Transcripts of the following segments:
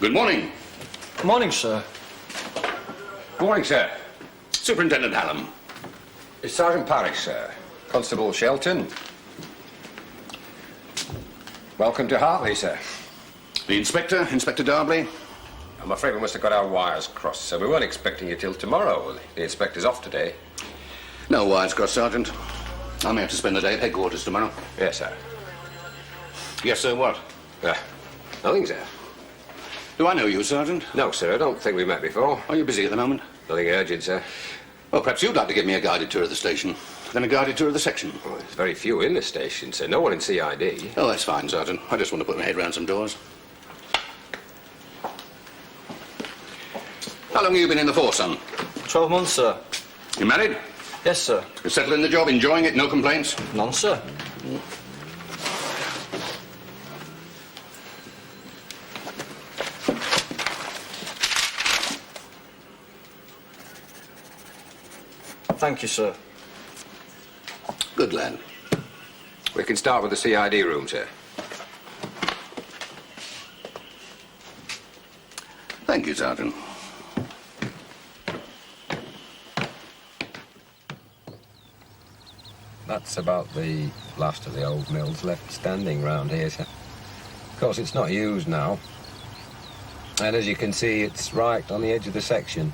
Good morning. Morning, sir. Good morning, sir. Superintendent Hallam. It's Sergeant Parrish, sir. Constable Shelton. Welcome to Hartley, sir. The Inspector, Inspector Darbley. I'm afraid we must have got our wires crossed, sir. We weren't expecting you till tomorrow. The Inspector's off today. No wires crossed, Sergeant. I may have to spend the day at headquarters tomorrow. Yes, sir. Yes, sir, what? Nothing, sir. Do I know you, Sergeant? No, sir. I don't think we've met before. Are you busy at the moment? Nothing urgent, sir. Well, perhaps you'd like to give me a guided tour of the station, then a guided tour of the section. Well, there's very few in the station, sir. No one in CID. Oh, that's fine, Sergeant. I just want to put my head round some doors. How long have you been in the force, son? 12 months, sir. You married? Yes, sir. You settled in the job, enjoying it, no complaints? None, sir. Thank you, sir. Good lad. We can start with the CID room, sir. Thank you, Sergeant. That's about the last of the old mills left standing round here, sir. Of course, it's not used now. And as you can see, it's right on the edge of the section.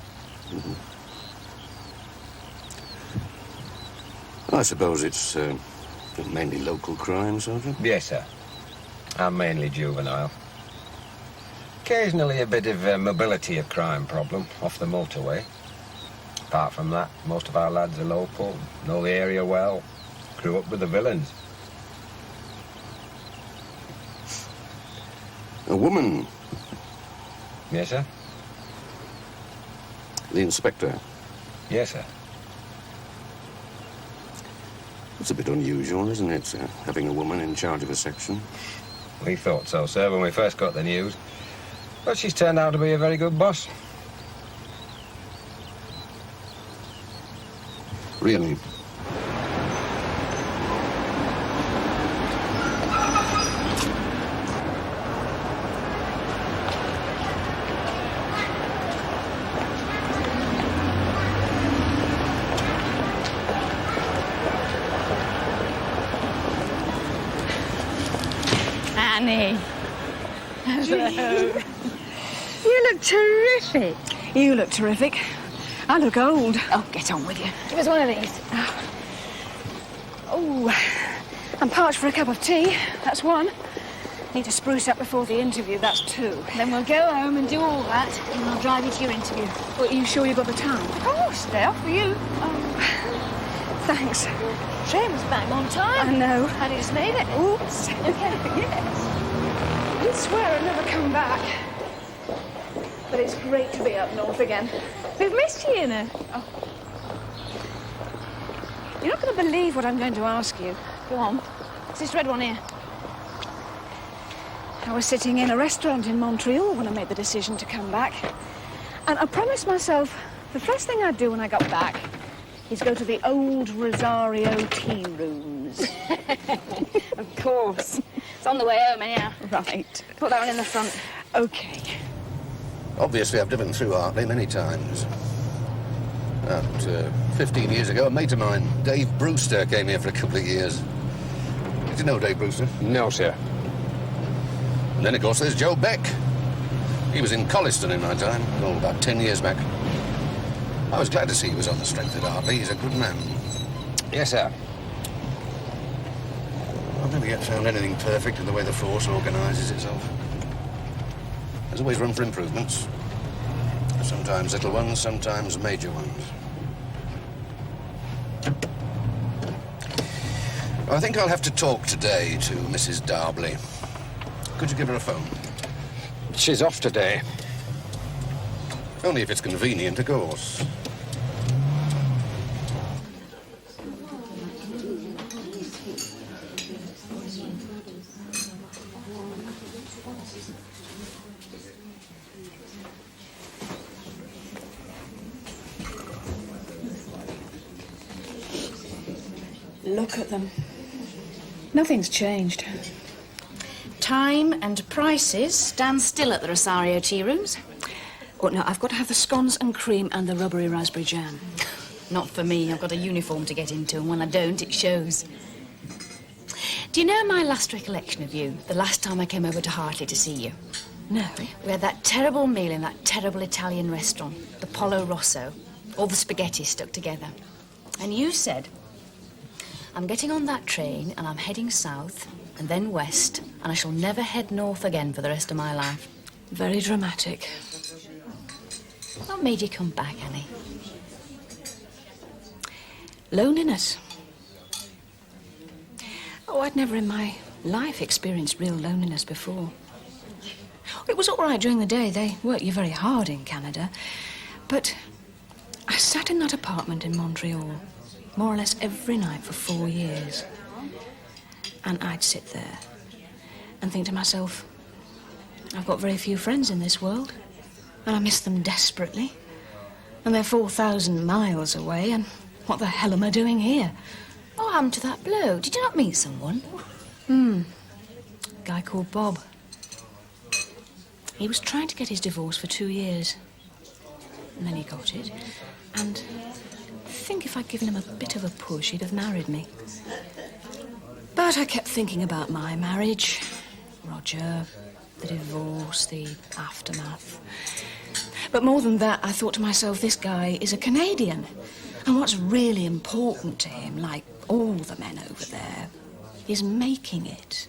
I suppose it's mainly local crime, Sergeant? Yes, sir. I'm mainly juvenile. Occasionally a bit of a mobility of crime problem off the motorway. Apart from that, most of our lads are local, know the area well, grew up with the villains. A woman? Yes, sir? The Inspector? Yes, sir. It's a bit unusual, isn't it, sir? Having a woman in charge of a section. We thought so, sir, when we first got the news. But she's turned out to be a very good boss. Really? Annie. Hello. You look terrific. You look terrific. I look old. Oh, get on with you. Give us one of these. Oh, I'm parched for a cup of tea. That's one. Need to spruce up before the interview. That's two. Then we'll go home and do all that, and I'll drive you to your interview. Well, are you sure you got the time? Of course, they're off for you. Oh, thanks. Train was back on time. I know. And it's made it. Oops. Okay. Yes. I did swear I'd never come back. But it's great to be up north again. We've missed you, you know. Oh. You're not going to believe what I'm going to ask you. Go on. It's this red one here. I was sitting in a restaurant in Montreal when I made the decision to come back. And I promised myself the first thing I'd do when I got back is go to the old Rosario tea rooms. Of course. It's on the way home, anyhow. Right. Put that one in the front. Okay. Obviously, I've driven through Hartley many times. About 15 years ago, a mate of mine, Dave Brewster, came here for a couple of years. Did you know Dave Brewster? No, sir. And then, of course, there's Joe Beck. He was in Colliston in my time, oh, about 10 years back. I was glad to see he was on the strength at Hartley. He's a good man. Yes, sir. I've never yet found anything perfect in the way the force organises itself. There's always room for improvements. Sometimes little ones, sometimes major ones. I think I'll have to talk today to Mrs. Darbley. Could you give her a phone? She's off today. Only if it's convenient, of course. Look at them. Nothing's changed. time and prices stand still at the Rosario tea rooms. Oh, no, I've got to have the scones and cream and the rubbery raspberry jam. Not for me. I've got a uniform to get into, and when I don't, it shows. Do you know my last recollection of you, the last time I came over to Hartley to see you? No. We had that terrible meal in that terrible Italian restaurant, the Polo Rosso, all the spaghetti stuck together. And you said, I'm getting on that train and I'm heading south and then west, and I shall never head north again for the rest of my life. Very dramatic. What made you come back, Annie? Loneliness. Oh, I'd never in my life experienced real loneliness before. It was all right during the day. They work you very hard in Canada. But I sat in that apartment in Montreal more or less every night for 4 years. And I'd sit there and think to myself, I've got very few friends in this world, and I miss them desperately. And they're 4,000 miles away, and what the hell am I doing here? What happened to that bloke? Did you not meet someone? A guy called Bob. He was trying to get his divorce for 2 years. And then he got it. And I think if I'd given him a bit of a push, he'd have married me. But I kept thinking about my marriage, Roger, the divorce, the aftermath. But more than that, I thought to myself, this guy is a Canadian. And what's really important to him, like all the men over there, is making it.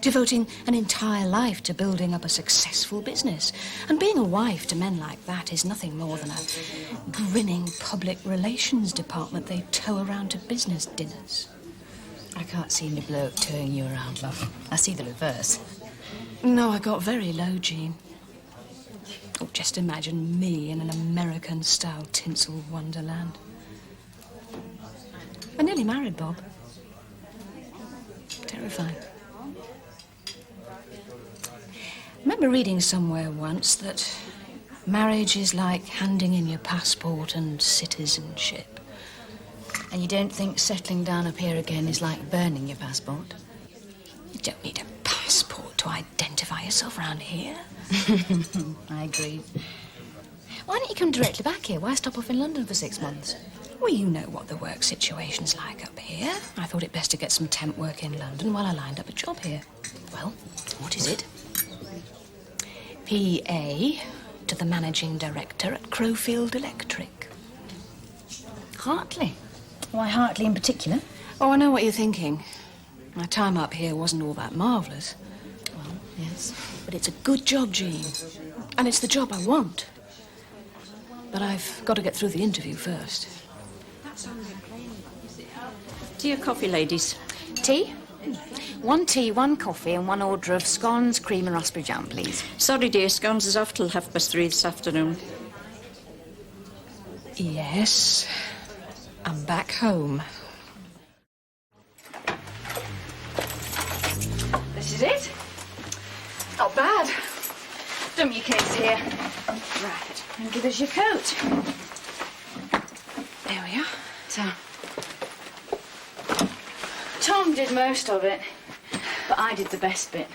Devoting an entire life to building up a successful business. And being a wife to men like that is nothing more than a grinning public relations department they tow around to business dinners. I can't see any bloke towing you around, love. I see the reverse. No, I got very low, Jean. Oh, just imagine me in an American-style tinsel wonderland. I nearly married Bob. Terrifying. I remember reading somewhere once that marriage is like handing in your passport and citizenship. And you don't think settling down up here again is like burning your passport? You don't need a passport to identify yourself around here. I agree. Why don't you come directly back here? Why stop off in London for 6 months? Well, you know what the work situation's like up here. I thought it best to get some temp work in London while I lined up a job here. Well, what is it? PA to the managing director at Crowfield Electric. Hartley. Why Hartley in particular? Oh, I know what you're thinking. My time up here wasn't all that marvellous. Well, yes. But it's a good job, Jean. And it's the job I want. But I've got to get through the interview first. Tea or coffee, ladies? Tea? 1 tea, 1 coffee, and 1 order of scones, cream and raspberry jam, please. Sorry, dear, scones is off till 3:30 this afternoon. Yes. I'm back home. This is it. Not bad. Dump your kids here. Right. And give us your coat. There we are. So, Tom did most of it, but I did the best bit.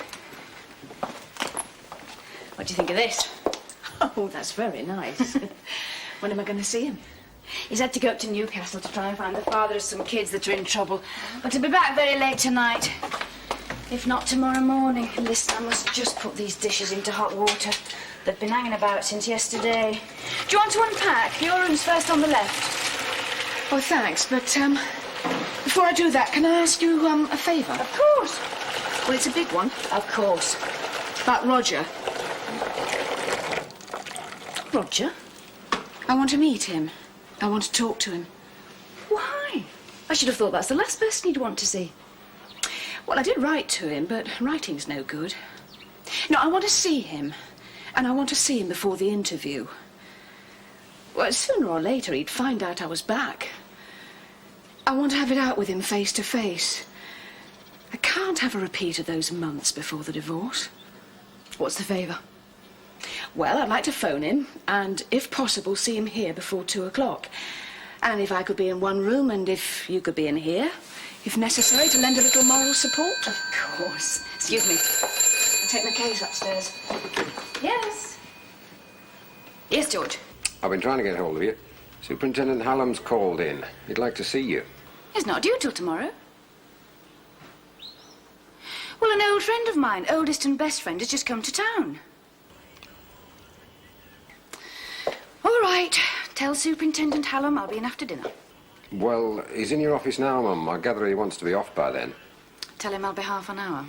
What do you think of this? Oh, that's very nice. When am I going to see him? He's had to go up to Newcastle to try and find the father of some kids that are in trouble. But he'll be back very late tonight. If not tomorrow morning. Listen, I must just put these dishes into hot water. They've been hanging about since yesterday. Do you want to unpack? Your room's first on the left. Oh, thanks, but, before I do that, can I ask you, a favour? Of course. Well, it's a big one. Of course. About Roger. Roger? I want to meet him. I want to talk to him. Why? I should have thought that's the last person you'd want to see. Well, I did write to him, but writing's no good. No, I want to see him. And I want to see him before the interview. Well, sooner or later, he'd find out I was back. I want to have it out with him face to face. I can't have a repeat of those months before the divorce. What's the favour? Well, I'd like to phone him and, if possible, see him here before 2 o'clock. And if I could be in one room and if you could be in here, if necessary, to lend a little moral support. Of course. Excuse me. I'll take my case upstairs. Yes. Yes, George. I've been trying to get hold of you. Superintendent Hallam's called in. He'd like to see you. He's not due till tomorrow. Well, an old friend of mine, oldest and best friend, has just come to town. All right. Tell Superintendent Hallam I'll be in after dinner. Well, he's in your office now, Mum. I gather he wants to be off by then. Tell him I'll be half an hour.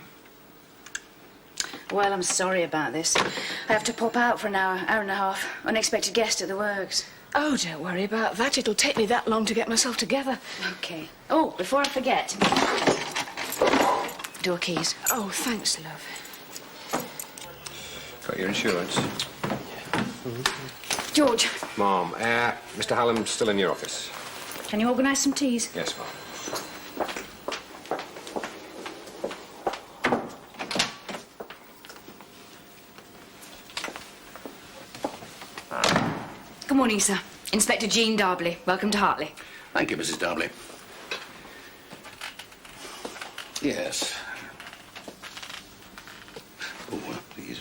Well, I'm sorry about this. I have to pop out for an hour and a half. Unexpected guest at the works. Oh, don't worry about that. It'll take me that long to get myself together. Okay. Oh, before I forget. Door keys. Oh, thanks, love. Got your insurance? George, Mom, Mr. Hallam's still in your office. can you organise some teas? Yes, Mom. Good morning, sir. Inspector Jean Darbley. Welcome to Hartley. Thank you, Mrs. Darbley. Yes. Oh, please.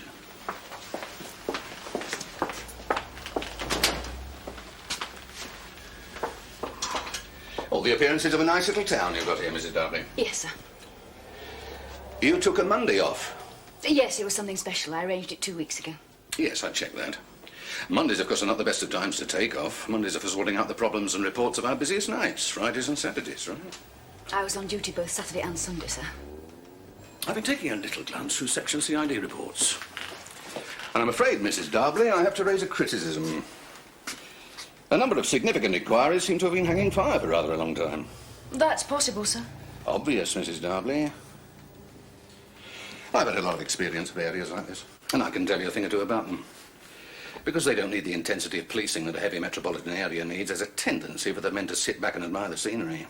All the appearances of a nice little town you've got here, Mrs. Darbley. Yes, sir. You took a Monday off. Yes, it was something special. I arranged it 2 weeks ago. Yes, I checked that. Mondays, of course, are not the best of times to take off. Mondays are for sorting out the problems and reports of our busiest nights, Fridays and Saturdays, right? I was on duty both Saturday and Sunday, sir. I've been taking a little glance through Section CID reports. And I'm afraid, Mrs. Darbley, I have to raise a criticism. A number of significant inquiries seem to have been hanging fire for rather a long time. That's possible, sir. Obvious, Mrs. Darbley. I've had a lot of experience of areas like this, and I can tell you a thing or two about them. Because they don't need the intensity of policing that a heavy metropolitan area needs, there's a tendency for the men to sit back and admire the scenery.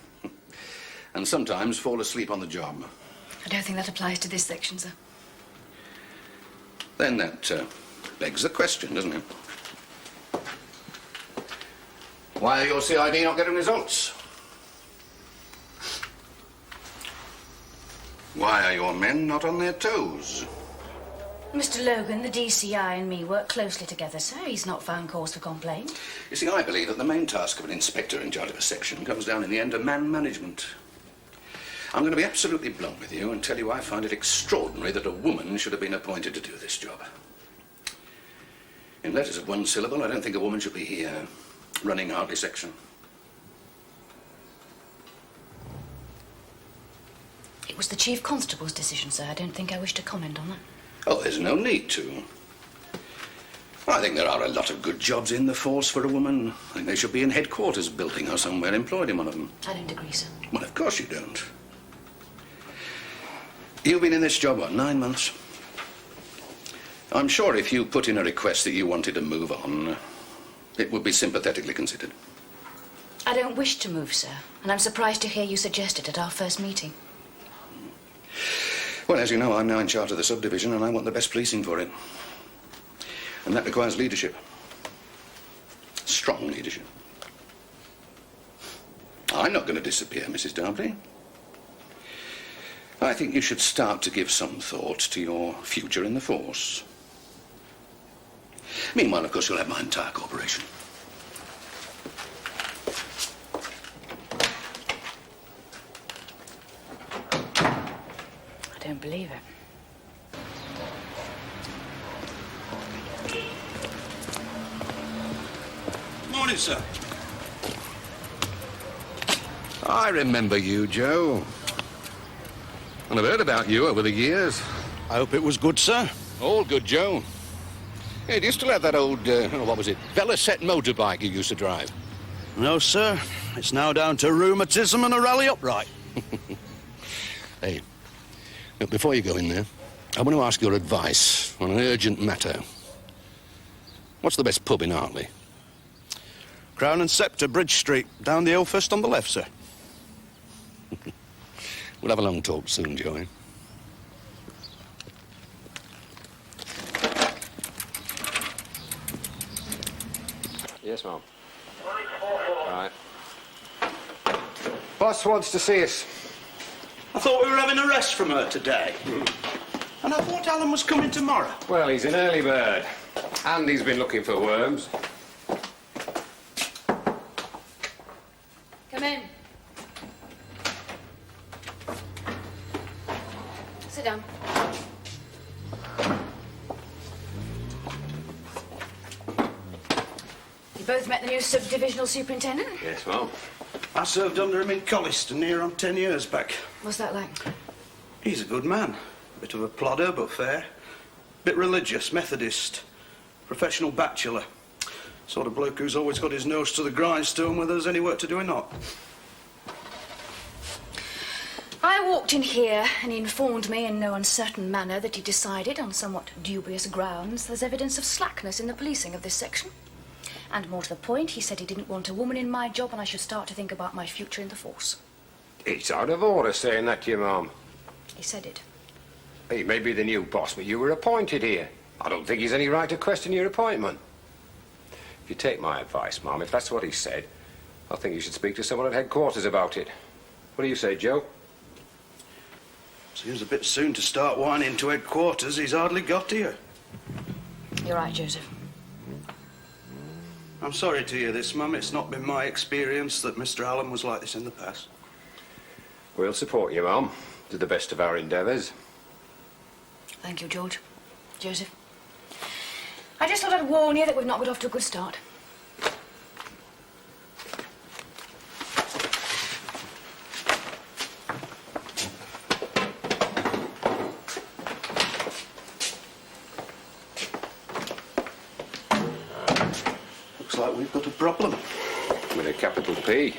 And sometimes fall asleep on the job. I don't think that applies to this section, sir. Then that begs the question, doesn't it? Why are your CID not getting results? Why are your men not on their toes? Mr. Logan, the DCI and me work closely together, sir. He's not found cause for complaint. You see, I believe that the main task of an inspector in charge of a section comes down in the end to man management. I'm going to be absolutely blunt with you and tell you I find it extraordinary that a woman should have been appointed to do this job. In letters of one syllable, I don't think a woman should be here, running Hartley section. It was the Chief Constable's decision, sir. I don't think I wish to comment on that. Oh, there's no need to. I think there are a lot of good jobs in the force for a woman. I think they should be in headquarters building or somewhere, employed in one of them. I don't agree, sir. Well, of course you don't. You've been in this job, what, 9 months? I'm sure if you put in a request that you wanted to move on, it would be sympathetically considered. I don't wish to move, sir. And I'm surprised to hear you suggest it at our first meeting. Well, as you know, I'm now in charge of the subdivision and I want the best policing for it. And that requires leadership. Strong leadership. I'm not going to disappear, Mrs. Darbley. I think you should start to give some thought to your future in the force. Meanwhile, of course, you'll have my entire cooperation. I don't believe it. Morning, sir. I remember you, Joe. And I've heard about you over the years. I hope it was good, sir. All good, Joe. Hey, do you still have that old, what was it, Velocette motorbike you used to drive? No, sir. It's now down to rheumatism and a rally upright. Hey, look, before you go in there, I want to ask your advice on an urgent matter. What's the best pub in Hartley? Crown and Sceptre, Bridge Street, down the hill first on the left, sir. We'll have a long talk soon, Joey. Yes, Mom. Right. Boss wants to see us. I thought we were having a rest from her today. And I thought Alan was coming tomorrow. Well, he's an early bird. And he's been looking for worms. Come in. Sit down. You both met the new subdivisional superintendent? Yes, Mum. I served under him in Colliston near on 10 years back. What's that like? He's a good man. Bit of a plodder, but fair. Bit religious, Methodist. Professional bachelor. Sort of bloke who's always got his nose to the grindstone whether there's any work to do or not. I walked in here and he informed me in no uncertain manner that he decided, on somewhat dubious grounds, there's evidence of slackness in the policing of this section. And more to the point, he said he didn't want a woman in my job and I should start to think about my future in the force. It's out of order saying that to your Mum. He said it. He may be the new boss, but you were appointed here. I don't think he's any right to question your appointment. If you take my advice, Mum, if that's what he said, I think you should speak to someone at headquarters about it. What do you say, Joe? Seems a bit soon to start whining to headquarters. He's hardly got here. You're right, Joseph. I'm sorry to hear this, Mum. It's not been my experience that Mr. Allen was like this in the past. We'll support you, Mum, to the best of our endeavours. Thank you, George. Joseph. I just thought I'd warn you that we've not got off to a good start. Looks like we've got a problem. With a capital P.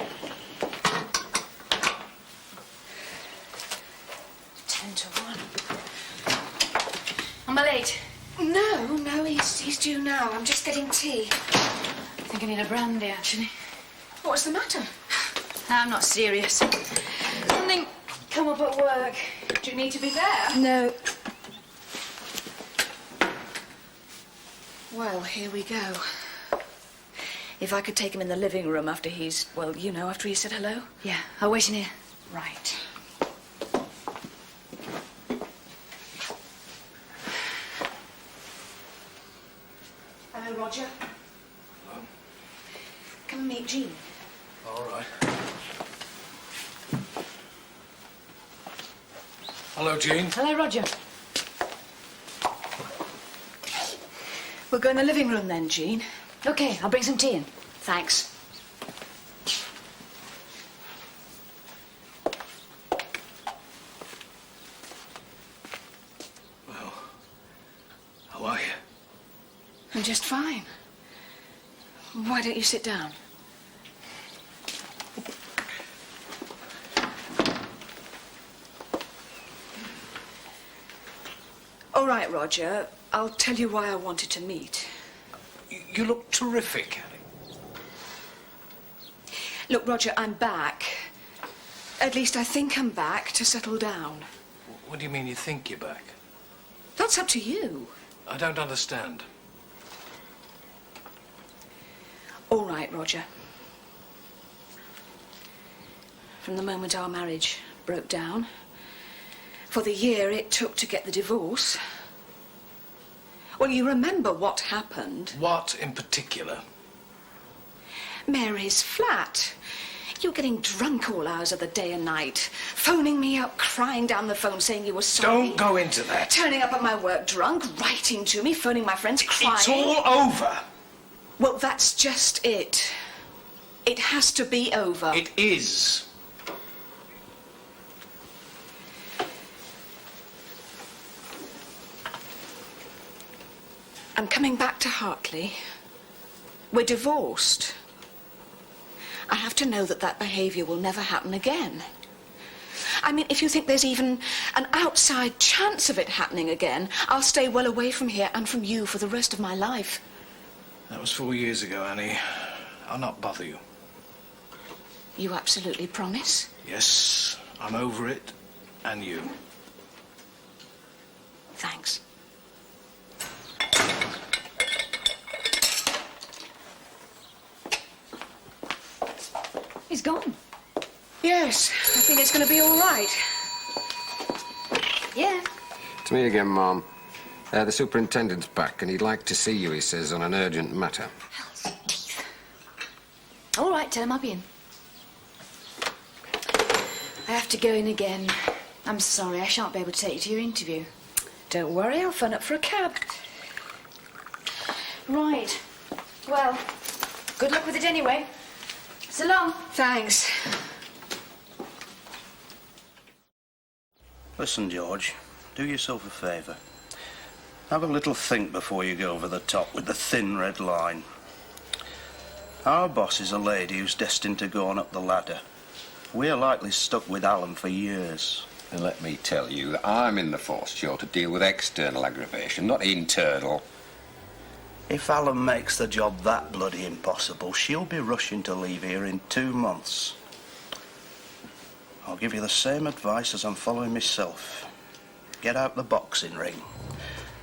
10 to 1. Am I late? No, he's due now. I'm just getting tea. I think I need a brandy, actually. What's the matter? I'm not serious. Something come up at work. Do you need to be there? No. Well, here we go. If I could take him in the living room after he's, well, you know, after he said hello. Yeah, I'll wait in here. Right. Hello, Roger. Hello. Come and meet Jean. All right. Hello, Jean. Hello, Roger. We'll go in the living room then, Jean. Okay, I'll bring some tea in. Thanks. Well, how are you? I'm just fine. Why don't you sit down? All right, Roger. I'll tell you why I wanted to meet. You look terrific, Annie. Look, Roger, I'm back. At least I think I'm back to settle down. What do you mean you think you're back? That's up to you. I don't understand. All right, Roger. From the moment our marriage broke down, for the year it took to get the divorce. Well, you remember what happened. What in particular? Mary's flat. You were getting drunk all hours of the day and night, phoning me up, crying down the phone, saying you were sorry. Don't go into that. Turning up at my work drunk, writing to me, phoning my friends, crying. It's all over. Well, that's just it. It has to be over. It is. I'm coming back to Hartley. We're divorced. I have to know that that behaviour will never happen again. I mean, if you think there's even an outside chance of it happening again, I'll stay well away from here and from you for the rest of my life. That was 4 years ago, Annie. I'll not bother you. You absolutely promise? Yes, I'm over it, and you. Thanks. He's gone. Yes, I think it's going to be all right. Yeah. It's me again, Mom. The superintendent's back, and he'd like to see you, he says, on an urgent matter. Hell's teeth. All right, tell him I'll be in. I have to go in again. I'm sorry, I shan't be able to take you to your interview. Don't worry, I'll phone up for a cab. Right. Well, good luck with it anyway. So long. Thanks. Listen, George, do yourself a favour. Have a little think before you go over the top with the thin red line. Our boss is a lady who's destined to go on up the ladder. We're likely stuck with Alan for years. And let me tell you that I'm in the force, Joe, to deal with external aggravation, not internal. If Alan makes the job that bloody impossible, she'll be rushing to leave here in 2 months. I'll give you the same advice as I'm following myself. Get out the boxing ring.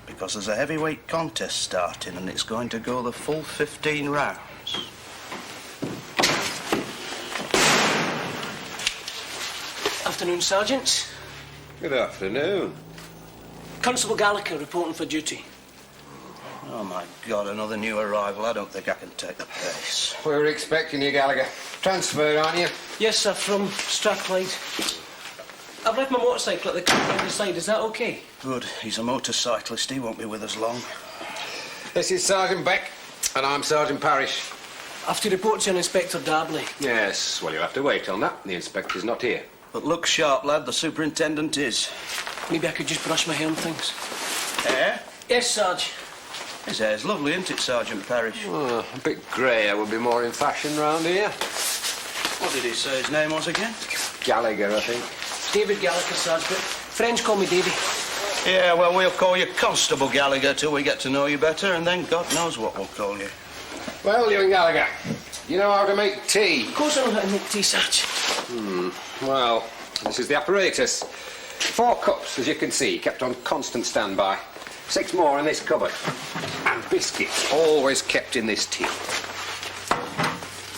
Because there's a heavyweight contest starting and it's going to go the full 15 rounds. Afternoon, Sergeant. Good afternoon. Constable Gallagher reporting for duty. Oh, my God, another new arrival. I don't think I can take the pace. We were expecting you, Gallagher. Transferred, aren't you? Yes, sir, from Strathclyde. I've left my motorcycle at the car on the side. Is that okay? Good. He's a motorcyclist. He won't be with us long. This is Sergeant Beck, and I'm Sergeant Parrish. I have to report to Inspector Darbley. Yes, well, you'll have to wait on that. The inspector's not here. But look sharp, lad. The superintendent is. Maybe I could just brush my hair and things. Hair? Yes, Sarge. His hair's lovely, isn't it, Sergeant Parrish? Oh, a bit greyer would be more in fashion round here. What did he say his name was again? Gallagher, I think. David Gallagher, Sarge, but Friends call me Davy. Yeah, well, we'll call you Constable Gallagher till we get to know you better, and then God knows what we'll call you. Well, you and Gallagher, you know how to make tea? Of course I know how to make tea, Sarge. Well, this is the apparatus. 4 cups, as you can see, kept on constant standby. 6 more in this cupboard. And biscuits, always kept in this tin.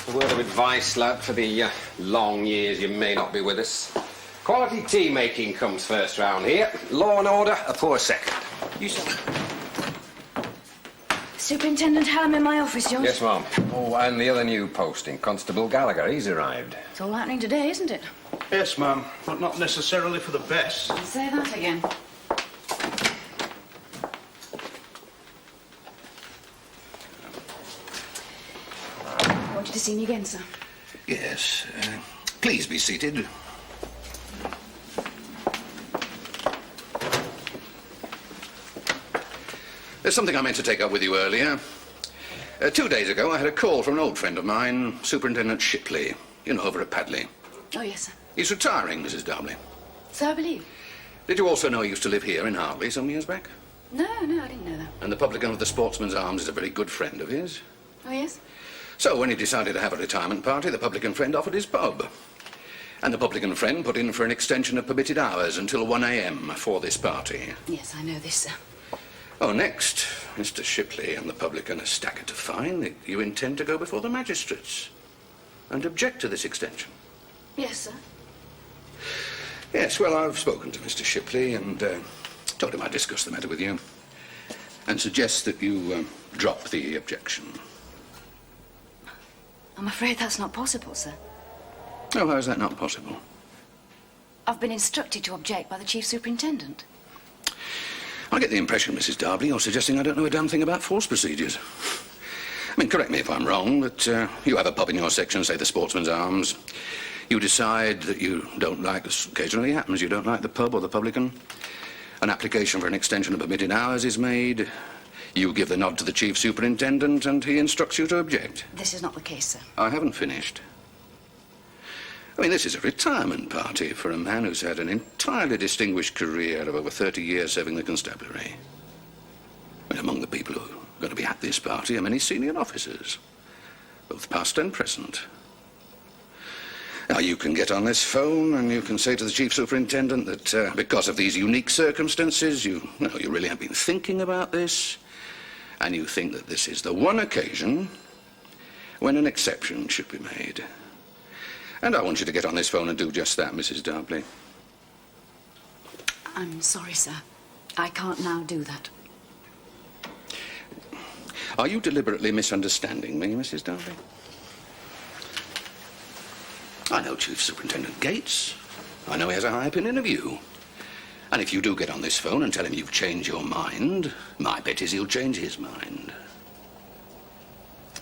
A word of advice, lad, for the long years you may not be with us. Quality tea making comes first round here. Law and order, a poor second. You said. Superintendent Hallam in my office, George. Yes, Ma'am. Oh, and the other new posting, Constable Gallagher, he's arrived. It's all happening today, isn't it? Yes, ma'am, but not necessarily for the best. I'll say that again. I want you to see me again, sir. Yes. Please be seated. There's something I meant to take up with you earlier. 2 days ago, I had a call from an old friend of mine, Superintendent Shipley, you know, over at Padley. Oh, yes, sir. He's retiring, Mrs. Darbley. So I believe. Did you also know he used to live here in Hartley some years back? No, I didn't know that. And the publican of the Sportsman's Arms is a very good friend of his. Oh, yes? So when he decided to have a retirement party, the publican friend offered his pub. And the publican friend put in for an extension of permitted hours until 1 a.m. for this party. Yes, I know this, sir. Oh, next, Mr. Shipley and the publican are staggered to find that you intend to go before the magistrates and object to this extension. Yes, sir. Yes, well, I've spoken to Mr. Shipley and told him I'd discuss the matter with you and suggest that you drop the objection. I'm afraid that's not possible, sir. Oh, how is that not possible? I've been instructed to object by the Chief Superintendent. I get the impression, Mrs. Darbley, you're suggesting I don't know a damn thing about force procedures. I mean, correct me if I'm wrong, but you have a pub in your section, say the Sportsman's Arms. You decide that you don't like, this occasionally happens, you don't like the pub or the publican. An application for an extension of permitted hours is made. You give the nod to the Chief Superintendent and he instructs you to object. This is not the case, sir. I haven't finished. I mean, this is a retirement party for a man who's had an entirely distinguished career of over 30 years serving the constabulary. I mean, among the people who are going to be at this party are many senior officers, both past and present. Now, you can get on this phone and you can say to the Chief Superintendent that because of these unique circumstances, you really have been thinking about this, and you think that this is the one occasion when an exception should be made. And I want you to get on this phone and do just that, Mrs. Darbley. I'm sorry, sir. I can't now do that. Are you deliberately misunderstanding me, Mrs. Darby? I know Chief Superintendent Gates. I know he has a high opinion of you. And if you do get on this phone and tell him you've changed your mind, my bet is he'll change his mind.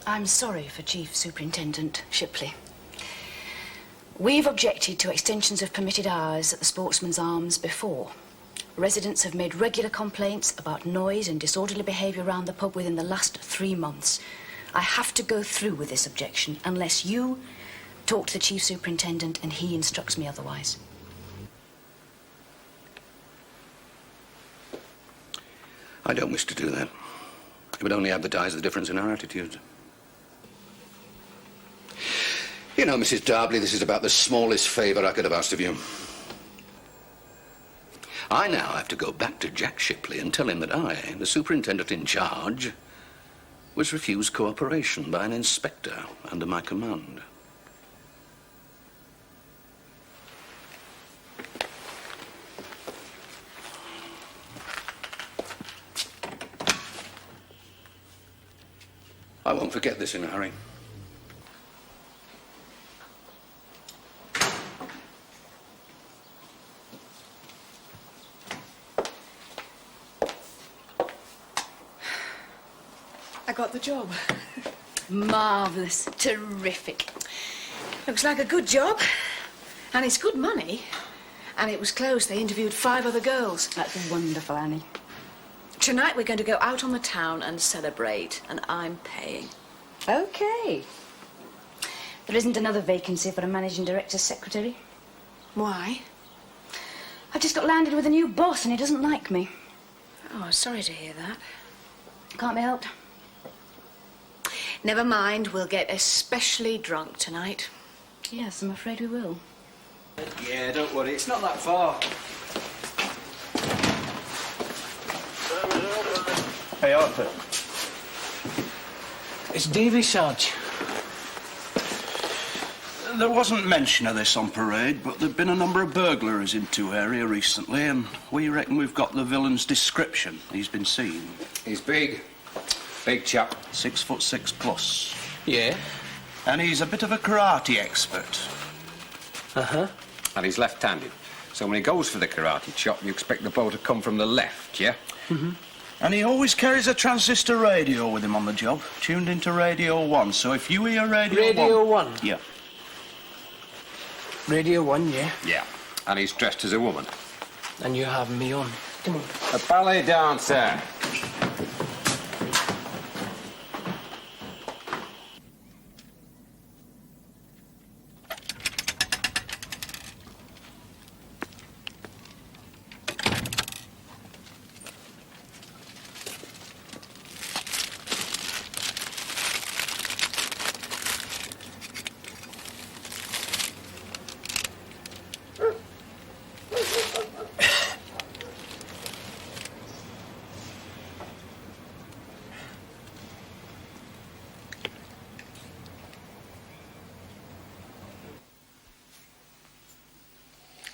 I'm sorry for Chief Superintendent Shipley. We've objected to extensions of permitted hours at the Sportsman's Arms before. Residents have made regular complaints about noise and disorderly behaviour around the pub within the last 3 months. I have to go through with this objection unless you talk to the Chief Superintendent and he instructs me otherwise. I don't wish to do that. It would only advertise the difference in our attitudes. You know, Mrs. Darbley, this is about the smallest favour I could have asked of you. I now have to go back to Jack Shipley and tell him that I, the superintendent in charge, was refused cooperation by an inspector under my command. I won't forget this in a hurry. I got the job. Marvellous. Terrific. Looks like a good job. And it's good money. And it was close. They interviewed 5 other girls. That's wonderful, Annie. Tonight we're going to go out on the town and celebrate. And I'm paying. OK. There isn't another vacancy for a managing director's secretary. Why? I just got landed with a new boss and he doesn't like me. Oh, sorry to hear that. Can't be helped. Never mind, we'll get especially drunk tonight. Yes, I'm afraid we will. Yeah, don't worry, it's not that far. Hey, Arthur. It's Davy, Sarge. There wasn't mention of this on parade, but there've been a number of burglaries into area recently, and we reckon we've got the villain's description. He's been seen. He's big. Big chap. 6'6" plus. Yeah? And he's a bit of a karate expert. Uh-huh. And he's left-handed. So when he goes for the karate chop, you expect the blow to come from the left, yeah? Mm-hmm. And he always carries a transistor radio with him on the job, tuned into Radio 1. So if you hear Radio 1? Yeah. Radio 1, yeah? Yeah. And he's dressed as a woman. And you're having me on. Come on. A ballet dancer.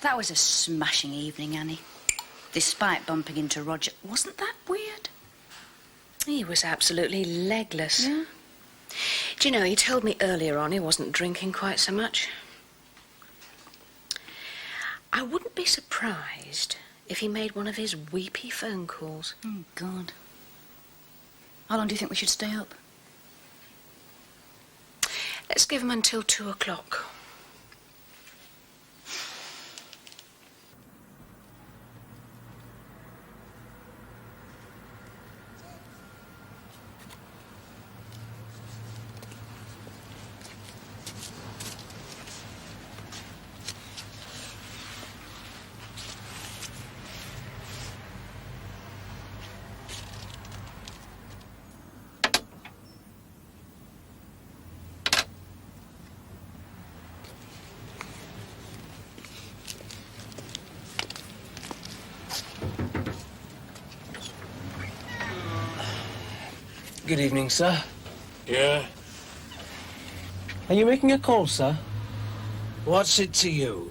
That was a smashing evening, Annie. Despite bumping into Roger. Wasn't that weird? He was absolutely legless. Yeah? Do you know, he told me earlier on he wasn't drinking quite so much. I wouldn't be surprised if he made one of his weepy phone calls. Oh, God. How long do you think we should stay up? Let's give him until 2 o'clock. Good evening, sir. Yeah? Are you making a call, sir? What's it to you?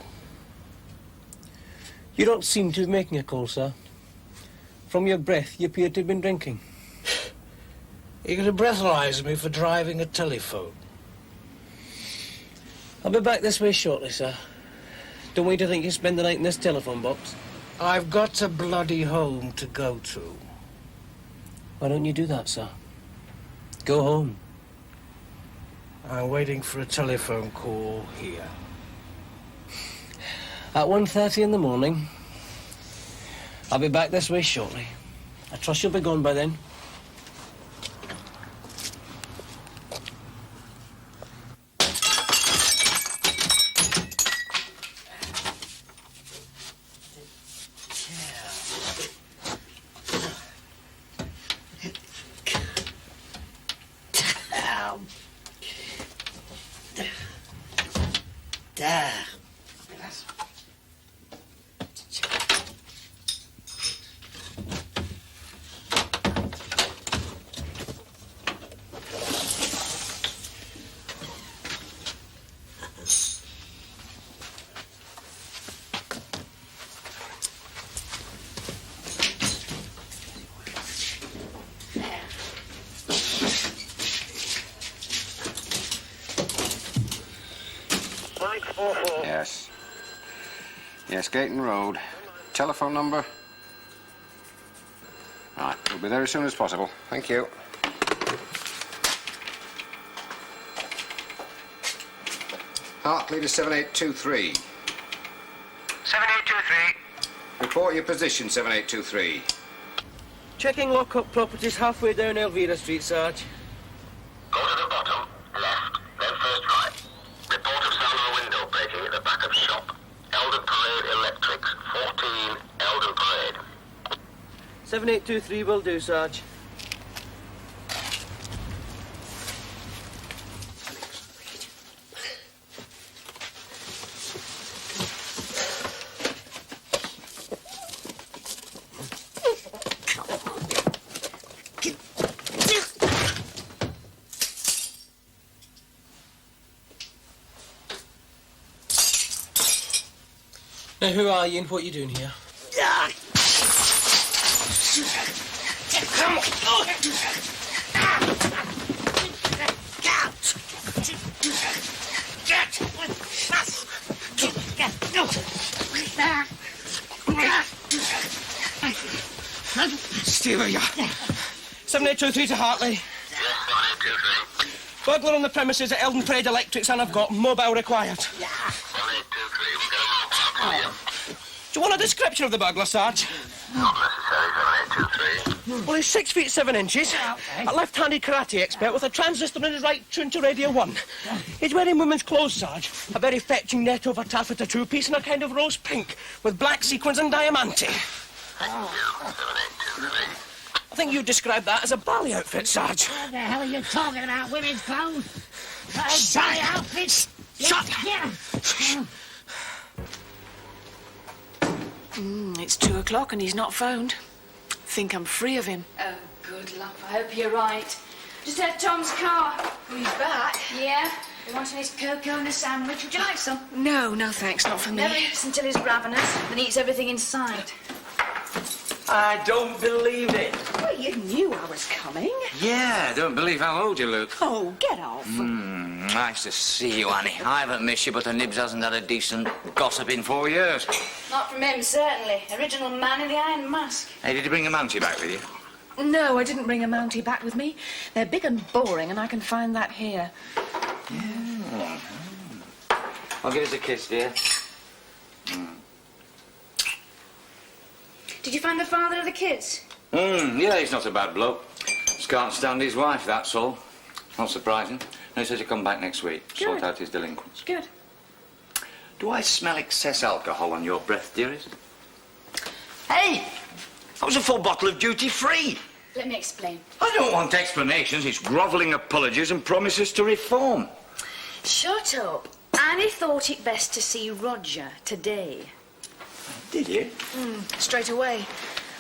You don't seem to be making a call, sir. From your breath, you appear to have been drinking. You're going to breathalyse me for driving a telephone. I'll be back this way shortly, sir. Don't want you to think you spend the night in this telephone box. I've got a bloody home to go to. Why don't you do that, sir? Go home. I'm waiting for a telephone call here. At 1:30 in the morning. I'll be back this way shortly. I trust you'll be gone by then. Yes. Yes, Gayton Road. Telephone number? Right, we'll be there as soon as possible. Thank you. Hartley to 7823. 7823. Report your position, 7823. Checking lock-up properties halfway down Elvira Street, Sarge. Go to the bottom, left, then first right. Report of sound of a window breaking at the back of shop. Eldon Parade Electrics, 14 Eldon Parade. 7823 will do, Sarge. Now, who are you and what are you doing here? Stay where you are. 7823 to Hartley. Burglar on the premises at Eldon Parade Electrics, and I've got mobile required. Do you want a description of the burglar, Sarge? Not necessary, 7823. Well, he's 6 feet 7 inches, a left-handed karate expert with a transistor in his right tuned to Radio 1. He's wearing women's clothes, Sarge. A very fetching net over taffeta two-piece and a kind of rose pink with black sequins and diamante. I think you described that as a ballet outfit, Sarge. What the hell are you talking about? Women's clothes? Ballet outfits? Shut! It's 2 o'clock and he's not phoned. Think I'm free of him. Oh, good luck. I hope you're right. Just had Tom's car. Well, he's back. Yeah? He wanted his cocoa and a sandwich. Would you like some? No, no thanks, not for me. Never eats until he's ravenous, then eats everything in sight. I don't believe it. Well, you knew I was coming. Yeah, I don't believe how old you look. Oh, get off. Nice to see you, Annie. I haven't missed you, but the Nibs hasn't had a decent gossip in 4 years. Not from him, certainly. Original man in the Iron Mask. Hey, did you bring a Mountie back with you? No, I didn't bring a Mountie back with me. They're big and boring, and I can find that here. Yeah. Well, give us a kiss, dear. Did you find the father of the kids? Yeah, he's not a bad bloke. Just can't stand his wife, that's all. Not surprising. No, he says he'll come back next week, sort out his delinquents. Good. Do I smell excess alcohol on your breath, dearest? Hey! That was a full bottle of duty-free. Let me explain. I don't want explanations. It's grovelling apologies and promises to reform. Shut up. Annie thought it best to see Roger today. Did you? Straight away.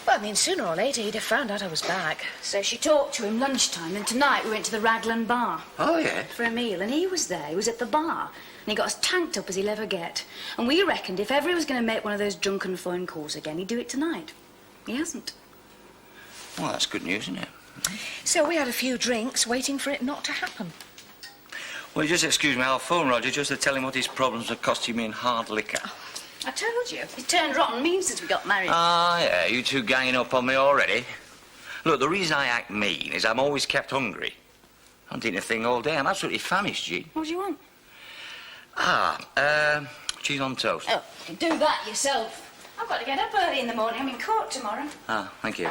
Well, I mean, sooner or later he'd have found out I was back. So she talked to him lunchtime, and tonight we went to the Raglan Bar. Oh, yeah? For a meal, and he was there. He was at the bar. And he got as tanked up as he'll ever get. And we reckoned if ever he was going to make one of those drunken phone calls again, he'd do it tonight. He hasn't. Well, that's good news, isn't it? So we had a few drinks, waiting for it not to happen. Well, just excuse me, I'll phone Roger just to tell him what his problems are costing me in hard liquor. I told you. He's turned rotten mean since we got married. Ah, yeah, you two ganging up on me already. Look, the reason I act mean is I'm always kept hungry. I haven't eaten a thing all day. I'm absolutely famished, Jean. What do you want? Cheese on toast. Oh, you can do that yourself. I've got to get up early in the morning. I'm in court tomorrow. Ah, thank you.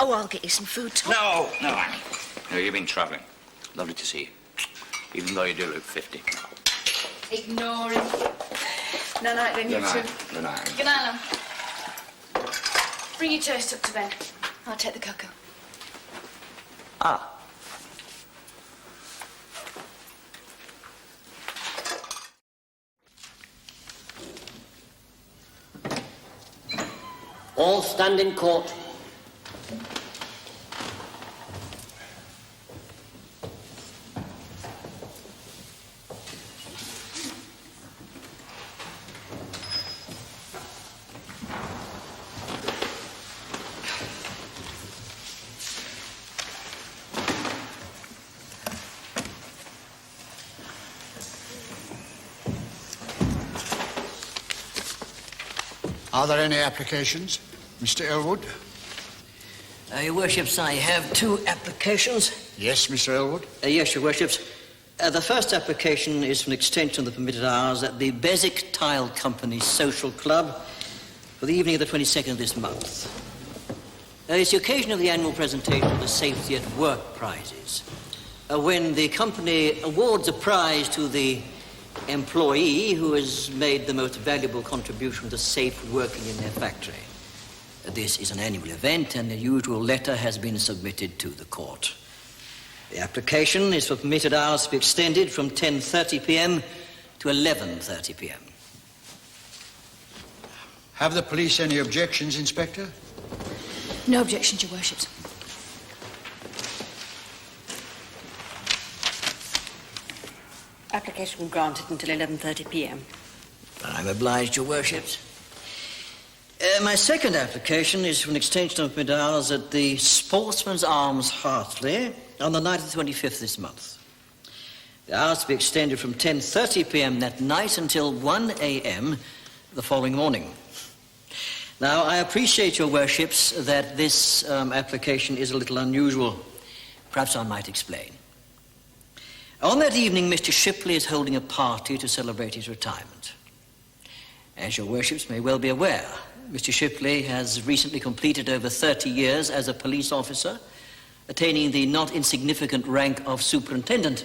Oh, I'll get you some food, Tom. No, Annie. No, you've been travelling. Lovely to see you. Even though you do look 50. Ignore him. No night, then, you two. Good night. Good night, love. Bring your toast up to bed. I'll take the cocoa. Ah. All stand in court. Are there any applications? Mr. Elwood? Your Worships, I have 2 applications. Yes, Mr. Elwood? Yes, Your Worships. The first application is for an extension of the permitted hours at the Beswick Tile Company Social Club for the evening of the 22nd of this month. It's the occasion of the annual presentation of the Safety at Work prizes, when the company awards a prize to the employee who has made the most valuable contribution to safe working in their factory. This is an annual event, and the usual letter has been submitted to the court. The application is for permitted hours to be extended from 10:30 p.m. to 11:30 p.m. Have the police any objections, Inspector? No objections, Your Worships. Application granted until 11:30 p.m. I'm obliged, Your Worships. My second application is for an extension of permitted hours at the Sportsman's Arms, Hartley, on the night of the 25th this month. The hours to be extended from 10:30 p.m. that night until 1 a.m. the following morning. Now, I appreciate, Your Worships, that this application is a little unusual. Perhaps I might explain. On that evening, Mr. Shipley is holding a party to celebrate his retirement. As Your Worships may well be aware, Mr. Shipley has recently completed over 30 years as a police officer, attaining the not insignificant rank of superintendent.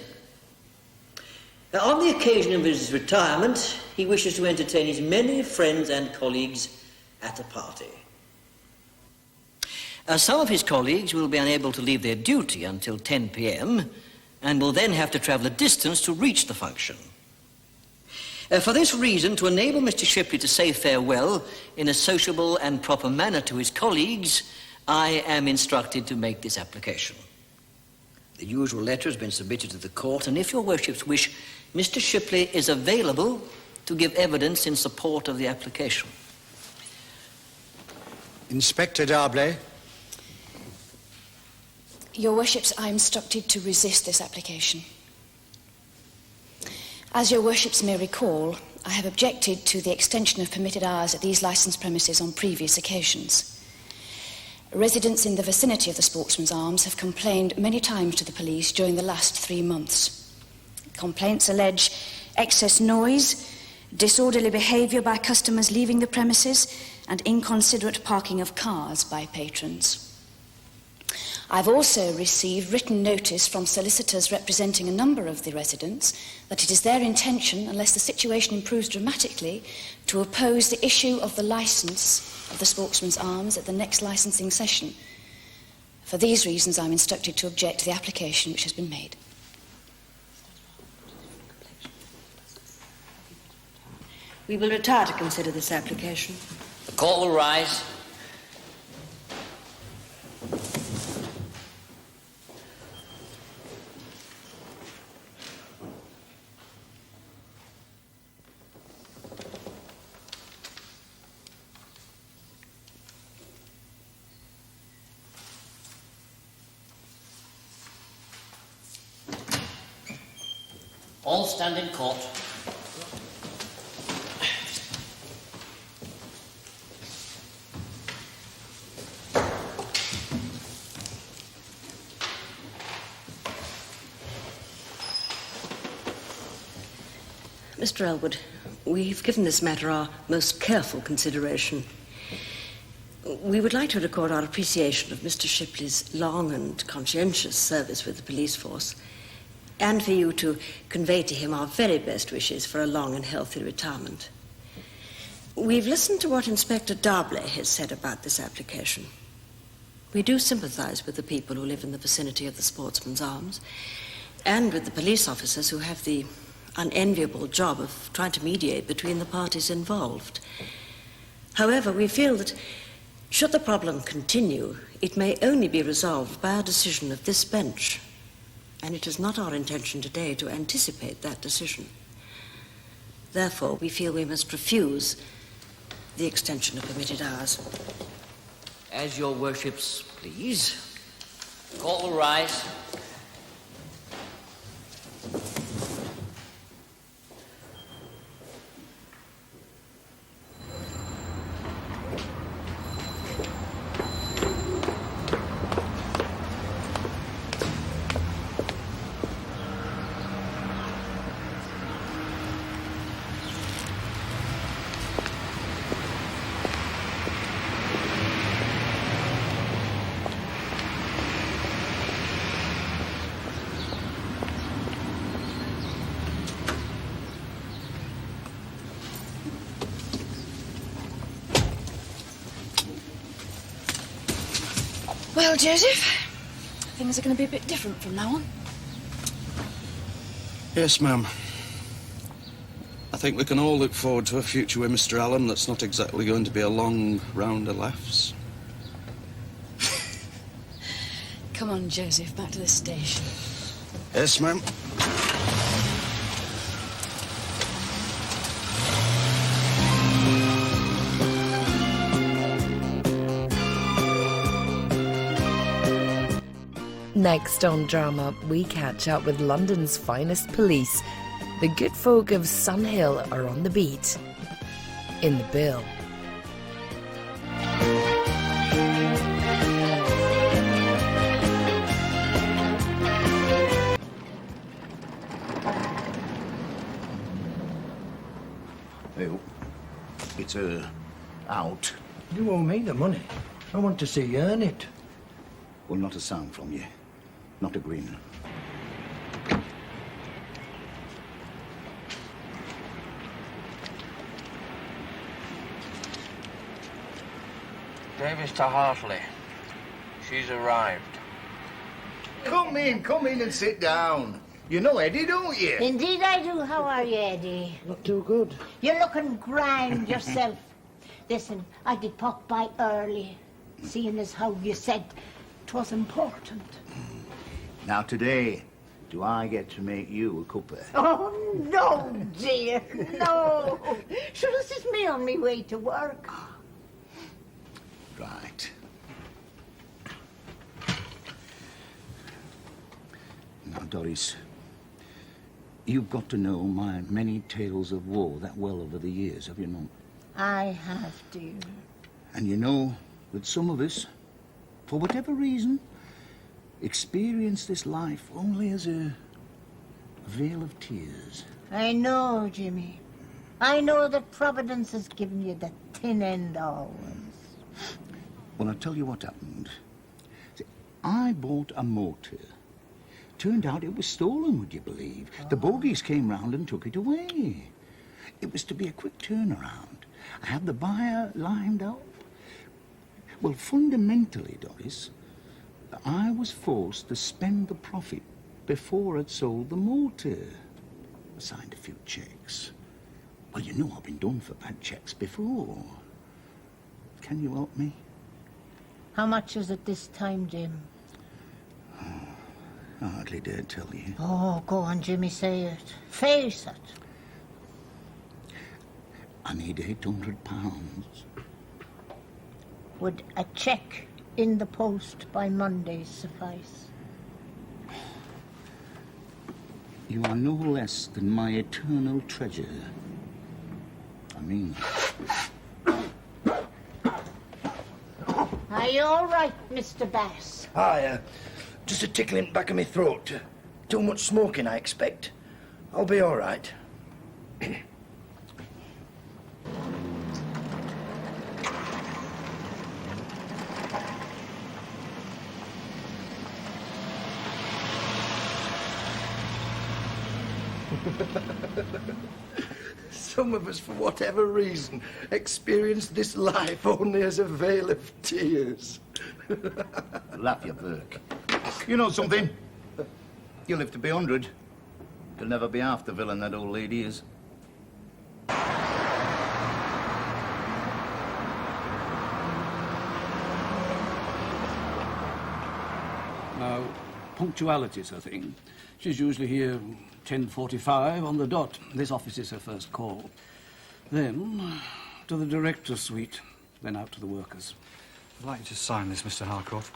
Now, on the occasion of his retirement, he wishes to entertain his many friends and colleagues at a party. Some of his colleagues will be unable to leave their duty until 10 p.m., and will then have to travel a distance to reach the function. For this reason, to enable Mr. Shipley to say farewell in a sociable and proper manner to his colleagues, I am instructed to make this application. The usual letter has been submitted to the court, and if Your Worships wish, Mr. Shipley is available to give evidence in support of the application. Inspector Darblay? Your Worships, I am instructed to resist this application. As Your Worships may recall, I have objected to the extension of permitted hours at these licensed premises on previous occasions. Residents in the vicinity of the Sportsman's Arms have complained many times to the police during the last 3 months. Complaints allege excess noise, disorderly behaviour by customers leaving the premises, and inconsiderate parking of cars by patrons. I've also received written notice from solicitors representing a number of the residents that it is their intention, unless the situation improves dramatically, to oppose the issue of the licence of the Sportsman's Arms at the next licensing session. For these reasons, I'm instructed to object to the application which has been made. We will retire to consider this application. The court will rise. All stand in court. Mr. Elwood, we've given this matter our most careful consideration. We would like to record our appreciation of Mr. Shipley's long and conscientious service with the police force, and for you to convey to him our very best wishes for a long and healthy retirement. We've listened to what Inspector Darbley has said about this application. We do sympathize with the people who live in the vicinity of the Sportsman's Arms, and with the police officers who have the unenviable job of trying to mediate between the parties involved. However, we feel that should the problem continue, it may only be resolved by a decision of this bench, and it is not our intention today to anticipate that decision. Therefore, we feel we must refuse the extension of permitted hours. As your worships please. Court will rise. Well, Joseph, things are going to be a bit different from now on. Yes, ma'am. I think we can all look forward to a future with Mr. Allen that's not exactly going to be a long round of laughs. Come on, Joseph, back to the station. Yes, ma'am. Next on Drama, we catch up with London's finest police. The good folk of Sunhill are on the beat. In the bill. Well, it's out. You owe me the money. I want to see you earn it. Well, not a sound from you. Not a grin. Davis to Hartley. She's arrived. Come in and sit down. You know Eddie, don't you? Indeed I do. How are you, Eddie? Not too good. You're looking grand yourself. Listen, I did pop by early, seeing as how you said 'twas important. Now today, do I get to make you a cuppa? Oh, no, dear, no. Sure, this is me on my way to work. Right. Now, Doris, you've got to know my many tales of woe that well over the years, have you not? I have, dear. And you know that some of us, for whatever reason, experience this life only as a veil of tears. I know, Jimmy. I know that Providence has given you the thin end always. Well, I'll tell you what happened. See, I bought a motor. Turned out it was stolen, would you believe? The bogies came round and took it away. It was to be a quick turnaround. I had the buyer lined up. Well, fundamentally, Doris, I was forced to spend the profit before I'd sold the motor. I signed a few checks. Well, you know I've been done for bad checks before. Can you help me? How much is it this time, Jim? I hardly dare tell you. Oh, go on, Jimmy, say it. Face it. I need £800. Would a cheque in the post by Monday suffice? You are no less than my eternal treasure. I mean that. Are you all right, Mr. Bass? Aye, just a tickling back of my throat. Too much smoking, I expect. I'll be all right. Some of us, for whatever reason, experience this life only as a veil of tears. Laugh, you Burke. You know something? You live to be 100. You'll never be half the villain that old lady is. Now, punctuality's her thing. She's usually here 10:45 on the dot. This office is her first call. Then to the director's suite, then out to the workers. I'd like you to sign this, Mr. Harcourt.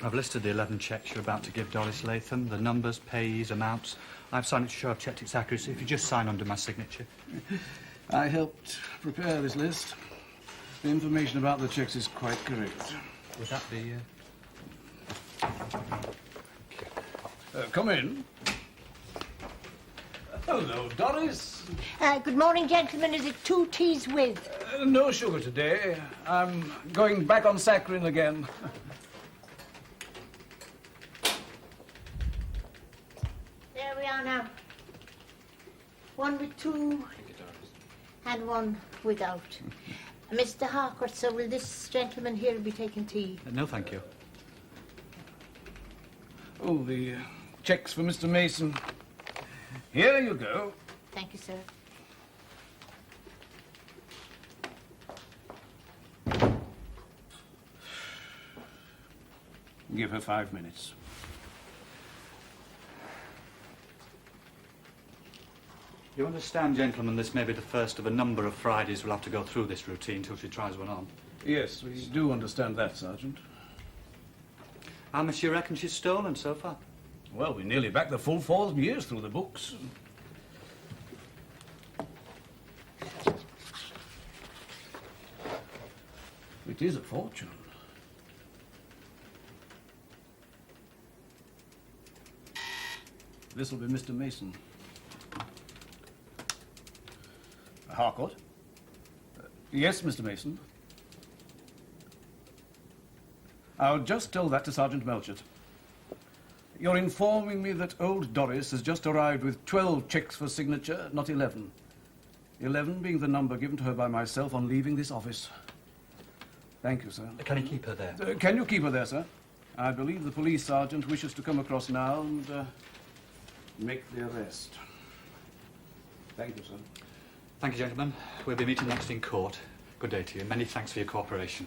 I've listed the 11 cheques you're about to give Doris Latham, the numbers, payees, amounts. I've signed it to show I've checked its accuracy. If you just sign under my signature. I helped prepare this list. The information about the checks is quite correct. Would that be... Come in. Hello, Doris. Good morning, gentlemen. Is it 2 teas with? No sugar today. I'm going back on saccharin again. There we are now. 1 with 2 and 1 without. Mr. Harcourt, so will this gentleman here be taking tea? No, thank you. Oh, the checks for Mr. Mason. Here you go. Thank you, sir. Give her 5 minutes. You understand, gentlemen, this may be the first of a number of Fridays we'll have to go through this routine till she tries one on. Yes, we do understand that, Sergeant. How much do you reckon she's stolen so far? Well, we nearly backed the full 4 years through the books. It is a fortune. This will be Mr. Mason. Harcourt? Yes, Mr. Mason. I'll just tell that to Sergeant Melchett. You're informing me that old Doris has just arrived with 12 cheques for signature, not 11. 11 being the number given to her by myself on leaving this office. Thank you, sir. Can you keep her there? Can you keep her there, sir? I believe the police sergeant wishes to come across now and make the arrest. Thank you, sir. Thank you, gentlemen. We'll be meeting next in court. Good day to you. Many thanks for your cooperation.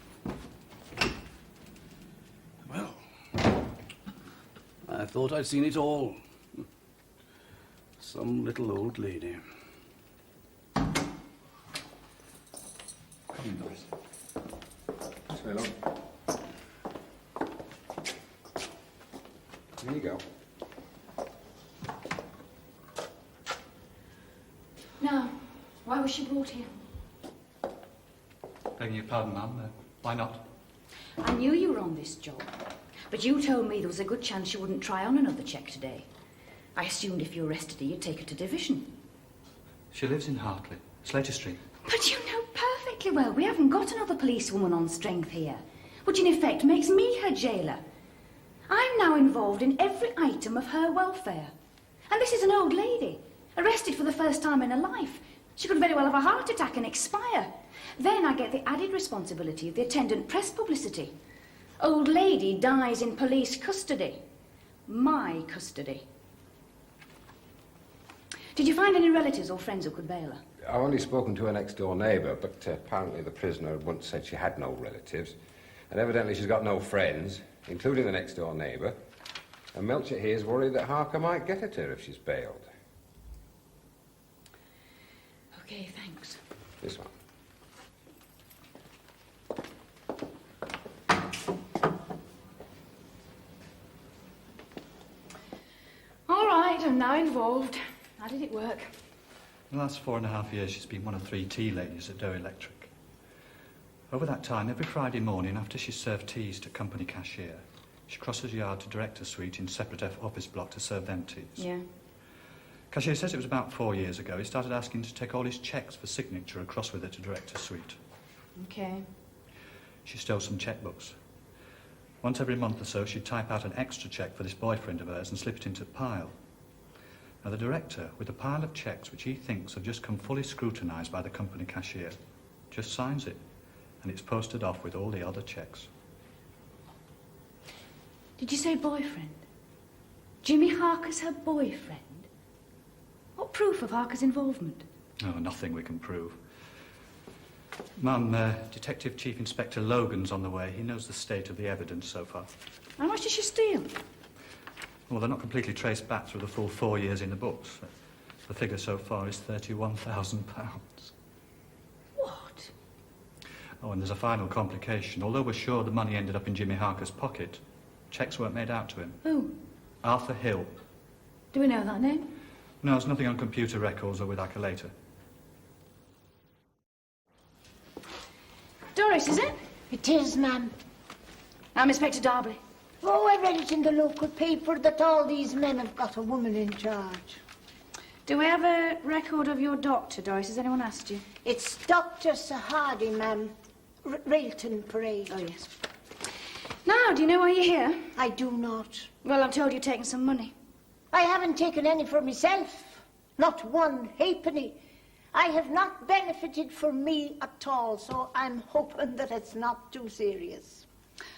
Well, I thought I'd seen it all. Some little old lady. Come in, Doris. Say hello. There you go. Now, why was she brought here? Begging your pardon, ma'am. Why not? I knew you were on this job, but you told me there was a good chance you wouldn't try on another cheque today. I assumed if you arrested her, you'd take her to division. She lives in Hartley, Slater Street. But you know perfectly well we haven't got another policewoman on strength here, which in effect makes me her jailer. I'm now involved in every item of her welfare. And this is an old lady, arrested for the first time in her life. She could very well have a heart attack and expire. Then I get the added responsibility of the attendant press publicity. Old lady dies in police custody. My custody. Did you find any relatives or friends who could bail her? I've only spoken to her next-door neighbour, but apparently the prisoner once said she had no relatives. And evidently she's got no friends, including the next-door neighbour. And Melchett here is worried that Harker might get at her if she's bailed. Okay, thanks. This one. All right, I'm now in involved. How did it work? In the last 4.5 years, she's been one of 3 tea ladies at Doe Electric. Over that time, every Friday morning, after she served teas to company cashier, she crosses yard to director's suite in separate office block to serve them teas. Yeah. Cashier says it was about 4 years ago. He started asking to take all his cheques for signature across with her to director's suite. Okay. She stole some chequebooks. Once every month or so, she'd type out an extra cheque for this boyfriend of hers and slip it into a pile. Now, the director, with a pile of cheques which he thinks have just come fully scrutinised by the company cashier, just signs it, and it's posted off with all the other cheques. Did you say boyfriend? Jimmy Harker's her boyfriend? What proof of Harker's involvement? Oh, nothing we can prove. Mum, Detective Chief Inspector Logan's on the way. He knows the state of the evidence so far. How much did she steal? Well, they're not completely traced back through the full 4 years in the books. The figure so far is £31,000. What? Oh, and there's a final complication. Although we're sure the money ended up in Jimmy Harker's pocket, cheques weren't made out to him. Who? Arthur Hill. Do we know that name? No, there's nothing on computer records or with Accolata. Doris, is it? It is, ma'am. I'm Inspector Darby. Oh, I read it in the local paper that all these men have got a woman in charge. Do we have a record of your doctor, Doris? Has anyone asked you? It's Dr. Sahadi, ma'am. Railton Parade. Oh, yes. Now, do you know why you're here? I do not. Well, I'm told you're taking some money. I haven't taken any for myself. Not one halfpenny. I have not benefited from me at all, so I'm hoping that it's not too serious.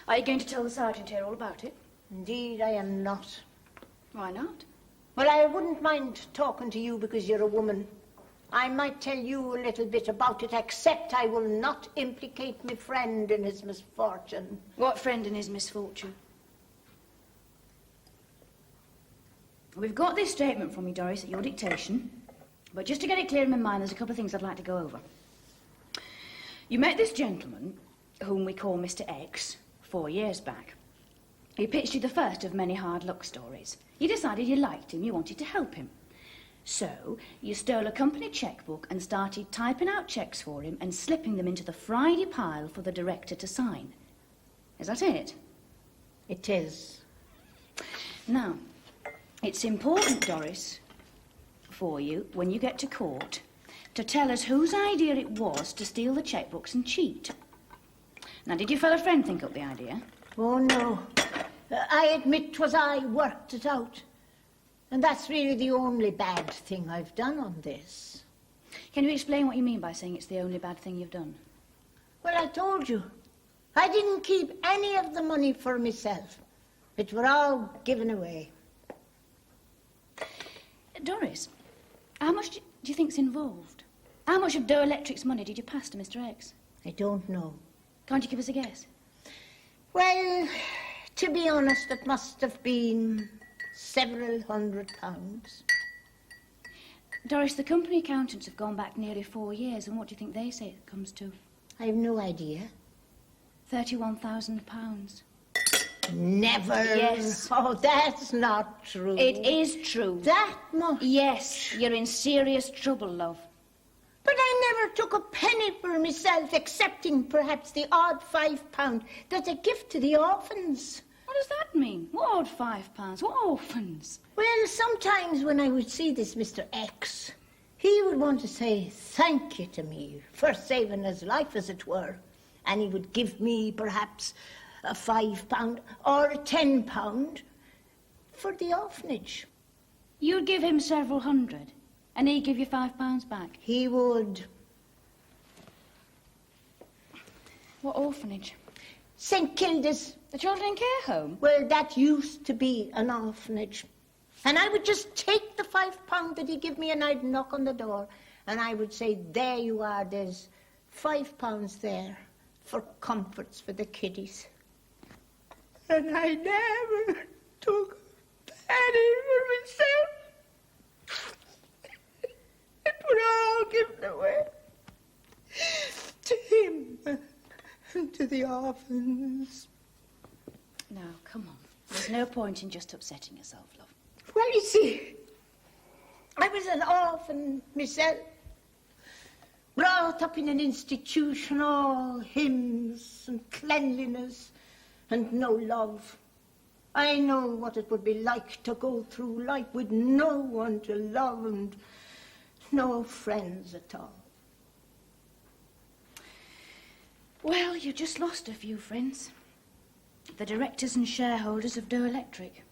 Are you going to tell the sergeant here all about it? Indeed, I am not. Why not? Well, I wouldn't mind talking to you because you're a woman. I might tell you a little bit about it, except I will not implicate my friend in his misfortune. What friend in his misfortune? We've got this statement from you, Doris, at your dictation. But just to get it clear in my mind, there's a couple of things I'd like to go over. You met this gentleman, whom we call Mr. X, 4 years back. He pitched you the first of many hard luck stories. You decided you liked him, you wanted to help him. So, you stole a company chequebook and started typing out cheques for him and slipping them into the Friday pile for the director to sign. Is that it? It is. Now, it's important, Doris, for you, when you get to court, to tell us whose idea it was to steal the chequebooks and cheat. Now, did your fellow friend think up the idea? Oh, no. I admit 'twas I worked it out. And that's really the only bad thing I've done on this. Can you explain what you mean by saying it's the only bad thing you've done? Well, I told you. I didn't keep any of the money for myself. It were all given away. Doris, how much do you think's involved? How much of Doe Electric's money did you pass to Mr. X? I don't know. Can't you give us a guess? Well, to be honest, it must have been several £100s. Doris, the company accountants have gone back nearly 4 years, and what do you think they say it comes to? I have no idea. £31,000. Never. Yes. Oh, that's not true. It is true. That much? Yes, you're in serious trouble, love. But I never took a penny for myself, excepting perhaps the odd £5 that's a gift to the orphans. What does that mean? What odd £5? What orphans? Well, sometimes when I would see this Mr. X, he would want to say thank you to me for saving his life, as it were. And he would give me perhaps a £5 or a £10 for the orphanage. You'd give him several hundred, and he'd give you £5 back? He would. What orphanage? St. Kilda's. The children in care home? Well, that used to be an orphanage. And I would just take the £5 that he'd give me, and I'd knock on the door, and I would say, there you are, there's £5 there for comforts for the kiddies. And I never took a penny for myself. It was all given away to him and to the orphans. Now, come on. There's no point in just upsetting yourself, love. Well, you see, was an orphan myself, brought up in an institution, all hymns and cleanliness and no love. I know what it would be like to go through life with no one to love and no friends at all. Well, you just lost a few friends. The directors and shareholders of Doe Electric.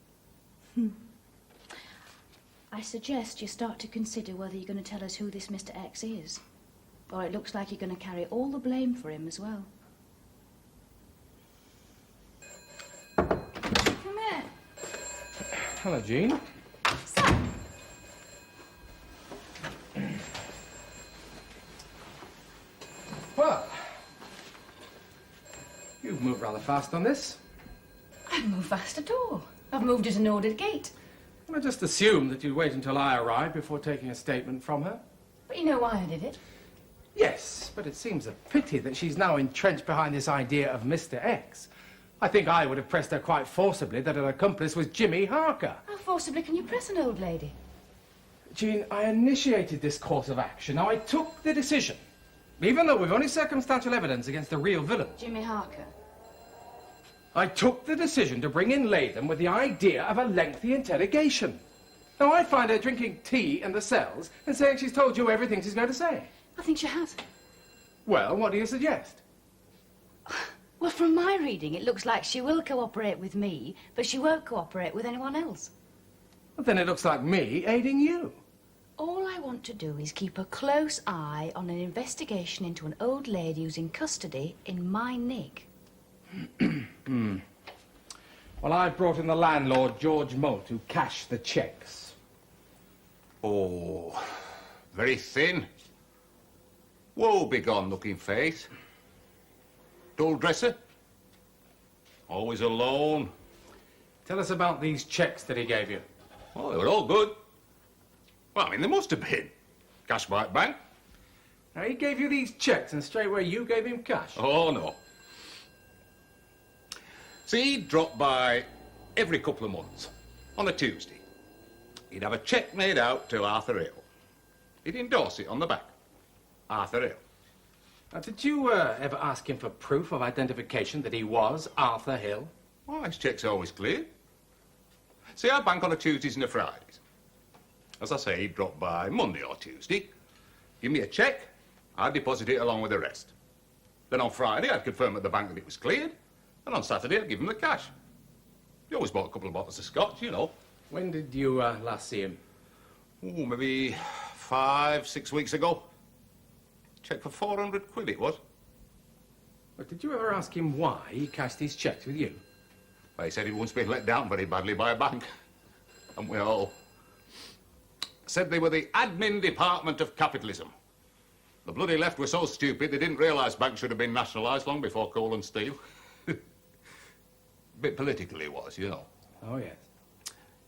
I suggest you start to consider whether you're going to tell us who this Mr. X is. Or it looks like you're going to carry all the blame for him as well. Come here. Hello, Jean. Well, you've moved rather fast on this. I haven't moved fast at all. I've moved at an ordered gait. I just assumed that you'd wait until I arrived before taking a statement from her. But you know why I did it? Yes, but it seems a pity that she's now entrenched behind this idea of Mr. X. I think I would have pressed her quite forcibly that her accomplice was Jimmy Harker. How forcibly can you press an old lady? Jean, I initiated this course of action. Now, I took the decision, even though we've only circumstantial evidence against the real villain. Jimmy Harker. I took the decision to bring in Latham with the idea of a lengthy interrogation. Now, I find her drinking tea in the cells and saying she's told you everything she's going to say. I think she has. Well, what do you suggest? Well, from my reading, it looks like she will cooperate with me, but she won't cooperate with anyone else. Well, then it looks like me aiding you. All I want to do is keep a close eye on an investigation into an old lady who's in custody in my nick. Well, I brought in the landlord, George Moult, who cashed the cheques. Oh, very thin. Woe begone looking face. Dull dresser. Always alone. Tell us about these cheques that he gave you. Oh, they were all good. Well, I mean, they must have been. Cash by bank. Now, he gave you these cheques and straight away you gave him cash. Oh, no. See, he'd drop by every couple of months on a Tuesday. He'd have a cheque made out to Arthur Hill. He'd endorse it on the back. Arthur Hill. Now, did you ever ask him for proof of identification that he was Arthur Hill? Well, his cheque's always clear. See, I bank on a Tuesdays and a Fridays. As I say, he'd drop by Monday or Tuesday, give me a cheque, I'd deposit it along with the rest. Then on Friday, I'd confirm at the bank that it was cleared, and on Saturday, I'd give him the cash. He always bought a couple of bottles of scotch, you know. When did you last see him? Oh, maybe 5, 6 weeks ago. Cheque for 400 quid it was. But did you ever ask him why he cashed these cheques with you? Well, he said he once been let down very badly by a bank. And we all said they were the admin department of capitalism. The bloody left were so stupid they didn't realise banks should have been nationalised long before coal and steel. Bit political it was, you know. Oh, yes.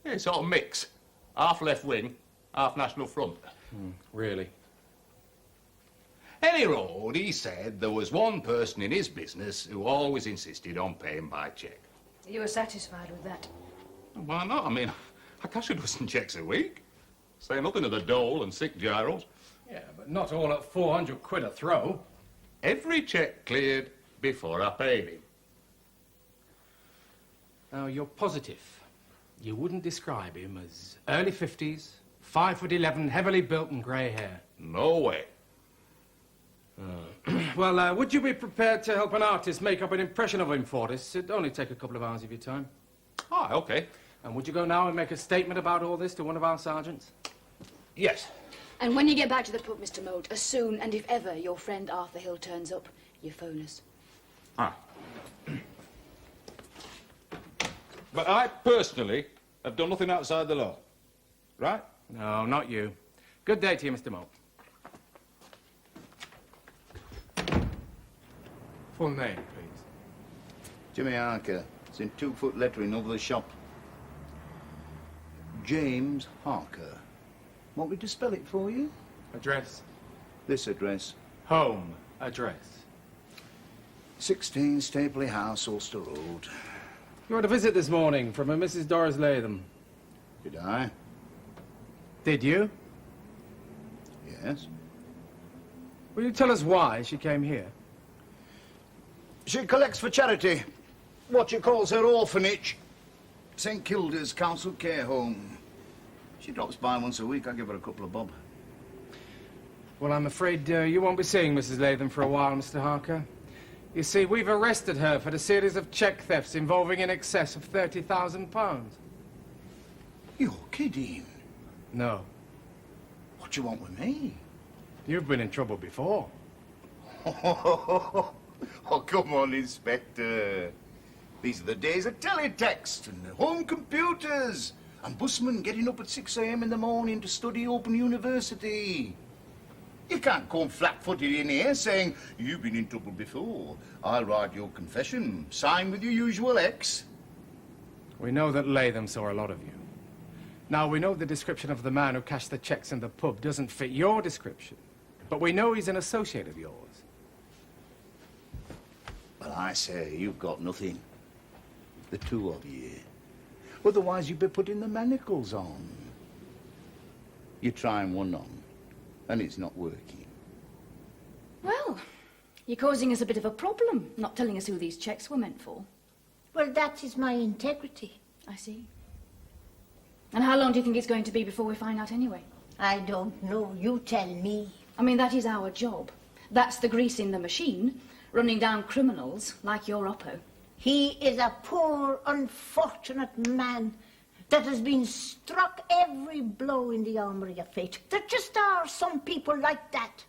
Yeah, sort of mix. Half left wing, half National Front. Really? Any road, he said there was one person in his business who always insisted on paying by cheque. You were satisfied with that? Why not? I mean, I cash a dozen cheques a week. Say nothing of the dole and sick gyros. Yeah, but not all at 400 quid a throw. Every cheque cleared before I paid him. Now, you're positive you wouldn't describe him as early 50s, 5'11", heavily built and grey hair? No way. Well, would you be prepared to help an artist make up an impression of him for us? It'd only take a couple of hours of your time. Ah, OK. And would you go now and make a statement about all this to one of our sergeants? Yes. And when you get back to the pub, Mr. Moult, as soon and if ever your friend Arthur Hill turns up, you phone us. Ah. But I personally have done nothing outside the law. Right? No, not you. Good day to you, Mr. Moult. Full name, please. Jimmy Harker. It's in 2-foot lettering over the shop. James Harker. Want me to spell it for you? Address? This address. Home address. 16 Stapley House, Ulster Road. You had a visit this morning from a Mrs. Doris Latham. Did I? Did you? Yes. Will you tell us why she came here? She collects for charity. What she calls her orphanage. St. Kilda's Council Care Home. She drops by once a week. I give her a couple of bob. Well, I'm afraid you won't be seeing Mrs. Latham for a while, Mr. Harker. You see, we've arrested her for a series of cheque thefts involving in excess of £30,000. You're kidding. No. What do you want with me? You've been in trouble before. Oh, come on, Inspector. These are the days of teletext and home computers and busmen getting up at 6 a.m. in the morning to study Open University. You can't come flat-footed in here saying, you've been in trouble before. I'll write your confession, sign with your usual X. We know that Latham saw a lot of you. Now, we know the description of the man who cashed the cheques in the pub doesn't fit your description, but we know he's an associate of yours. Well, I say, you've got nothing. The two of you. Otherwise, you'd be putting the manacles on. You're trying one on, and it's not working. Well, you're causing us a bit of a problem, not telling us who these cheques were meant for. Well, that is my integrity. I see. And how long do you think it's going to be before we find out anyway? I don't know. You tell me. I mean, that is our job. That's the grease in the machine, running down criminals like your Oppo. He is a poor, unfortunate man that has been struck every blow in the armoury of fate. There just are some people like that.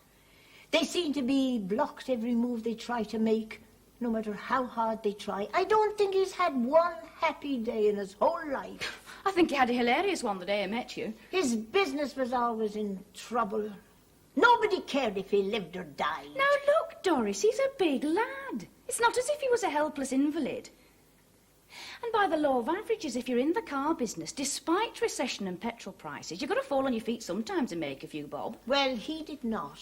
They seem to be blocked every move they try to make, no matter how hard they try. I don't think he's had one happy day in his whole life. I think he had a hilarious one the day I met you. His business was always in trouble. Nobody cared if he lived or died. Now look, Doris, he's a big lad. It's not as if he was a helpless invalid. And by the law of averages, if you're in the car business, despite recession and petrol prices, you've got to fall on your feet sometimes and make a few bob. Well, he did not.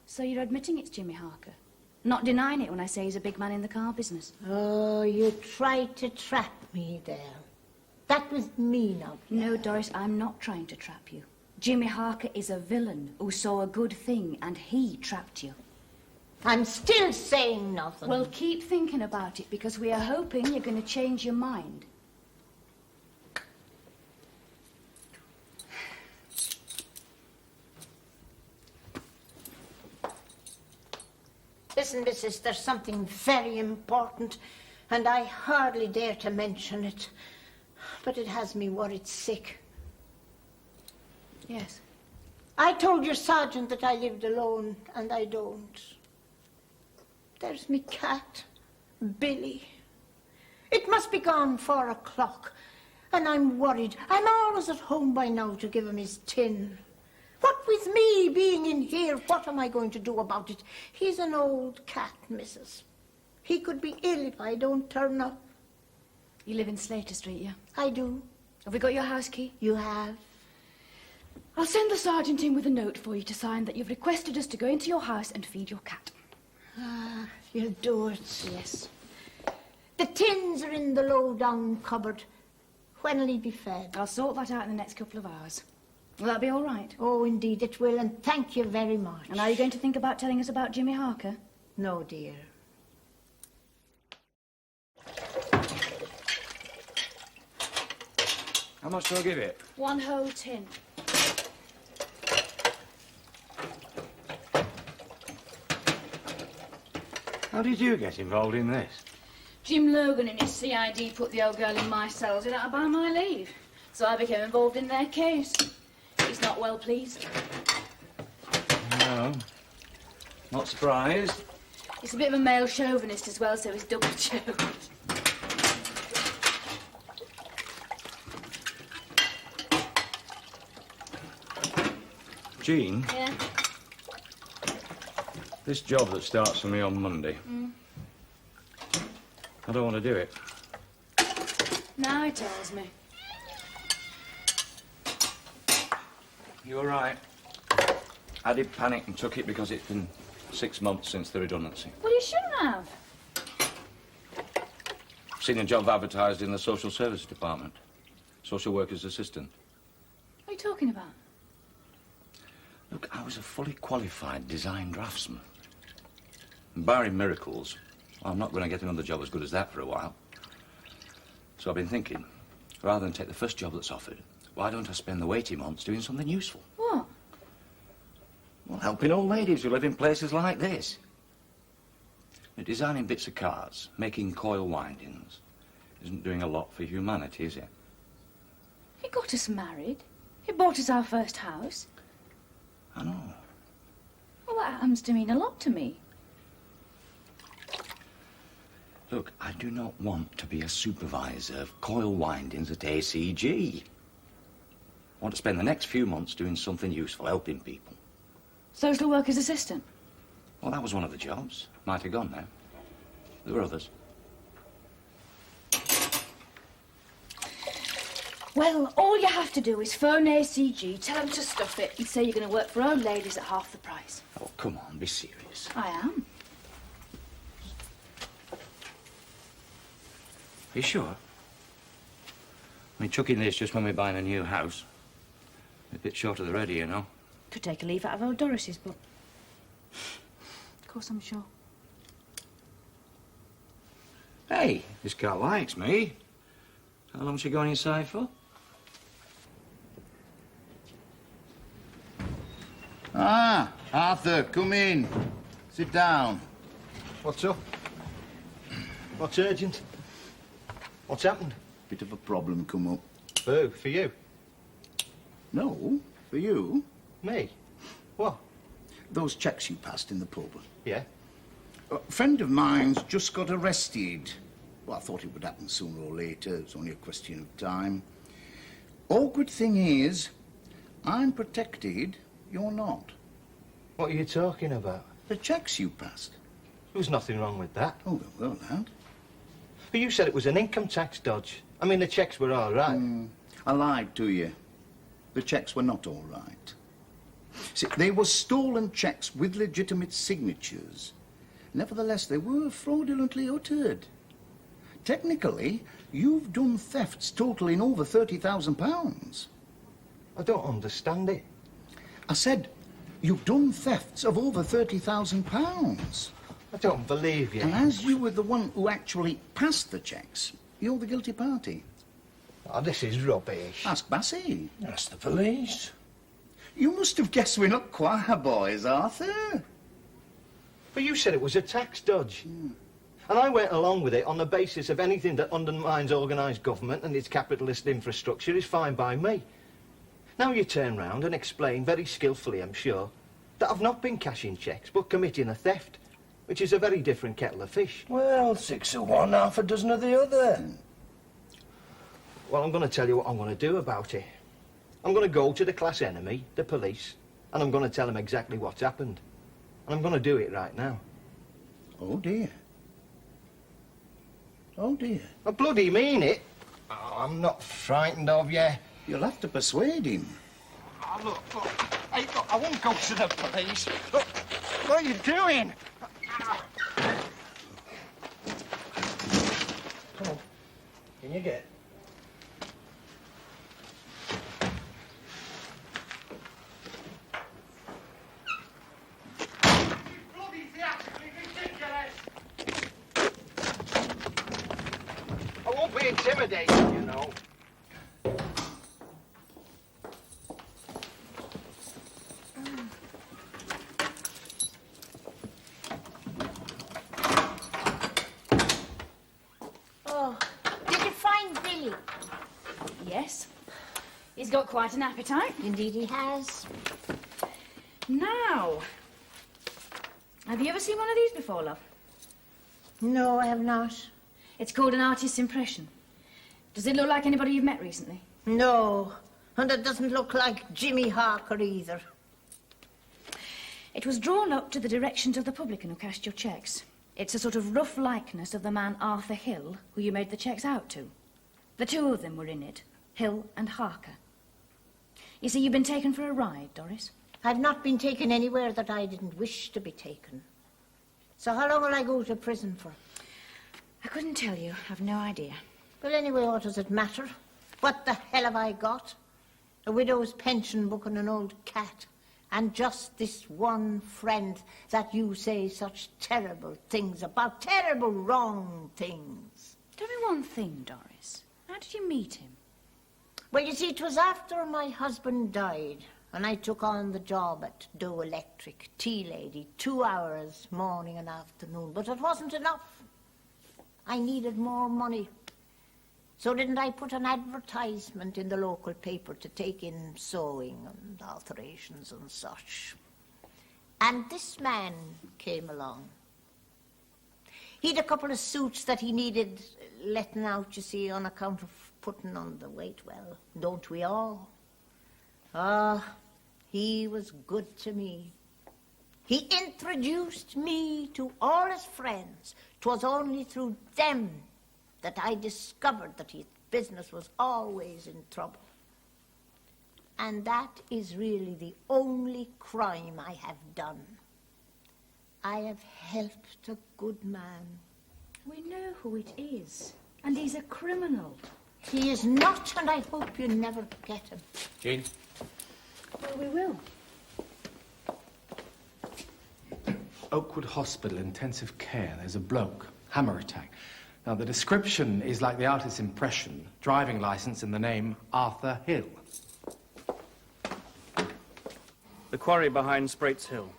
So you're admitting it's Jimmy Harker? Not denying it when I say he's a big man in the car business? Oh, you tried to trap me there. That was mean of you. No, Doris, I'm not trying to trap you. Jimmy Harker is a villain who saw a good thing and he trapped you. I'm still saying nothing. Well, keep thinking about it because we are hoping you're going to change your mind. Listen, Mrs., there's something very important, and I hardly dare to mention it, but it has me worried sick. Yes. I told your sergeant that I lived alone, and I don't. There's me cat, Billy. It must be gone 4 o'clock, and I'm worried. I'm always at home by now to give him his tin. What with me being in here, what am I going to do about it? He's an old cat, Mrs. He could be ill if I don't turn up. You live in Slater Street, yeah? I do. Have we got your house key? You have. I'll send the sergeant in with a note for you to sign that you've requested us to go into your house and feed your cat. Ah, you'll do it. Yes. The tins are in the low-down cupboard. When'll he be fed? I'll sort that out in the next couple of hours. Will that be all right? Oh, indeed it will, and thank you very much. And are you going to think about telling us about Jimmy Harker? No, dear. How much do I give it? 1 whole tin. How did you get involved in this? Jim Logan and his CID put the old girl in my cells without by my leave. So I became involved in their case. He's not well pleased. No. Not surprised. He's a bit of a male chauvinist as well, so he's double choked. Jean, Yeah? this job that starts for me on Monday, I don't want to do it. Now he tells me. You're right. I did panic and took it because it's been 6 months since the redundancy. Well, you shouldn't have. Seen a job advertised in the social services department. Social worker's assistant. What are you talking about? Look, I was a fully qualified design draftsman. And barring miracles, I'm not going to get another job as good as that for a while. So I've been thinking, rather than take the first job that's offered, why don't I spend the waiting months doing something useful? What? Well, helping old ladies who live in places like this. Designing bits of cars, making coil windings, isn't doing a lot for humanity, is it? He got us married. He bought us our first house. I know. Well, that happens to mean a lot to me. Look, I do not want to be a supervisor of coil windings at ACG. I want to spend the next few months doing something useful, helping people. Social worker's assistant. Well, that was one of the jobs. Might have gone now. There were others. Well, all you have to do is phone ACG, tell them to stuff it, and say you're going to work for old ladies at half the price. Oh, come on, be serious. I am. Are you sure? I mean, chucking this just when we're buying a new house. A bit short of the ready, you know. Could take a leave out of old Doris's, but... Of course, I'm sure. Hey, this cat likes me. How long's she going inside for? Ah, Arthur, come in. Sit down. What's up? What's urgent? What's happened? Bit of a problem come up. Who? For you? No, for you. Me? What? Those checks you passed in the pub. Yeah? A friend of mine's just got arrested. Well, I thought it would happen sooner or later. It's only a question of time. Awkward thing is, I'm protected, you're not. What are you talking about? The checks you passed. There was nothing wrong with that. Oh, well, lad. But you said it was an income tax dodge. I mean, the checks were all right. I lied to you. The checks were not all right. See, they were stolen checks with legitimate signatures. Nevertheless, they were fraudulently uttered. Technically, you've done thefts totaling over £30,000. I don't understand it. I said, you've done thefts of over £30,000. I don't believe you. And as you were the one who actually passed the checks, you're the guilty party. Oh, this is rubbish. Ask Bassey. Ask the police. You must have guessed we're not choir boys, Arthur. But you said it was a tax dodge. And I went along with it on the basis of anything that undermines organised government and its capitalist infrastructure is fine by me. Now you turn round and explain, very skillfully I'm sure, that I've not been cashing cheques but committing a theft, which is a very different kettle of fish. Well, 6 of one, half a dozen of the other. Well, I'm going to tell you what I'm going to do about it. I'm going to go to the class enemy, the police, and I'm going to tell them exactly what's happened. And I'm going to do it right now. Oh, dear. Oh, dear. I bloody mean it. Oh, I'm not frightened of you. You'll have to persuade him. Oh, look. Hey, look, I won't go to the police. Look, what are you doing? Come on. Can you get? I won't be intimidated, you know. Oh, did you find Billy? Yes. He's got quite an appetite. Indeed he has. Now, have you ever seen one of these before, love? No, I have not. It's called an artist's impression. Does it look like anybody you've met recently? No, and it doesn't look like Jimmy Harker either. It was drawn up to the directions of the publican who cashed your cheques. It's a sort of rough likeness of the man Arthur Hill, who you made the cheques out to. The two of them were in it, Hill and Harker. You see, you've been taken for a ride, Doris. I've not been taken anywhere that I didn't wish to be taken. So how long will I go to prison for? I couldn't tell you. I've no idea. Well, anyway, what does it matter? What the hell have I got? A widow's pension book and an old cat. And just this one friend that you say such terrible things about, terrible wrong things. Tell me one thing, Doris. How did you meet him? Well, you see, it was after my husband died, and I took on the job at Doe Electric, tea lady, 2 hours, morning and afternoon. But it wasn't enough. I needed more money. So didn't I put an advertisement in the local paper to take in sewing and alterations and such? And this man came along. He'd a couple of suits that he needed letting out, you see, on account of putting on the weight. Well, don't we all? Ah, he was good to me. He introduced me to all his friends. 'Twas only through them that I discovered that his business was always in trouble. And that is really the only crime I have done. I have helped a good man. We know who it is, and he's a criminal. He is not, and I hope you never get him. Jean? Well, we will. Oakwood Hospital, intensive care. There's a bloke. Hammer attack. Now, the description is like the artist's impression. Driving license in the name Arthur Hill. The quarry behind Sprates Hill.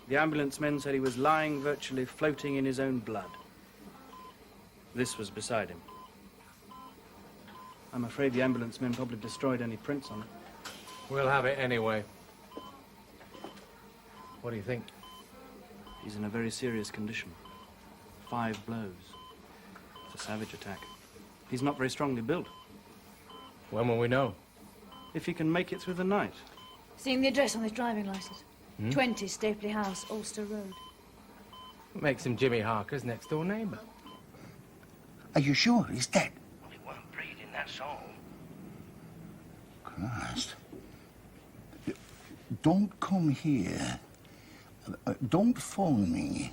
The ambulance men said he was lying, virtually floating in his own blood. This was beside him. I'm afraid the ambulance men probably destroyed any prints on it. We'll have it anyway. What do you think? He's in a very serious condition. 5 blows. It's a savage attack. He's not very strongly built. When will we know? If he can make it through the night. Seen the address on his driving licence? 20 Stapley House, Ulster Road. Makes him Jimmy Harker's next-door neighbour. Are you sure he's dead? Well, he weren't breathing, that's all. Christ. Don't come here. Don't phone me.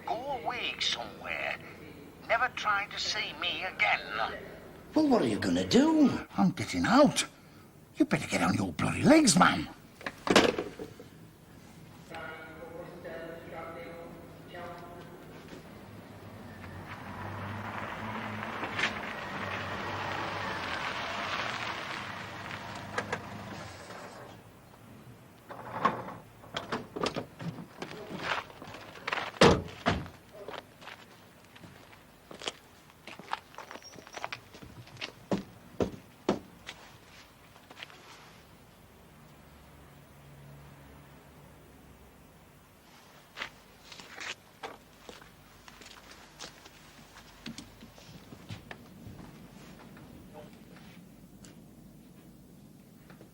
Go away somewhere. Never try to see me again. Well, what are you going to do? I'm getting out. You better get on your bloody legs, man.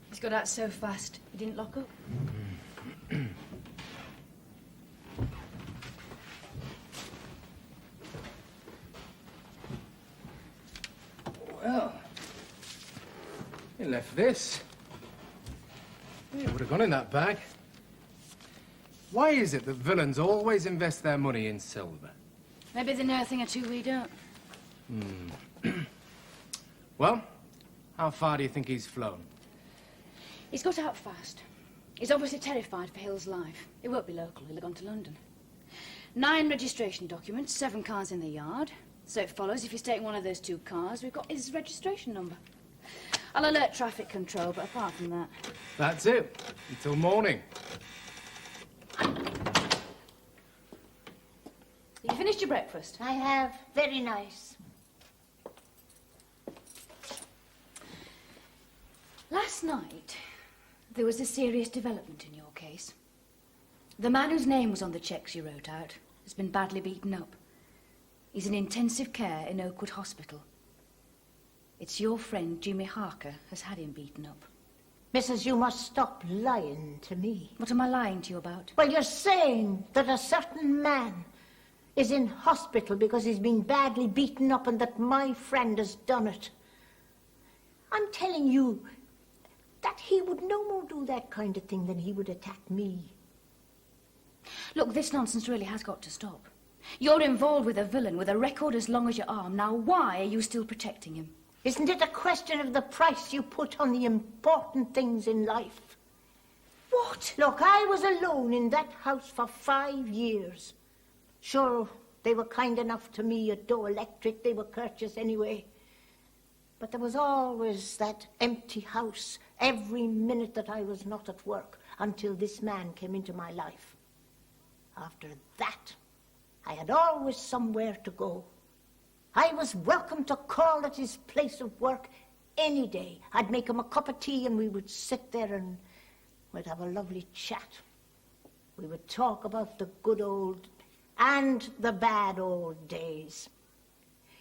He's got out so fast, he didn't lock up. Well, he left this. It would have gone in that bag. Why is it that villains always invest their money in silver? Maybe they know a thing or two we don't. Well, how far do you think he's flown? He's got out fast. He's obviously terrified for Hill's life. He won't be local, he'll have gone to London. 9 registration documents, 7 cars in the yard. So it follows if he's taking one of those 2 cars, we've got his registration number. I'll alert traffic control, but apart from that... That's it. Until morning. You finished your breakfast? I have. Very nice. Last night, there was a serious development in your case. The man whose name was on the cheques you wrote out has been badly beaten up. He's in intensive care in Oakwood Hospital. It's your friend, Jimmy Harker, has had him beaten up. Mrs., you must stop lying to me. What am I lying to you about? Well, you're saying that a certain man is in hospital because he's been badly beaten up and that my friend has done it. I'm telling you that he would no more do that kind of thing than he would attack me. Look, this nonsense really has got to stop. You're involved with a villain with a record as long as your arm. Now, why are you still protecting him? Isn't it a question of the price you put on the important things in life? What? Look, I was alone in that house for 5 years. Sure, they were kind enough to me at Doe Electric. They were courteous anyway. But there was always that empty house every minute that I was not at work until this man came into my life. After that, I had always somewhere to go. I was welcome to call at his place of work any day. I'd make him a cup of tea and we would sit there and we'd have a lovely chat. We would talk about the good old and the bad old days.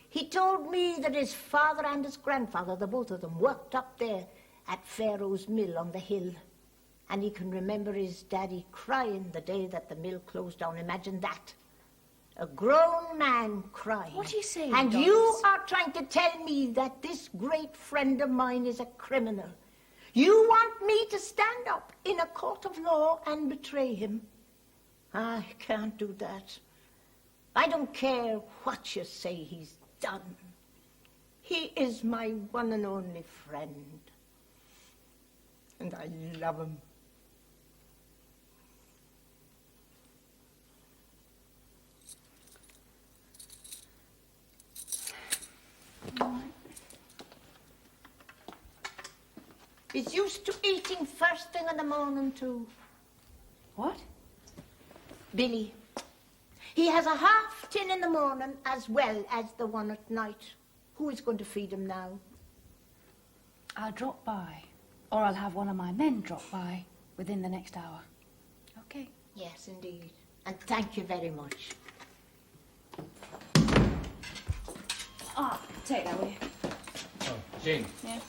He told me that his father and his grandfather, the both of them, worked up there at Pharaoh's Mill on the hill. And he can remember his daddy crying the day that the mill closed down. Imagine that. A grown man crying. What are you saying, And Doris? you are trying to tell me that this great friend of mine is a criminal. You want me to stand up in a court of law and betray him? I can't do that. I don't care what you say he's done. He is my one and only friend. And I love him. He's used to eating first thing in the morning, too. What? Billy. He has a half tin in the morning as well as the one at night. Who is going to feed him now? I'll drop by. Or I'll have one of my men drop by within the next hour. Okay. Yes, indeed. And thank you very much. Ah, take that, will you? Oh, Jean. Yeah.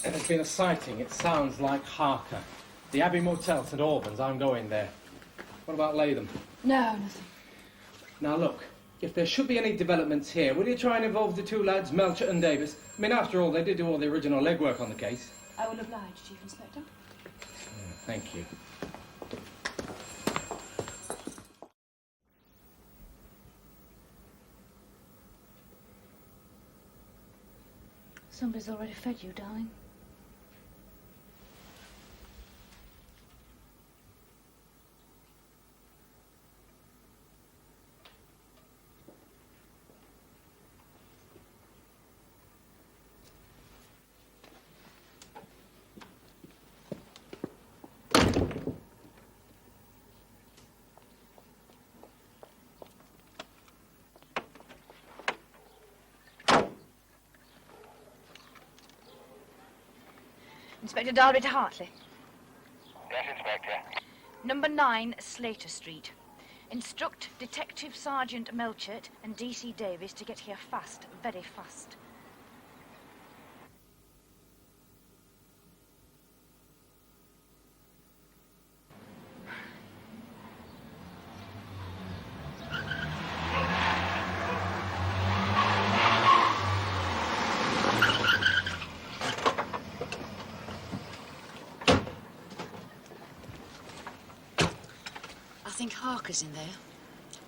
There's been a sighting. It sounds like Harker. The Abbey Motel, St Albans. I'm going there. What about Latham? No, nothing. Now, look. If there should be any developments here, will you try and involve the two lads, Melchett and Davis? I mean, after all, they did do all the original legwork on the case. I will oblige, Chief Inspector. Thank you. Somebody's already fed you, darling. Inspector Darby to Hartley. Yes, Inspector. Number 9, Slater Street. Instruct Detective Sergeant Melchett and D.C. Davis to get here fast, very fast. I think Harker's in there.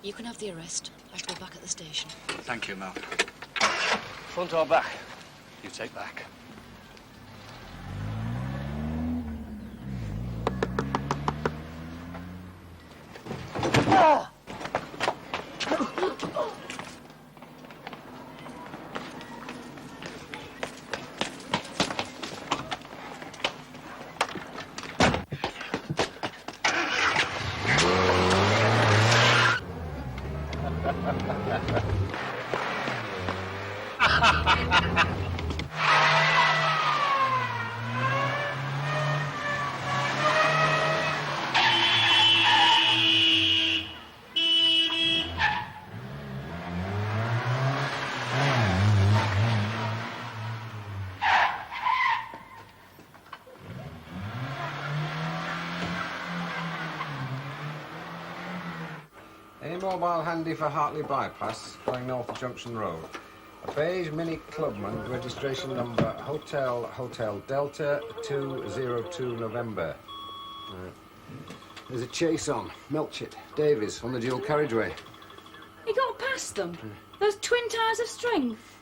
You can have the arrest. I shall be back at the station. Thank you, Mel. Front or back? You take back. Any mobile handy for Hartley Bypass, going north of Junction Road? A beige Mini Clubman, registration number Hotel Delta 202 November. Right. There's a chase on. Melchett, Davies, on the dual carriageway. He got past them. Those twin towers of strength.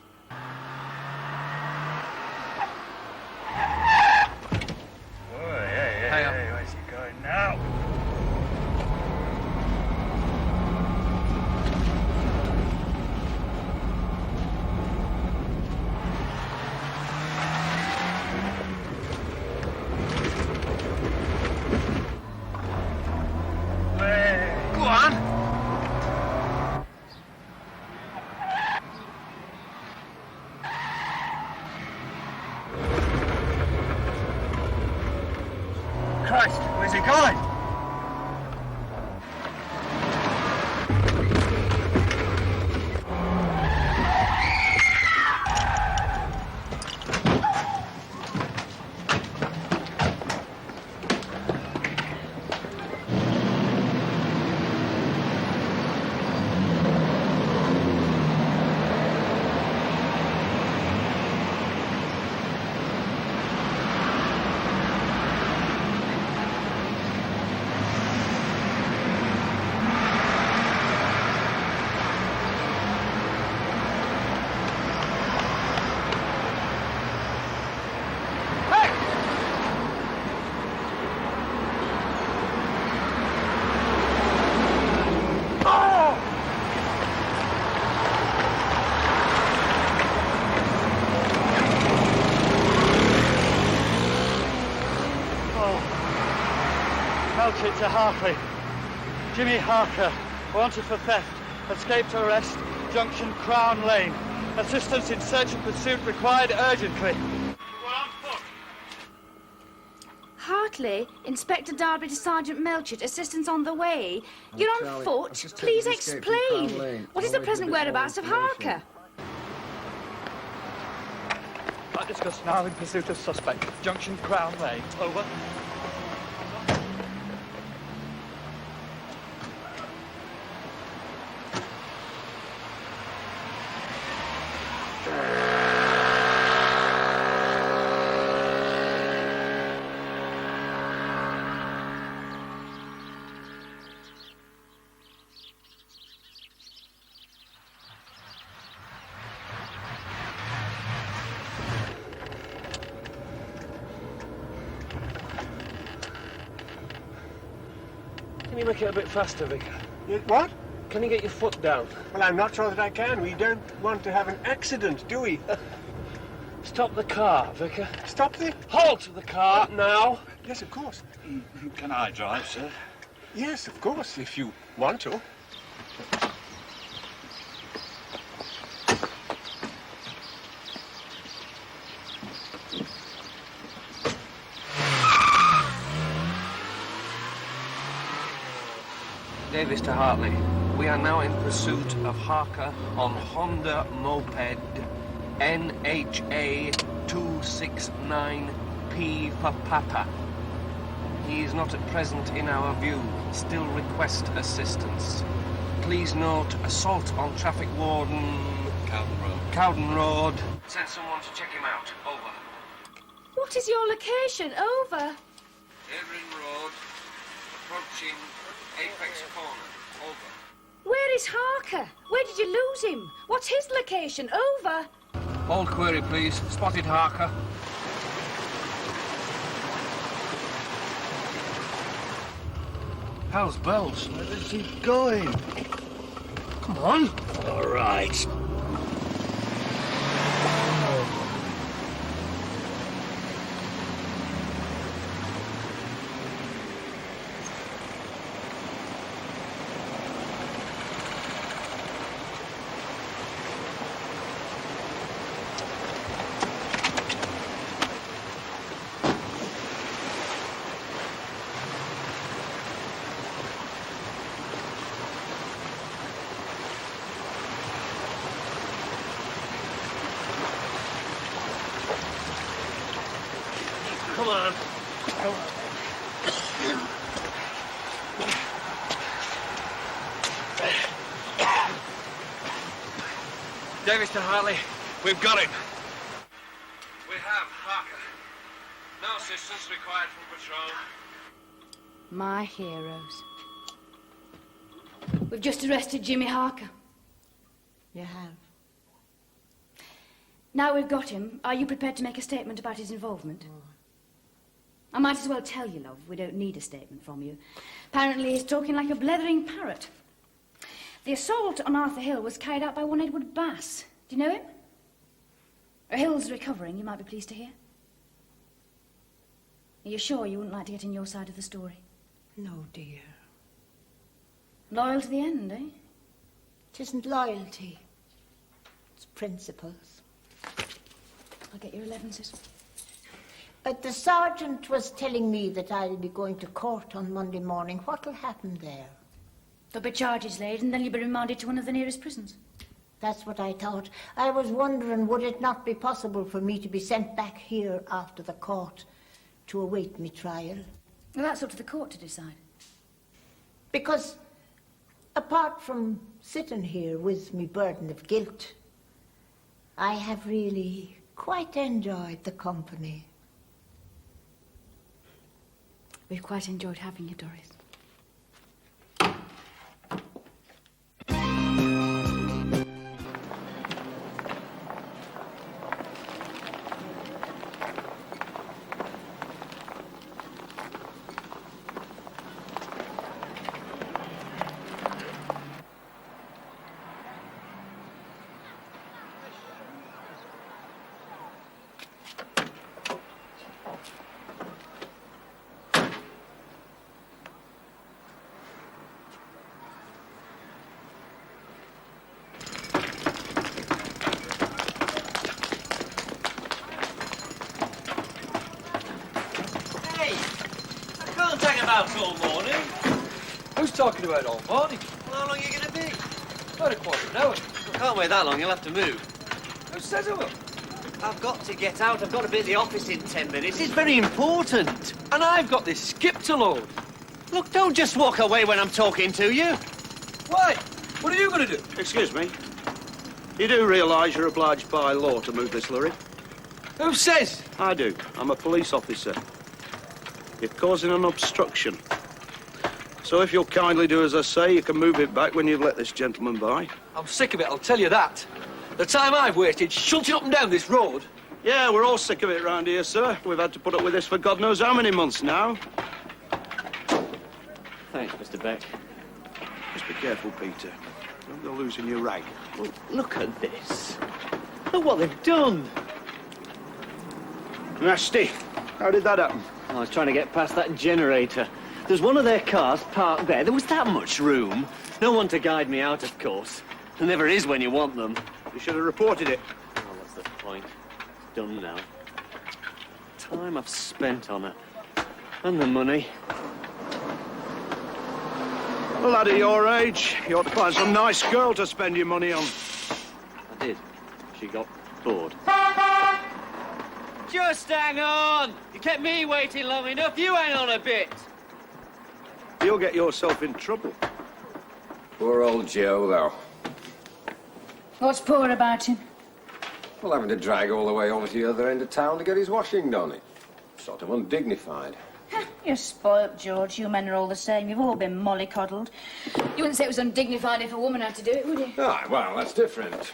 Hey, where's he Melchett to Hartley. Jimmy Harker, wanted for theft, escaped arrest, junction Crown Lane. Assistance in search and pursuit required urgently. Hartley, Inspector Darby to Sergeant Melchett, assistance on the way. You're on foot? Please explain. What is the present whereabouts of Harker? Can't discuss now in pursuit of suspect. Junction Crown Lane. Over. Can you make it a bit faster, Vicar? What? Can you get your foot down? Well, I'm not sure that I can. We don't want to have an accident, do we? Stop the car, Vicar. Stop the... Halt the car now. Yes, of course. Can I drive, sir? Yes, of course, if you want to. Davis to Hartley. We are now in pursuit of Harker on Honda moped NHA 269P for Papa. He is not at present in our view. Still request assistance. Please note assault on traffic warden... Cowden Road. Send someone to check him out. Over. What is your location? Over. Erin Road. Approaching Apex Corner. Over. Where is Harker? Where did you lose him? What's his location? Over. Hold query, please. Spotted Harker. How's Bells? Where is he going? Come on. All right. Come on. Come on. Davis to Hartley. We've got him. We have, Harker. No assistance required from patrol. My heroes. We've just arrested Jimmy Harker. You have. Now we've got him, are you prepared to make a statement about his involvement? I might as well tell you, love, we don't need a statement from you. Apparently he's talking like a blethering parrot. The assault on Arthur Hill was carried out by one Edward Bass. Do you know him? Hill's recovering, you might be pleased to hear. Are you sure you wouldn't like to get in your side of the story? No, dear. Loyal to the end, eh? It isn't loyalty. It's principles. I'll get your 11, sis. But the sergeant was telling me that I'll be going to court on Monday morning. What'll happen there? There'll be charges laid, and then you'll be remanded to one of the nearest prisons. That's what I thought. I was wondering, would it not be possible for me to be sent back here after the court to await me trial? Well, that's up to the court to decide. Because apart from sitting here with me burden of guilt, I have really quite enjoyed the company. We've quite enjoyed having you, Doris. All morning. Who's talking about all morning? Well, how long are you going to be? About a quarter of an hour. I can't wait that long. You'll have to move. Who says I will? I've got to get out. I've got to be at the office in 10 minutes. It's very important. And I've got this skip to load. Look, don't just walk away when I'm talking to you. Why? What are you going to do? Excuse me. You do realise you're obliged by law to move this lorry? Who says? I do. I'm a police officer. You're causing an obstruction. So if you'll kindly do as I say, you can move it back when you've let this gentleman by. I'm sick of it, I'll tell you that. The time I've wasted shunting up and down this road. Yeah, we're all sick of it round here, sir. We've had to put up with this for God knows how many months now. Thanks, Mr. Beck. Just be careful, Peter. Don't go losing your rag. Look at this. Look what they've done. Nasty. How did that happen? I was trying to get past that generator. There's one of their cars parked there. There was that much room. No one to guide me out, of course. There never is when you want them. You should have reported it. Oh, what's the point? It's done now. Time I've spent on it. And the money. A lad of your age, you ought to find some nice girl to spend your money on. I did. She got bored. Just hang on! You kept me waiting long enough. You hang on a bit. You'll get yourself in trouble. Poor old Joe, though. What's poor about him? Well, having to drag all the way over to the other end of town to get his washing done. It's sort of undignified. You're spoilt, George. You men are all the same. You've all been mollycoddled. You wouldn't say it was undignified if a woman had to do it, would you? Ah, well, that's different.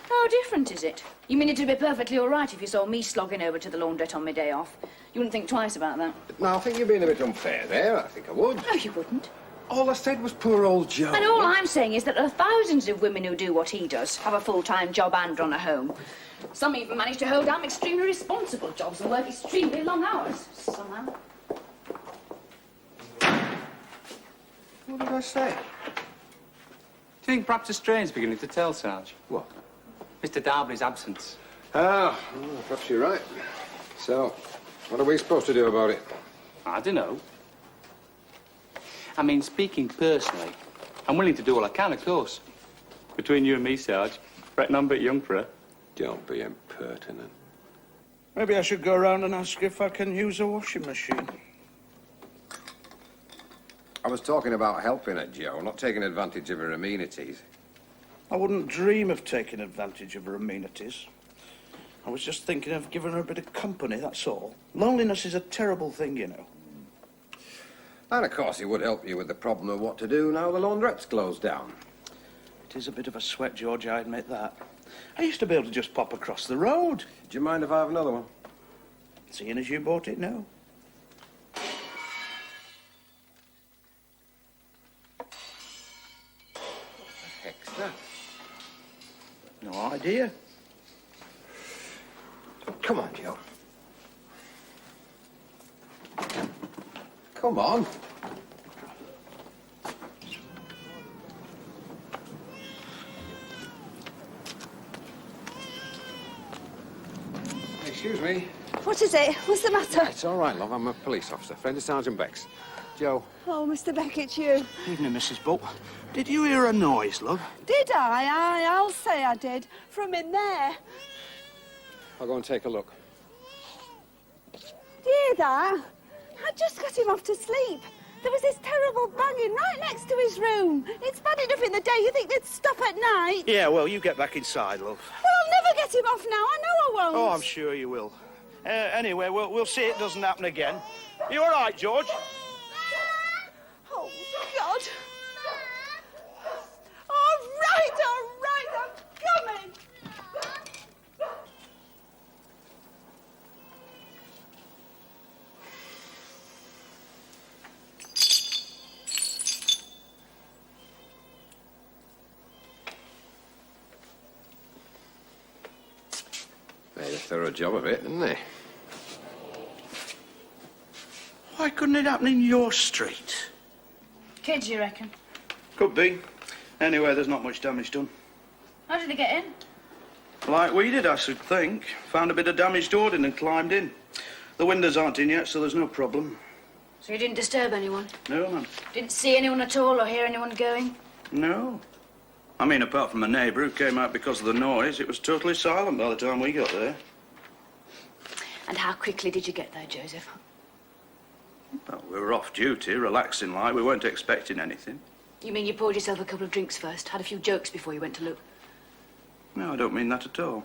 How different is it? You mean it'd be perfectly all right if you saw me slogging over to the laundrette on my day off? You wouldn't think twice about that? No, I think you're being a bit unfair there. I think I would. No, you wouldn't. All I said was poor old Joe. And all I'm saying is that there are thousands of women who do what he does, have a full-time job and run a home. Some even manage to hold down extremely responsible jobs and work extremely long hours, somehow. What did I say? Do you think perhaps a strain's beginning to tell, Sarge? What? Mr. Darby's absence. Ah, well, perhaps you're right. So, what are we supposed to do about it? I don't know. I mean, speaking personally, I'm willing to do all I can, of course. Between you and me, Sarge, reckon I'm a bit young for her. Don't be impertinent. Maybe I should go around and ask if I can use a washing machine. I was talking about helping her, Joe, not taking advantage of her amenities. I wouldn't dream of taking advantage of her amenities. I was just thinking of giving her a bit of company, that's all. Loneliness is a terrible thing, you know. And, of course, it would help you with the problem of what to do now the laundrette's closed down. It is a bit of a sweat, George, I admit that. I used to be able to just pop across the road. Do you mind if I have another one? Seeing as you bought it now. Heck's that? No idea. Come on, Joe. Come on. Excuse me. What is it? What's the matter? It's all right, love. I'm a police officer, friend of Sergeant Beck's. Joe. Oh, Mr. Beckett, you. Evening, Mrs. Butt. Did you hear a noise, love? Did I? I'll say I did. From in there. I'll go and take a look. Do you hear that? I just got him off to sleep. There was this terrible banging right next to his room. It's bad enough in the day. You think they'd stop at night? Yeah, well, you get back inside, love. Well, I'll never get him off now. I know I won't. Oh, I'm sure you will. Anyway, we'll see it doesn't happen again. You all right, George? Oh, God. All right, I'm coming. Made a thorough job of it, didn't they? Why couldn't it happen in your street? Kids, you reckon? Could be. Anyway, there's not much damage done. How did they get in? Like we did, I should think. Found a bit of damaged hoarding and climbed in. The windows aren't in yet, so there's no problem. So you didn't disturb anyone? No, man. Didn't see anyone at all or hear anyone going? No. I mean, apart from a neighbour who came out because of the noise, it was totally silent by the time we got there. And how quickly did you get there, Joseph? Well, we were off duty, relaxing like. We weren't expecting anything. You mean you poured yourself a couple of drinks first, had a few jokes before you went to look? No, I don't mean that at all.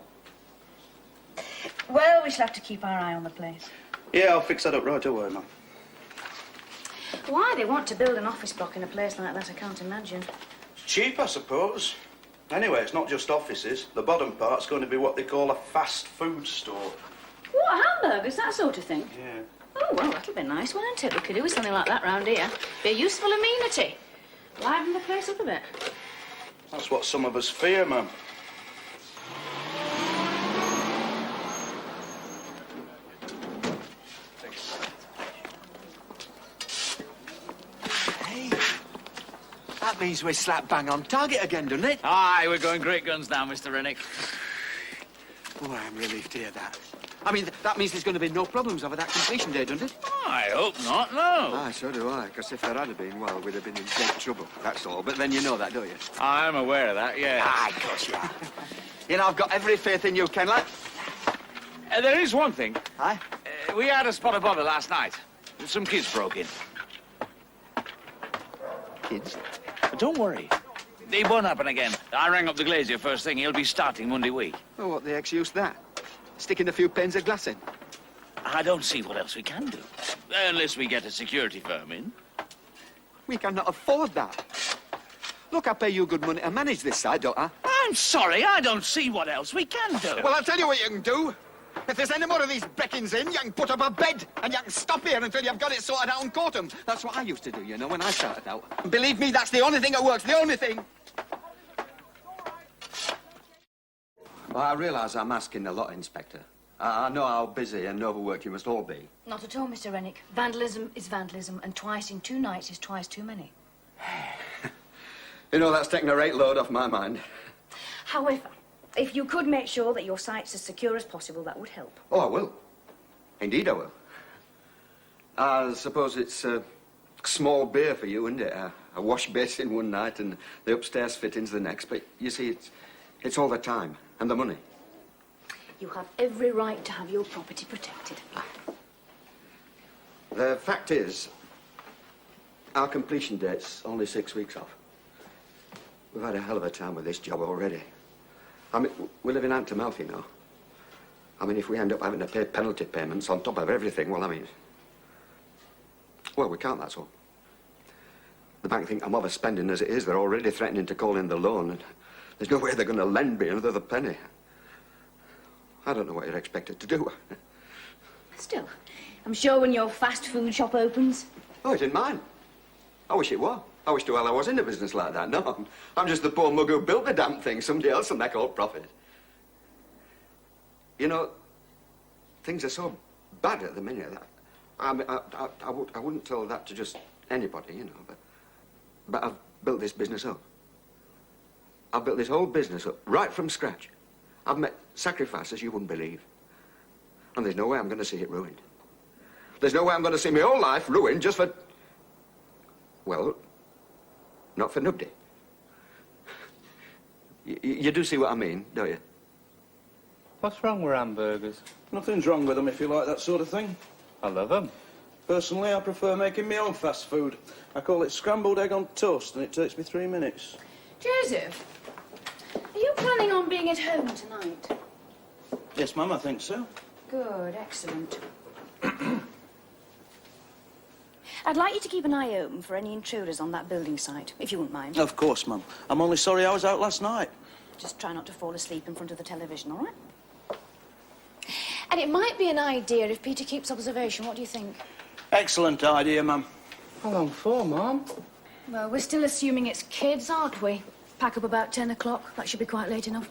Well, we shall have to keep our eye on the place. Yeah, I'll fix that up right away, man. Why they want to build an office block in a place like that, I can't imagine. It's cheap, I suppose. Anyway, it's not just offices. The bottom part's going to be what they call a fast food store. What, hamburgers, that sort of thing? Yeah. Oh, well, that'll be nice, won't it? We could do with something like that round here. Be a useful amenity. Liven the place up a bit. That's what some of us fear, man. That means we're slap bang on target again, doesn't it? Aye, we're going great guns now, Mr. Rennick. Oh, I'm relieved to hear that. I mean, that means there's going to be no problems over that completion day, doesn't it? I hope not, no. Aye, so do I, because if there had been, well, we'd have been in deep trouble, that's all. But then you know that, don't you? I'm aware of that, yeah. Aye, of course you are. You know, I've got every faith in you, Ken, lad. There is one thing. Aye? We had a spot of bother last night. Some kids broke in. Kids? But don't worry. It won't happen again. I rang up the glazier first thing. He'll be starting Monday week. Oh, what the heck's use that? Sticking a few panes of glass in? I don't see what else we can do. Unless we get a security firm in. We cannot afford that. Look, I pay you good money to manage this side, don't I? I'm sorry, I don't see what else we can do. Well, I'll tell you what you can do. If there's any more of these Beckins in, you can put up a bed and you can stop here until you've got it sorted out and caught 'em. That's what I used to do, you know, when I started out. And believe me, that's the only thing that works, the only thing. Well, I realise I'm asking a lot, Inspector. I know how busy and overworked you must all be. Not at all, Mr. Rennick. Vandalism is vandalism, and twice in 2 nights is twice too many. You know, that's taking a great load off my mind. However, if you could make sure that your site's as secure as possible, that would help. Oh, I will. Indeed, I will. I suppose it's small beer for you, isn't it? A wash basin one night and the upstairs fittings the next. But you see, it's all the time and the money. You have every right to have your property protected. The fact is, our completion date's only 6 weeks off. We've had a hell of a time with this job already. I mean, we live in hand-to-mouth, you know. I mean, if we end up having to pay penalty payments on top of everything, well, I mean... Well, we can't, that's all. The bank think I'm overspending as it is. They're already threatening to call in the loan, and there's no way they're going to lend me another penny. I don't know what you're expected to do. Still, I'm sure when your fast food shop opens... Oh, it's in mine. I wish it were. I wish to hell I was in a business like that. No, I'm just the poor mug who built the damn thing. Somebody else will make all profit. You know, things are so bad at the minute that I wouldn't tell that to just anybody, you know. But I've built this business up. I've built this whole business up right from scratch. I've met sacrifices you wouldn't believe. And there's no way I'm going to see it ruined. There's no way I'm going to see my whole life ruined just for Well, not for nobody. You do see what I mean, don't you? What's wrong with hamburgers? Nothing's wrong with them if you like that sort of thing. I love them. Personally, I prefer making my own fast food. I call it scrambled egg on toast, and it takes me 3 minutes. Joseph, are you planning on being at home tonight? Yes, Mum, I think so. Good, excellent. I'd like you to keep an eye open for any intruders on that building site, if you wouldn't mind. Of course, Mum. I'm only sorry I was out last night. Just try not to fall asleep in front of the television, all right? And it might be an idea if Peter keeps observation. What do you think? Excellent idea, Mum. How long for, Mum? Well, we're still assuming it's kids, aren't we? Pack up about 10 o'clock. That should be quite late enough.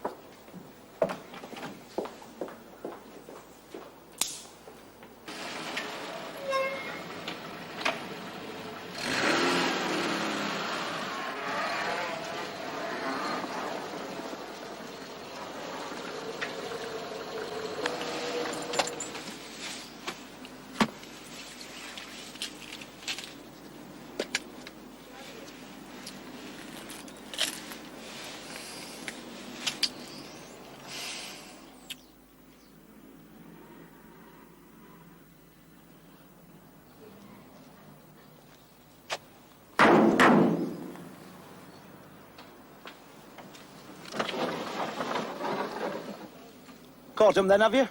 Caught 'em then, have you?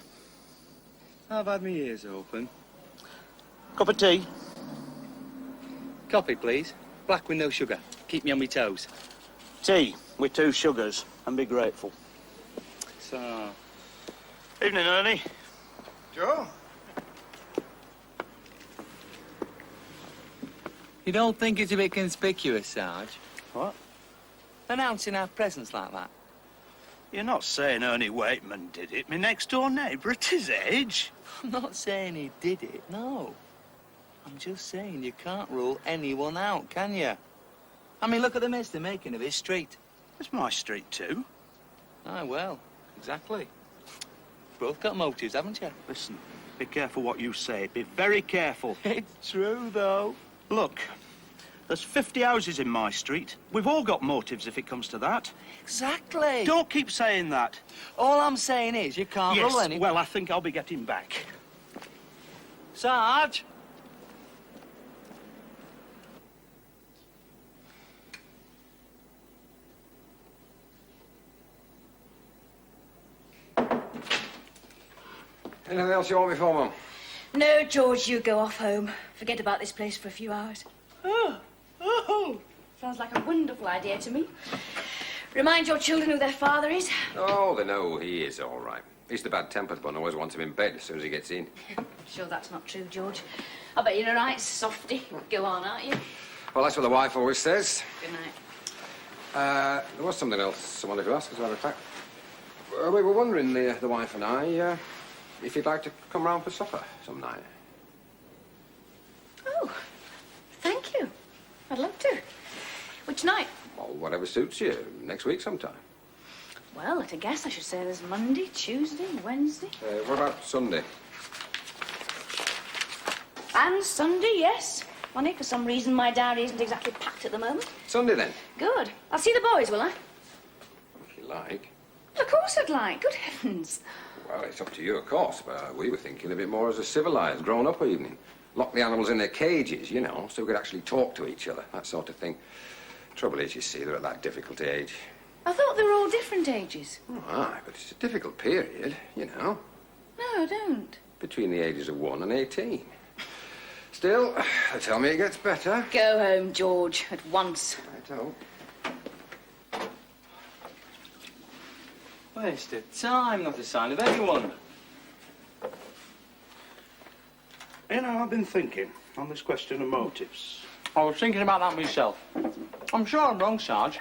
I've had my ears open. Cup of tea? Coffee, please. Black with no sugar. Keep me on my toes. Tea with 2 sugars, and be grateful. So... Evening, Ernie. Joe? You don't think it's a bit conspicuous, Sarge? What? Announcing our presence like that? You're not saying Ernie Waitman did it, my next-door neighbour at his age? I'm not saying he did it, no. I'm just saying you can't rule anyone out, can you? I mean, look at the mess they're making of his street. It's my street, too. Aye, well, exactly. Both got motives, haven't you? Listen, be careful what you say. Be very careful. It's true, though. Look, there's 50 houses in my street. We've all got motives if it comes to that. Exactly. Don't keep saying that. All I'm saying is you can't rule any... Well, I think I'll be getting back. Sarge! Anything else you want me for, Mum? No, George, you go off home. Forget about this place for a few hours. Oh, sounds like a wonderful idea to me. Remind your children who their father is. Oh, they know he is all right. He's the bad-tempered one, always wants him in bed as soon as he gets in. Sure that's not true, George. I bet you're a right softy. Go on, aren't you? Well, that's what the wife always says. Good night. There was something else I wanted to ask, as a matter of fact. We were wondering, the wife and I, if you'd like to come round for supper some night. Oh, thank you. I'd love to. Which night? Well, whatever suits you. Next week sometime. Well, at a guess, I should say there's Monday, Tuesday, Wednesday. What about Sunday? And Sunday, yes. Funny, for some reason my diary isn't exactly packed at the moment. Sunday, then. Good. I'll see the boys, will I? If you like. Of course I'd like. Good heavens. Well, it's up to you, of course, but we were thinking of it more as a civilised, grown-up evening. Lock the animals in their cages, you know, so we could actually talk to each other, that sort of thing. Trouble is, you see, they're at that difficult age. I thought they were all different ages. Oh, aye, but it's a difficult period, you know. No, I don't. Between the ages of 1 and 18. Still, they tell me it gets better. Go home, George, at once. I don't. Waste of time, not a sign of anyone. You know, I've been thinking on this question of motives. I was thinking about that myself. I'm sure I'm wrong, Sarge.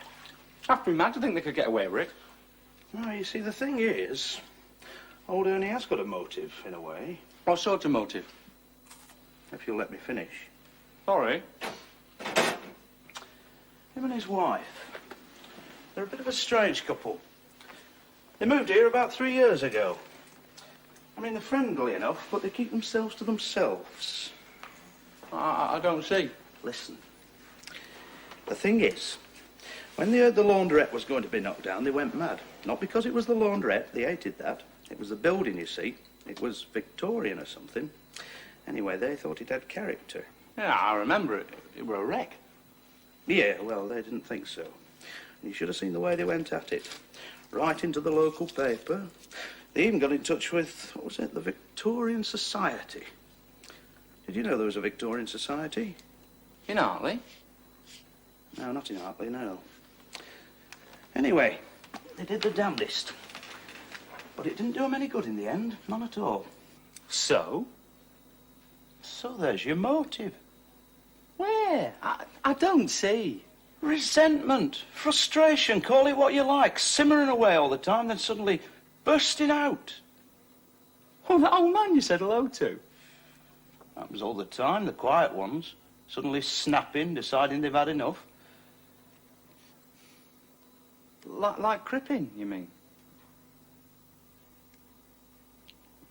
I've been mad to think they could get away with it. No, you see, the thing is, old Ernie has got a motive, in a way. What sort of motive? If you'll let me finish. Sorry. Him and his wife. They're a bit of a strange couple. They moved here about 3 years ago. I mean, they're friendly enough, but they keep themselves to themselves. I don't see. Listen. The thing is, when they heard the laundrette was going to be knocked down, they went mad. Not because it was the laundrette, they hated that. It was the building, you see. It was Victorian or something. Anyway, they thought it had character. Yeah, I remember it. It were a wreck. Yeah, well, they didn't think so. You should have seen the way they went at it. Right into the local paper. They even got in touch with, what was it, the Victorian Society. Did you know there was a Victorian Society? In Hartley? No, not in Hartley, no. Anyway, they did the damnedest. But it didn't do them any good in the end, none at all. So? So there's your motive. Where? I don't see. Resentment, frustration, call it what you like, simmering away all the time, then suddenly bursting out. Oh, that old man you said hello to. Happens all the time, the quiet ones. Suddenly snapping, deciding they've had enough. Like Crippen, you mean?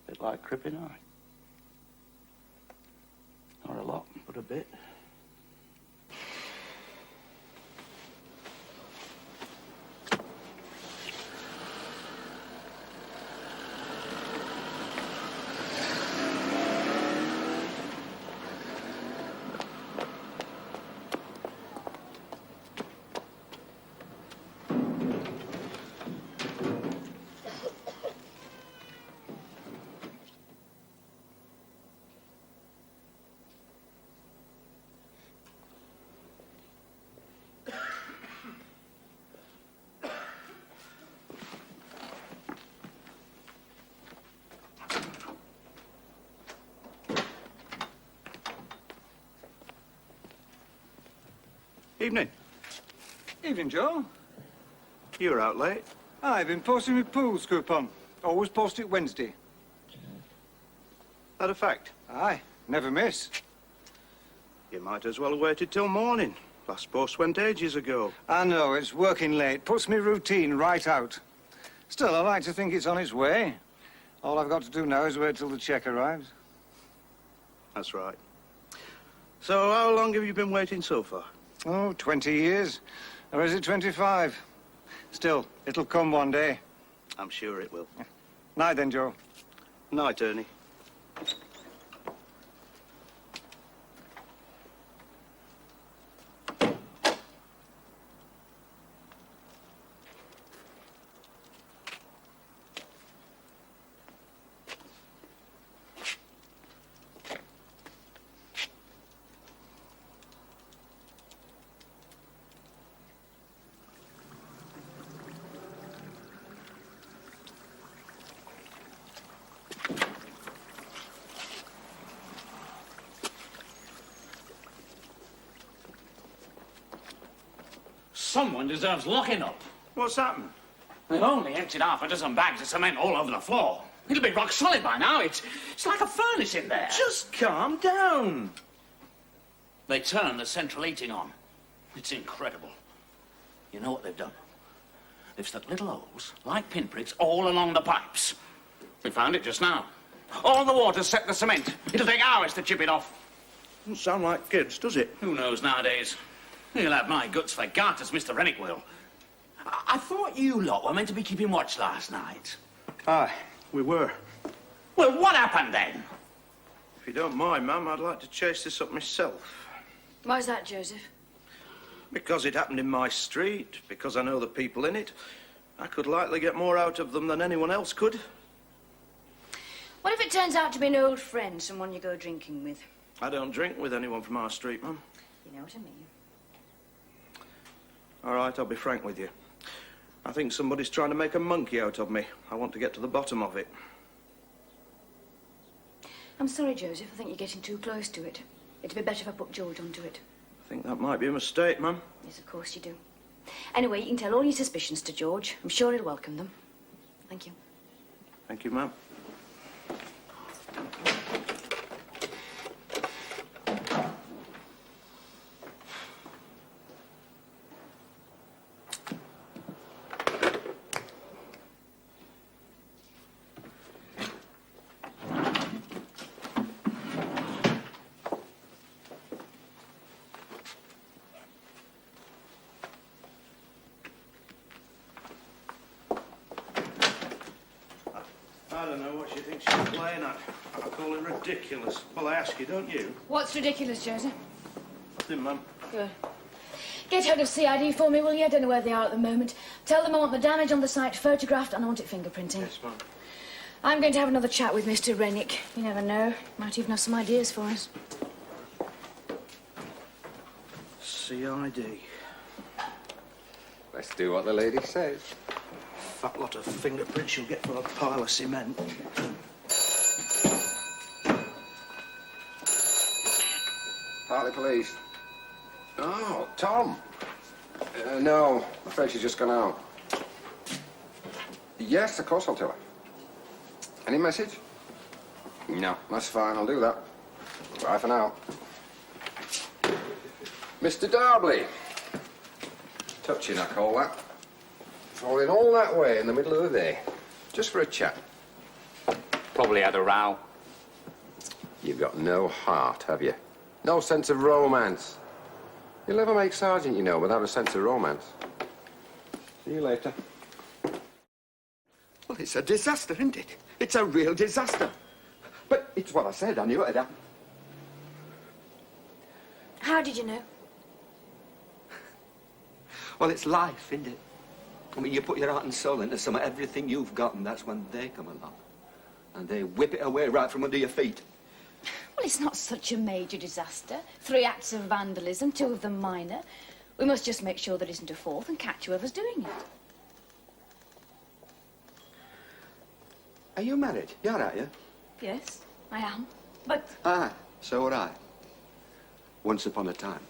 A bit like Crippen, aye. Not a lot, but a bit. Evening. Evening, Joe. You were out late. I've been posting my pool's coupon. Always post it Wednesday. That a fact? Aye, never miss. You might as well have waited till morning. Last post went ages ago. I know, it's working late. Puts me routine right out. Still, I like to think it's on its way. All I've got to do now is wait till the cheque arrives. That's right. So how long have you been waiting so far? Oh, 20 years. Or is it 25? Still, it'll come one day. I'm sure it will. Night then, Joe. Night, Ernie. Someone deserves locking up. What's happened? They've only emptied half a dozen bags of cement all over the floor. It'll be rock solid by now. It's like a furnace in there. Just calm down. They turned the central heating on. It's incredible. You know what they've done? They've stuck little holes, like pinpricks, all along the pipes. We found it just now. All the water's set the cement. It'll take hours to chip it off. Doesn't sound like kids, does it? Who knows nowadays? He'll have my guts for garters, Mr. Rennick will. I thought you lot were meant to be keeping watch last night. Aye, we were. Well, what happened then? If you don't mind, ma'am, I'd like to chase this up myself. Why's that, Joseph? Because it happened in my street, because I know the people in it. I could likely get more out of them than anyone else could. What if it turns out to be an old friend, someone you go drinking with? I don't drink with anyone from our street, ma'am. You know what I mean. All right, I'll be frank with you. I think somebody's trying to make a monkey out of me. I want to get to the bottom of it. I'm sorry, Joseph. I think you're getting too close to it. It'd be better if I put George onto it. I think that might be a mistake, ma'am. Yes, of course you do. Anyway, you can tell all your suspicions to George. I'm sure he'll welcome them. Thank you. Thank you, ma'am. I don't know what she thinks she's playing at. I call it ridiculous. Well, I ask you, don't you? What's ridiculous, Joseph? Nothing, Mum. Good. Get hold of CID for me, will you? I don't know where they are at the moment. Tell them I want the damage on the site photographed and I want it fingerprinting. Yes, Mum. I'm going to have another chat with Mr. Rennick. You never know. Might even have some ideas for us. CID. Let's do what the lady says. Fat lot of fingerprints you'll get for a pile of cement. Partly police. Oh, Tom. No, I'm afraid she's just gone out. Yes, of course I'll tell her. Any message? No, that's fine, I'll do that. Bye for now. Mr. Darbley. Touching, I call that. Falling all that way in the middle of the day. Just for a chat. Probably had a row. You've got no heart, have you? No sense of romance. You'll never make sergeant, you know, without a sense of romance. See you later. Well, it's a disaster, isn't it? It's a real disaster. But it's what I said, I knew it. How did you know? Well, it's life, isn't it? I mean, you put your heart and soul into some of everything you've got, and that's when they come along. And they whip it away right from under your feet. Well, it's not such a major disaster. 3 acts of vandalism, 2 of them minor. We must just make sure there isn't a 4th and catch whoever's doing it. Are you married? You're right, yeah? Yes, I am. But Ah, so would I. Once upon a time.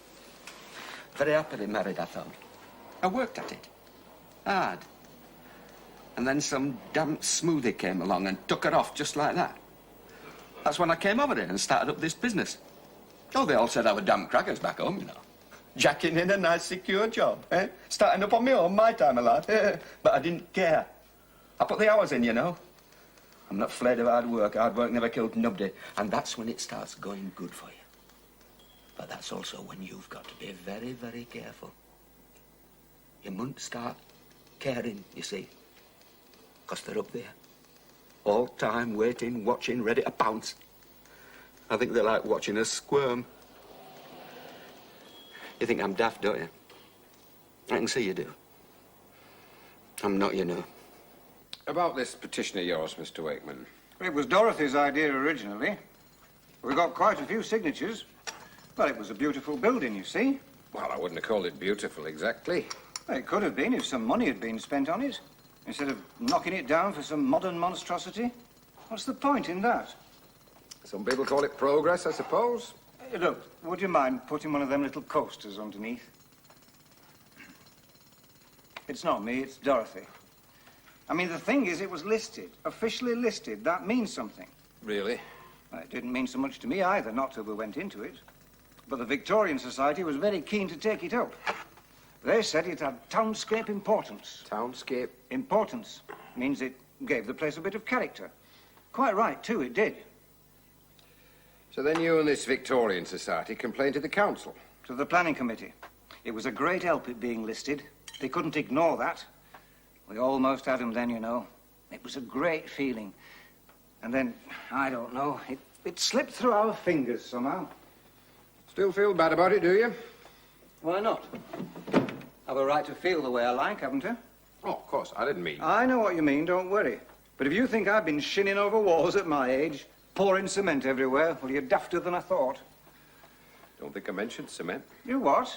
Very happily married, I thought. I worked at it. Hard. And then some damp smoothie came along and took her off just like that. That's when I came over here and started up this business. Oh, they all said I was damn crackers back home, you know. Jacking in a nice, secure job, eh? Starting up on my own, my time of life. But I didn't care. I put the hours in, you know. I'm not afraid of hard work. Hard work never killed nobody. And that's when it starts going good for you. But that's also when you've got to be very, very careful. You mustn't start caring, you see. Because they're up there. All time, waiting, watching, ready to pounce. I think they like watching us squirm. You think I'm daft, don't you? I can see you do. I'm not, you know. About this petition of yours, Mr. Wakeman. It was Dorothy's idea originally. We got quite a few signatures. Well, it was a beautiful building, you see. Well, I wouldn't have called it beautiful exactly. Well, it could have been if some money had been spent on it, instead of knocking it down for some modern monstrosity. What's the point in that? Some people call it progress, I suppose. Hey, look, would you mind putting one of them little coasters underneath? It's not me, it's Dorothy. I mean, the thing is, it was listed, officially listed. That means something. Really? Well, it didn't mean so much to me either, not till we went into it. But the Victorian Society was very keen to take it up. They said it had townscape importance. Townscape? Importance. Means it gave the place a bit of character. Quite right, too, it did. So then you and this Victorian Society complained to the council? To the planning committee. It was a great help, it being listed. They couldn't ignore that. We almost had him then, you know. It was a great feeling. And then, I don't know, it slipped through our fingers somehow. Still feel bad about it, do you? Why not? Have a right to feel the way I like, haven't I? Oh, of course, I didn't mean... I know what you mean, don't worry. But if you think I've been shinning over walls at my age, pouring cement everywhere, well, you're dafter than I thought. Don't think I mentioned cement. You what?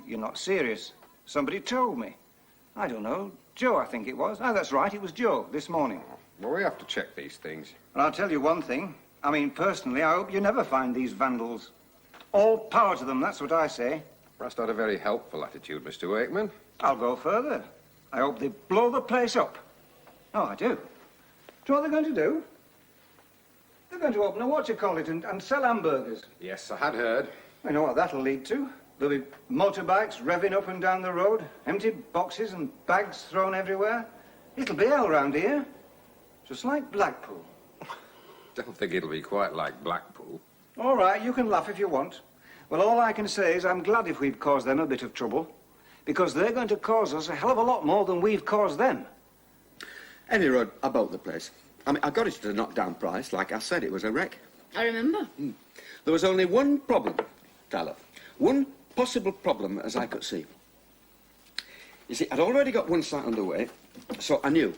You're not serious. Somebody told me. I don't know. Joe, I think it was. Ah, that's right, it was Joe, this morning. Well, we have to check these things. And I'll tell you one thing. I mean, personally, I hope you never find these vandals. All power to them, that's what I say. That's not a very helpful attitude, Mr. Wakeman. I'll go further. I hope they blow the place up. Oh, I do. Do you know what they're going to do? They're going to open a what-you-call-it and sell hamburgers. Yes, I had heard. I know what that'll lead to. There'll be motorbikes revving up and down the road, empty boxes and bags thrown everywhere. It'll be hell round here. Just like Blackpool. Don't think it'll be quite like Blackpool. All right, you can laugh if you want. Well, all I can say is I'm glad if we've caused them a bit of trouble, because they're going to cause us a hell of a lot more than we've caused them. Any road about the place. I mean, I got it at a knockdown price. Like I said, it was a wreck. I remember. There was only one problem, Tyler. One possible problem, as I could see. You see, I'd already got one site underway, so I knew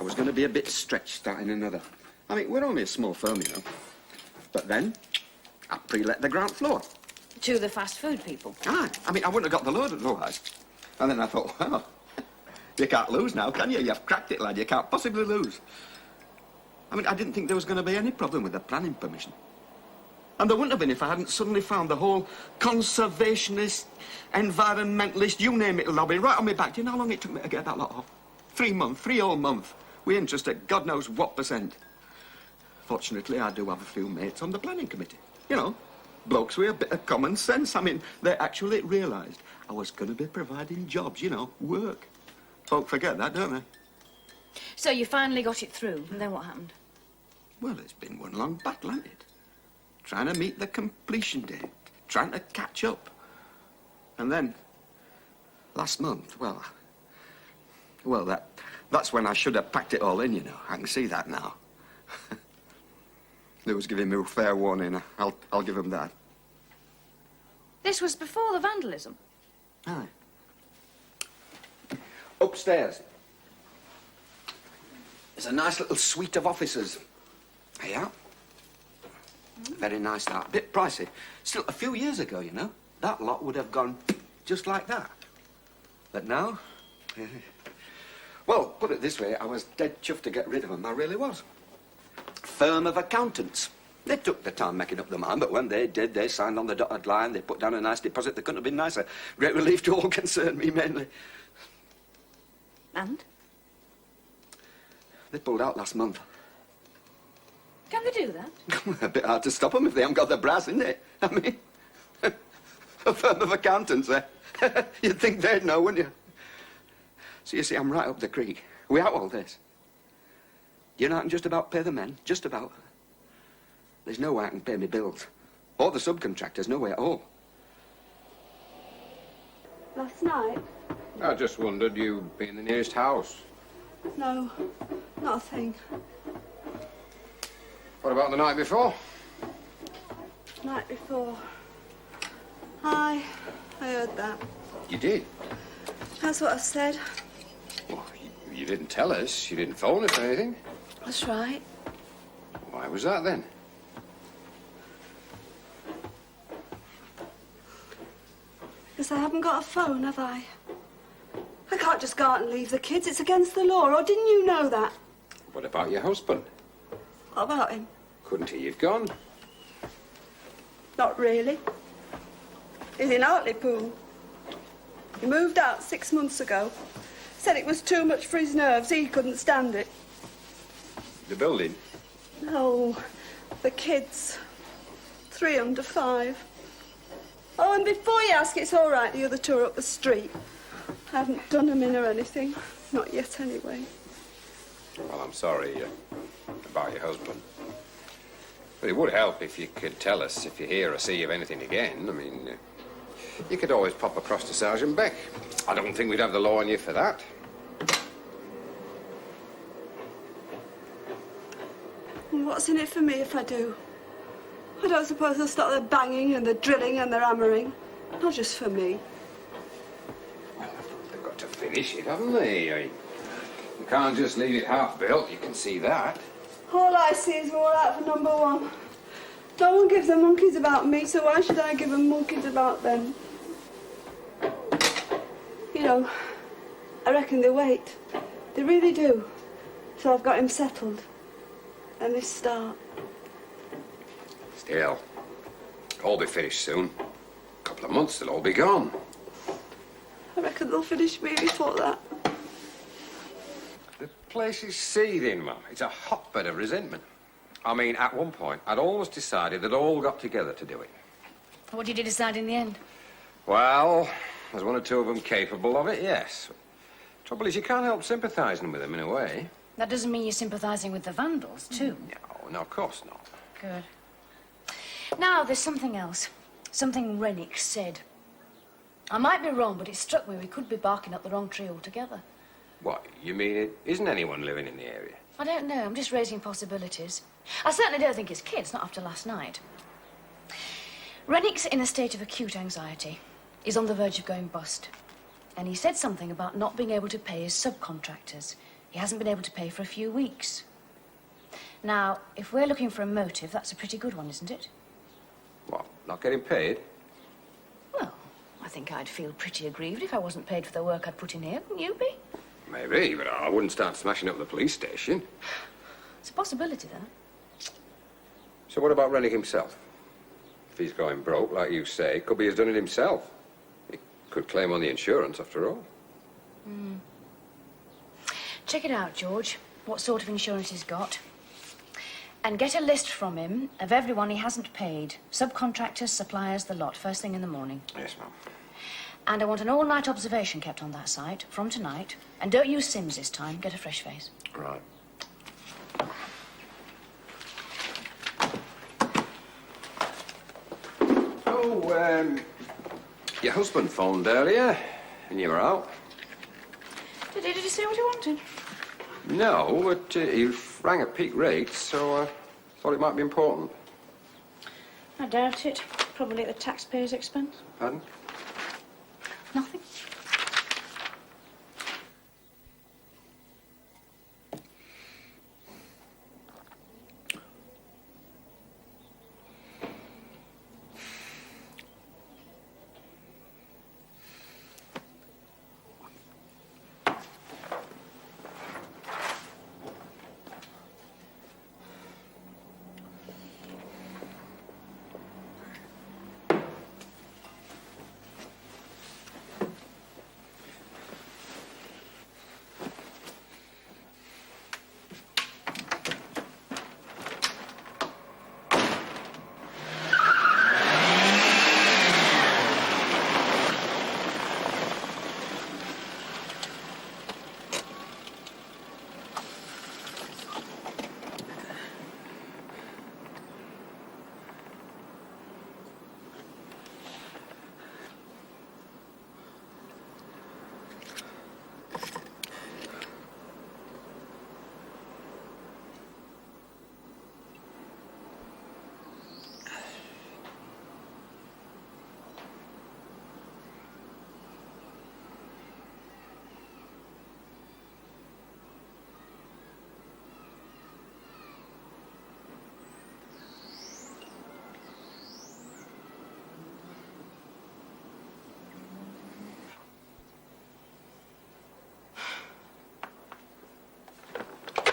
I was going to be a bit stretched starting another. I mean, we're only a small firm, you know. But then, I pre-let the ground floor. To the fast food people? Aye. I mean, I wouldn't have got the load otherwise. And then I thought, well, you can't lose now, can you? You've cracked it, lad. You can't possibly lose. I mean, I didn't think there was going to be any problem with the planning permission. And there wouldn't have been if I hadn't suddenly found the whole conservationist, environmentalist, you name it, lobby right on my back. Do you know how long it took me to get that lot off? 3 months, 3 whole months. We interest at God knows what %. Fortunately, I do have a few mates on the planning committee. You know, blokes with a bit of common sense. I mean, they actually realised I was going to be providing jobs, you know, work. Folk forget that, don't they? So you finally got it through, and then what happened? Well, it's been one long battle, hasn't it? Trying to meet the completion date, trying to catch up. And then, last month, well, that's when I should have packed it all in, you know. I can see that now. They was giving me a fair warning. I'll give them that. This was before the vandalism? Aye. Upstairs. There's a nice little suite of offices. Yeah. Very nice, that. Bit pricey. Still, a few years ago, you know, that lot would have gone just like that. But now... well, put it this way, I was dead chuffed to get rid of them. I really was. Firm of accountants. They took the time making up their mind, but when they did, they signed on the dotted line, they put down a nice deposit that couldn't have been nicer. Great relief to all concerned, me mainly. And? They pulled out last month. Can they do that? A bit hard to stop them if they haven't got the brass, isn't it? I mean, a firm of accountants, eh? You'd think they'd know, wouldn't you? So you see, I'm right up the creek. Without all this. You know, I can just about pay the men. Just about. There's no way I can pay me bills. Or the subcontractors, no way at all. Last night? I just wondered, you'd be in the nearest house. No, not a thing. What about the night before? Night before. I heard that. You did? That's what I said. Well, you didn't tell us. You didn't phone us or anything. That's right. Why was that, then? Because I haven't got a phone, have I? I can't just go out and leave the kids. It's against the law. Or didn't you know that? What about your husband? What about him? Couldn't he have gone? Not really. He's in Hartlepool. He moved out 6 months ago. Said it was too much for his nerves. He couldn't stand it. The building? No, the kids. 3 under 5. Oh, and before you ask, it's all right, the other two are up the street. I haven't done them in or anything. Not yet, anyway. Well, I'm sorry about your husband. But it would help if you could tell us if you hear or see of anything again. I mean, you could always pop across to Sergeant Beck. I don't think we'd have the law on you for that. And what's in it for me if I do? I don't suppose they'll stop the banging and the drilling and the hammering. Not just for me. They've got to finish it, haven't they? I mean, you can't just leave it half-built, you can see that. All I see is we're all out for number 1. No one gives a monkeys about me, so why should I give them monkeys about them? You know, I reckon they wait. They really do. Till I've got him settled. Then they start. Still, it'll all be finished soon. A couple of months, they'll all be gone. I reckon they'll finish me before that. The place is seething, Mum. It's a hotbed of resentment. I mean, at one point, I'd almost decided they'd all got together to do it. What did you decide in the end? Well, there's 1 or 2 of them capable of it, yes. Trouble is, you can't help sympathising with them in a way. That doesn't mean you're sympathising with the vandals, too. No, of course not. Good. Now, there's something else. Something Rennick said. I might be wrong, but it struck me we could be barking up the wrong tree altogether. What, you mean it isn't anyone living in the area? I don't know. I'm just raising possibilities. I certainly don't think it's kids, not after last night. Rennick's in a state of acute anxiety. He's on the verge of going bust. And he said something about not being able to pay his subcontractors. He hasn't been able to pay for a few weeks. Now, if we're looking for a motive, that's a pretty good one, isn't it? What, not getting paid? Well, I think I'd feel pretty aggrieved if I wasn't paid for the work I'd put in here, wouldn't you be? Maybe, but I wouldn't start smashing up the police station. It's a possibility, though. So what about Rennick himself? If he's going broke, like you say, could be he's done it himself. He could claim on the insurance, after all. Check it out, George, what sort of insurance he's got. And get a list from him of everyone he hasn't paid. Subcontractors, suppliers, the lot, first thing in the morning. Yes, ma'am. And I want an all-night observation kept on that site from tonight. And don't use Sims this time. Get a fresh face. Right. Oh, your husband phoned earlier, and you were out. Did he say what he wanted? No, but he rang at peak rates, so I thought it might be important. I doubt it. Probably at the taxpayer's expense. Pardon? Nothing.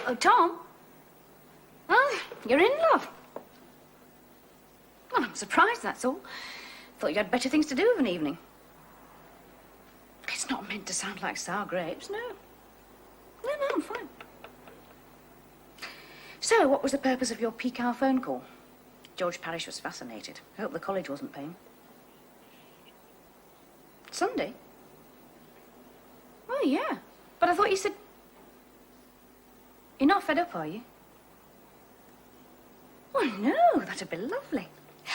Oh, Tom? Oh, you're in love. Well, I'm surprised, that's all. Thought you had better things to do of an evening. It's not meant to sound like sour grapes, no. No, I'm fine. So, what was the purpose of your peak hour phone call? George Parish was fascinated. I hope the college wasn't paying. Sunday? Oh, yeah. But I thought you said... You're not fed up, are you? Oh, no, that'd be lovely.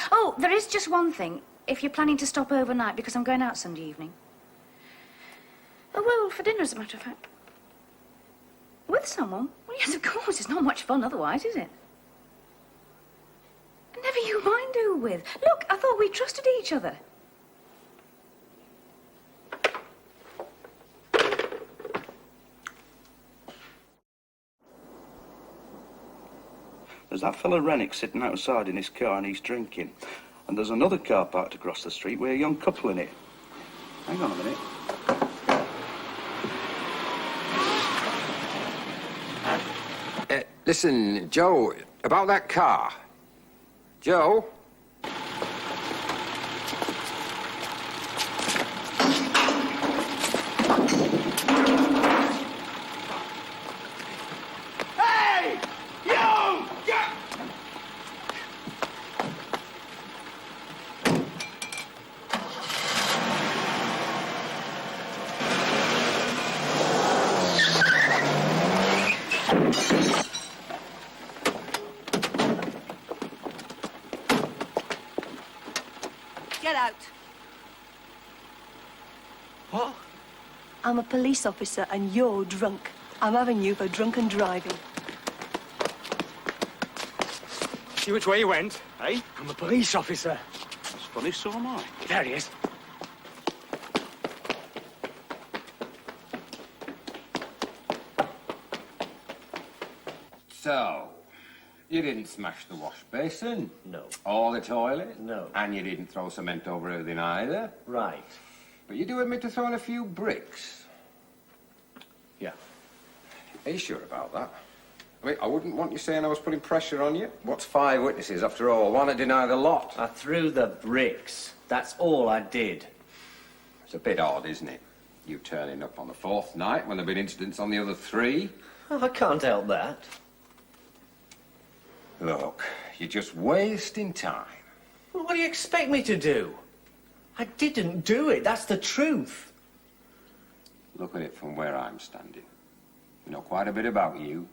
Oh, there is just one thing. If you're planning to stop overnight, because I'm going out Sunday evening. Oh, well, for dinner, as a matter of fact. With someone? Well, yes, of course. It's not much fun otherwise, is it? Never you mind who with. Look, I thought we trusted each other. There's that fella Rennick sitting outside in his car and he's drinking. And there's another car parked across the street with a young couple in it. Hang on a minute. Listen, Joe, about that car. Joe? Hey! You! Get out. What? I'm a police officer and you're drunk. I'm having you for drunken driving. See which way you went, eh? I'm a police officer. It's funny, so am I. There he is. So, you didn't smash the wash basin? No. Or the toilet? No. And you didn't throw cement over everything either? Right. But you do admit to throwing a few bricks? Yeah. Are you sure about that? I mean, I wouldn't want you saying I was putting pressure on you. What's 5 witnesses, after all? One to deny the lot. I threw the bricks. That's all I did. It's a bit odd, isn't it? You turning up on the 4th night when there have been incidents on the other 3. Oh, I can't help that. Look, you're just wasting time. Well, what do you expect me to do? I didn't do it. That's the truth. Look at it from where I'm standing. You know quite a bit about you.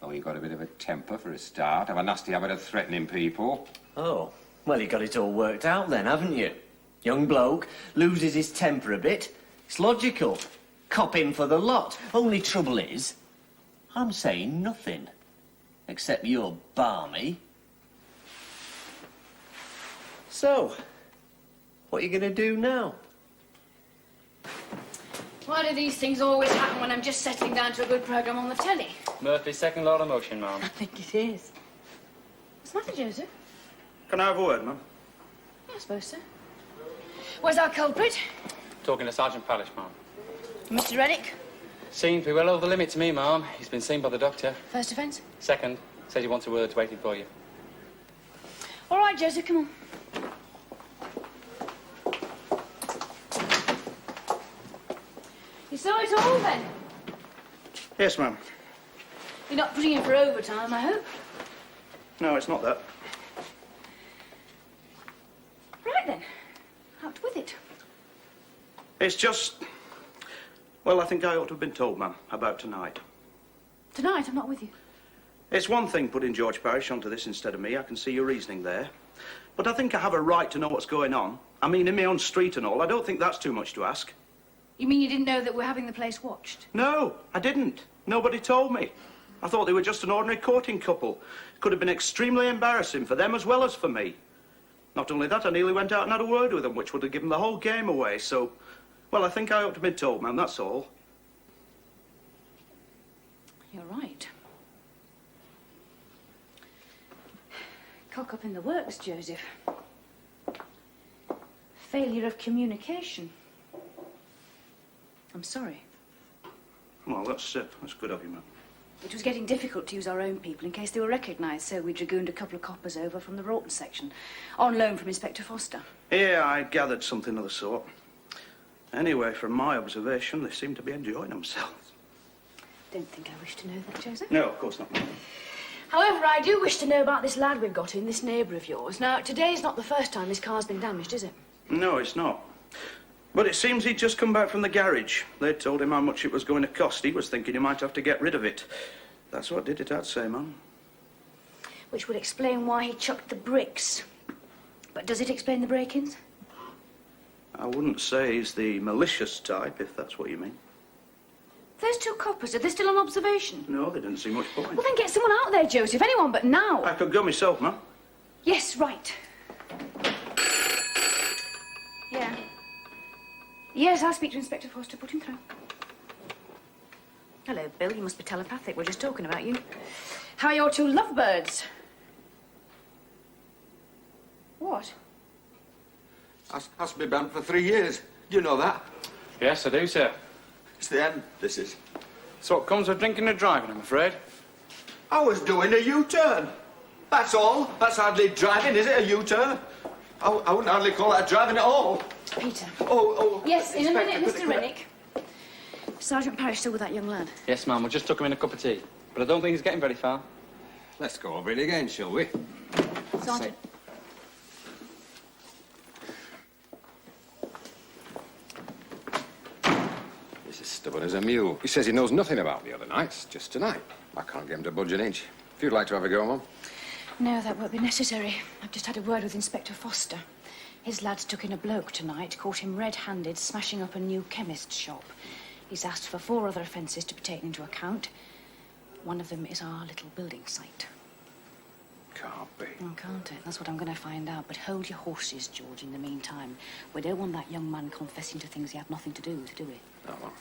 Oh, you've got a bit of a temper for a start. Have a nasty habit of threatening people. Oh, well, you got it all worked out then, haven't you? Young bloke loses his temper a bit. It's logical. Cop in for the lot. Only trouble is, I'm saying nothing. Except you're balmy. So, what are you going to do now? Why do these things always happen when I'm just settling down to a good programme on the telly? Murphy's second law of motion, ma'am. I think it is. What's the matter, Joseph? Can I have a word, ma'am? I suppose so. Where's our culprit? Talking to Sergeant Parish, ma'am. Mr. Rennick? Seems to be well over the limit to me, ma'am. He's been seen by the doctor. First offence? Second, says he wants a word waiting for you. All right, Joseph, come on. You saw it all, then? Yes, ma'am. You're not putting in for overtime, I hope? No, it's not that. Right, then. Out with it. It's just... Well, I think I ought to have been told, ma'am, about tonight. Tonight, I'm not with you. It's one thing putting George Parish onto this instead of me. I can see your reasoning there. But I think I have a right to know what's going on. I mean, in my own street and all. I don't think that's too much to ask. You mean you didn't know that we're having the place watched? No, I didn't. Nobody told me. I thought they were just an ordinary courting couple. Could have been extremely embarrassing for them as well as for me. Not only that, I nearly went out and had a word with them, which would have given the whole game away, so... Well, I think I ought to have been told, ma'am, that's all. You're right. Cock up in the works, Joseph. Failure of communication. I'm sorry. Well, that's good of you, ma'am. It was getting difficult to use our own people in case they were recognised, so we dragooned a couple of coppers over from the Broughton section, on loan from Inspector Foster. Yeah, I gathered something of the sort. Anyway, from my observation, they seem to be enjoying themselves. Don't think I wish to know that, Joseph. No, of course not. However, I do wish to know about this lad we've got in, this neighbour of yours. Now, today's not the first time his car's been damaged, is it? No, it's not. But it seems he'd just come back from the garage. They told him how much it was going to cost. He was thinking he might have to get rid of it. That's what did it, I'd say, ma'am. Which would explain why he chucked the bricks. But does it explain the break-ins? I wouldn't say he's the malicious type, if that's what you mean. Those two coppers, are they still on observation? No, they didn't see much point. Well, then get someone out there, Joseph. Anyone but now. I could go myself, ma'am. Yes, right. Yeah. Yes, I'll speak to Inspector Foster. Put him through. Hello, Bill. You must be telepathic. We're just talking about you. How are your two lovebirds? What? That's been banned for 3 years. You know that? Yes, I do, sir. It's the end, this is. So it comes with drinking and driving, I'm afraid. I was doing a U-turn. That's all. That's hardly driving, is it, a U-turn? I wouldn't hardly call that driving at all. Peter. Oh. Yes, in a minute, Inspector, Mr. Rennick. Sergeant Parish still with that young lad? Yes, ma'am. We just took him in a cup of tea. But I don't think he's getting very far. Let's go over it again, shall we? Sergeant. He's as stubborn as a mule. He says he knows nothing about the other nights, just tonight. I can't get him to budge an inch. If you'd like to have a go, Mum. No, that won't be necessary. I've just had a word with Inspector Foster. His lads took in a bloke tonight, caught him red-handed smashing up a new chemist's shop. He's asked for 4 other offences to be taken into account. One of them is our little building site. Can't be. Oh, can't it? That's what I'm going to find out. But hold your horses, George, in the meantime. We don't want that young man confessing to things he had nothing to do with, do we? Oh, well.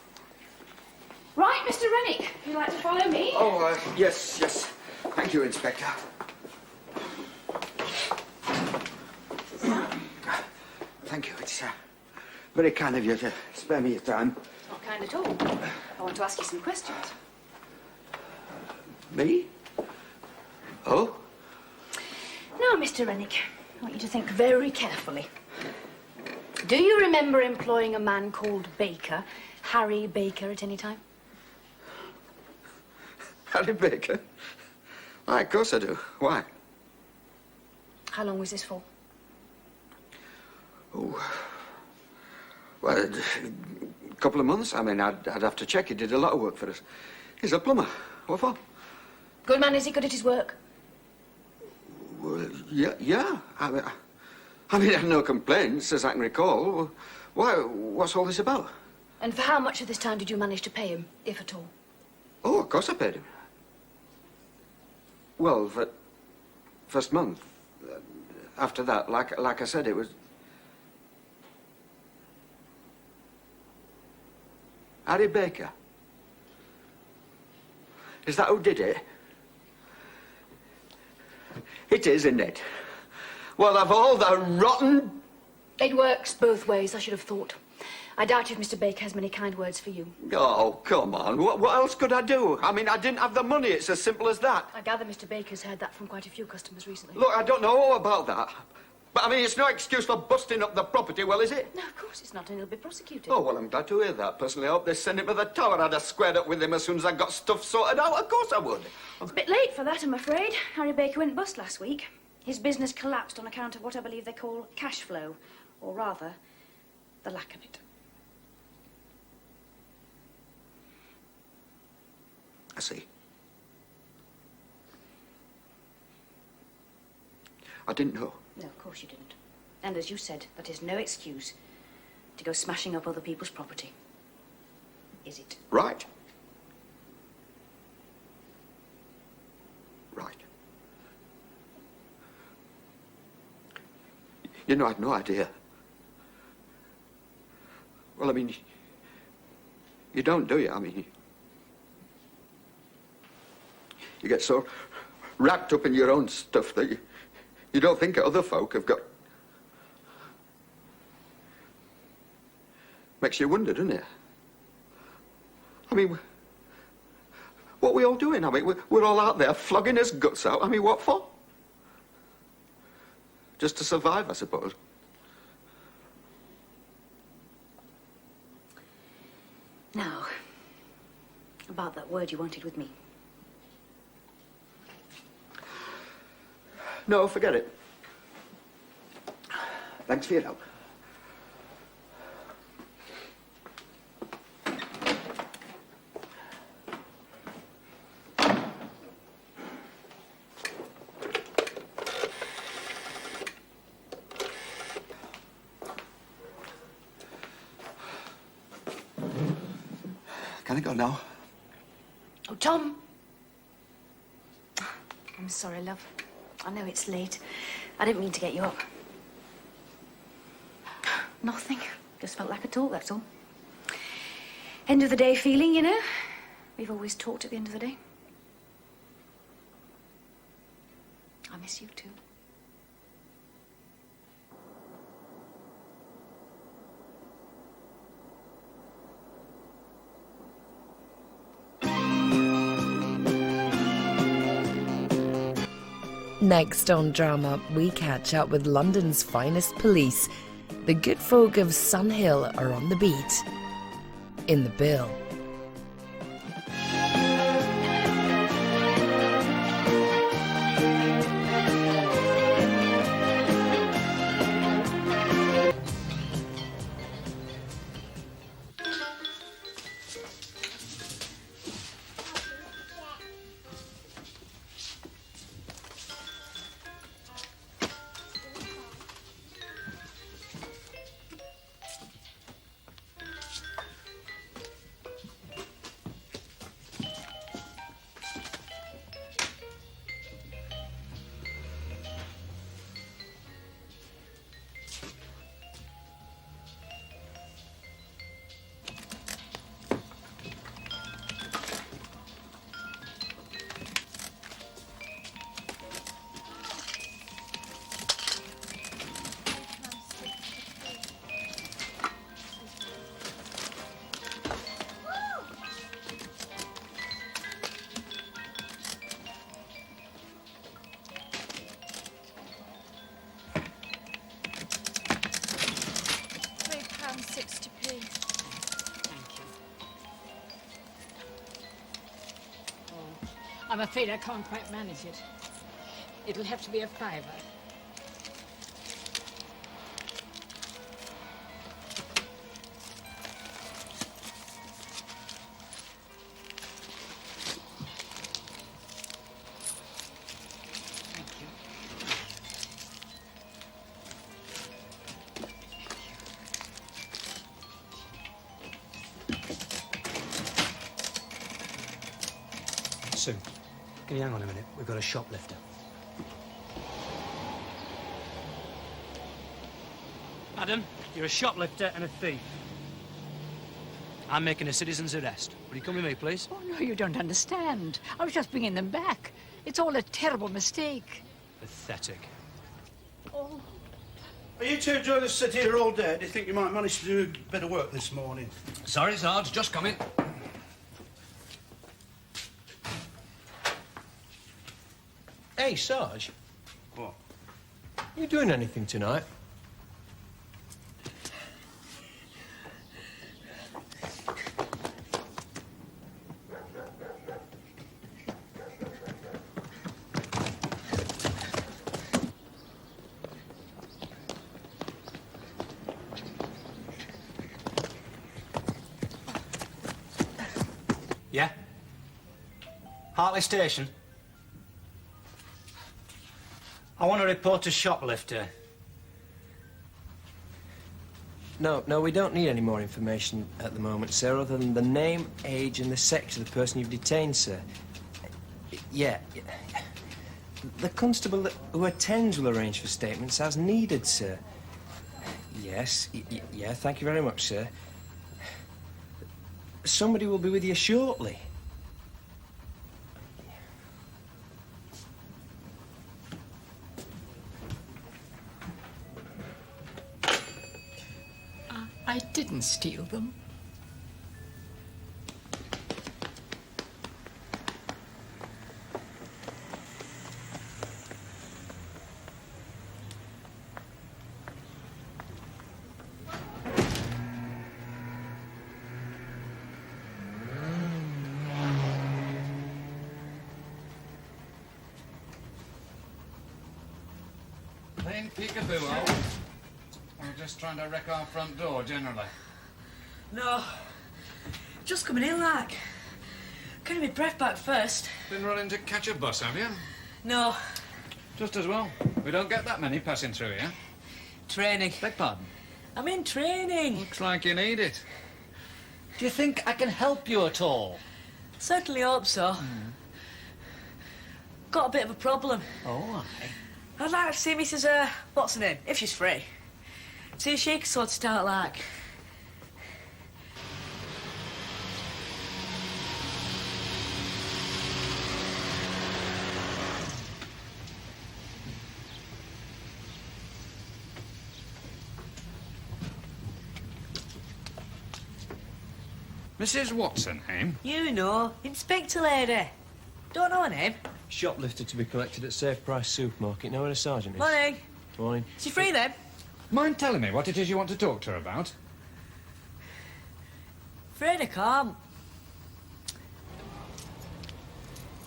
Right, Mr. Rennick, would you like to follow me? Oh, yes, yes. Thank you, Inspector. Thank you. It's very kind of you to spare me your time. Not kind at all. I want to ask you some questions. Me? Oh? Now, Mr. Rennick, I want you to think very carefully. Do you remember employing a man called Baker, Harry Baker, at any time? Harry Baker? Why, of course I do. Why? How long was this for? Oh, well, a couple of months. I mean, I'd have to check. He did a lot of work for us. He's a plumber. What for? Good man, is he good at his work? Well, yeah. I mean, I had no complaints, as I can recall. Why? What's all this about? And for how much of this time did you manage to pay him, if at all? Oh, of course I paid him. Well, for first month. After that, like I said, it was... Harry Baker. Is that who did it? It is, isn't it? Well, of all the rotten... It works both ways, I should have thought. I doubt if Mr. Baker has many kind words for you. Oh, come on. What else could I do? I mean, I didn't have the money. It's as simple as that. I gather Mr. Baker's heard that from quite a few customers recently. Look, I don't know all about that. But, I mean, it's no excuse for busting up the property, well, is it? No, of course it's not, and he'll be prosecuted. Oh, well, I'm glad to hear that. Personally, I hope they send him to the tower. I'd have squared up with him as soon as I got stuff sorted out. Of course I would. It's a bit late for that, I'm afraid. Harry Baker went bust last week. His business collapsed on account of what I believe they call cash flow, or rather, the lack of it. I see. I didn't know. No, of course you didn't. And as you said, that is no excuse to go smashing up other people's property. Is it? Right. Right. You know, I'd no idea. Well, I mean, you don't, do you? I mean, you get so wrapped up in your own stuff that you don't think other folk have got... Makes you wonder, doesn't it? I mean, what are we all doing? I mean, we're all out there flogging his guts out. I mean, what for? Just to survive, I suppose. Now, about that word you wanted with me. No, forget it. Thanks for your help. Can I go now? Oh, Tom! I'm sorry, love. I know it's late. I didn't mean to get you up. Nothing. Just felt like a talk, that's all. End of the day feeling, you know? We've always talked at the end of the day. I miss you too. Next on Drama, we catch up with London's finest police. The good folk of Sun Hill are on the beat. In the bill. I'm afraid I can't quite manage it. It'll have to be a fiver. Sue, can you hang on a minute? We've got a shoplifter. Madam, you're a shoplifter and a thief. I'm making a citizen's arrest. Will you come with me, please? Oh, no, you don't understand. I was just bringing them back. It's all a terrible mistake. Pathetic. Oh. Are you two trying to sit here all day? Do you think you might manage to do a bit of work this morning? Sorry, Sarge, just coming. Hey, Sarge. What? You doing anything tonight? Yeah? Hartley Station. I want to report a shoplifter. No, we don't need any more information at the moment, sir, other than the name, age, and the sex of the person you've detained, sir. Yeah. The constable who attends will arrange for statements as needed, sir. Yes, yeah, thank you very much, sir. Somebody will be with you shortly. I didn't steal them. Plain peekaboo, Al. We're just trying to wreck our front door, generally. No. Just coming in, like. Getting my breath back first. Been running to catch a bus, have you? No. Just as well. We don't get that many passing through here. Training. Beg pardon? I'm in training. Looks like you need it. Do you think I can help you at all? Certainly hope so. Got a bit of a problem. Oh, I'd like to see Mrs. What's her name, if she's free. See if she can sort it out, like. Mrs. what's her name? You know, Inspector Lady. Don't know her name. Shoplifter to be collected at Safe Price Supermarket. Know where the sergeant is? Morning. Morning. Is she free then? Mind telling me what it is you want to talk to her about? Afraid I can't.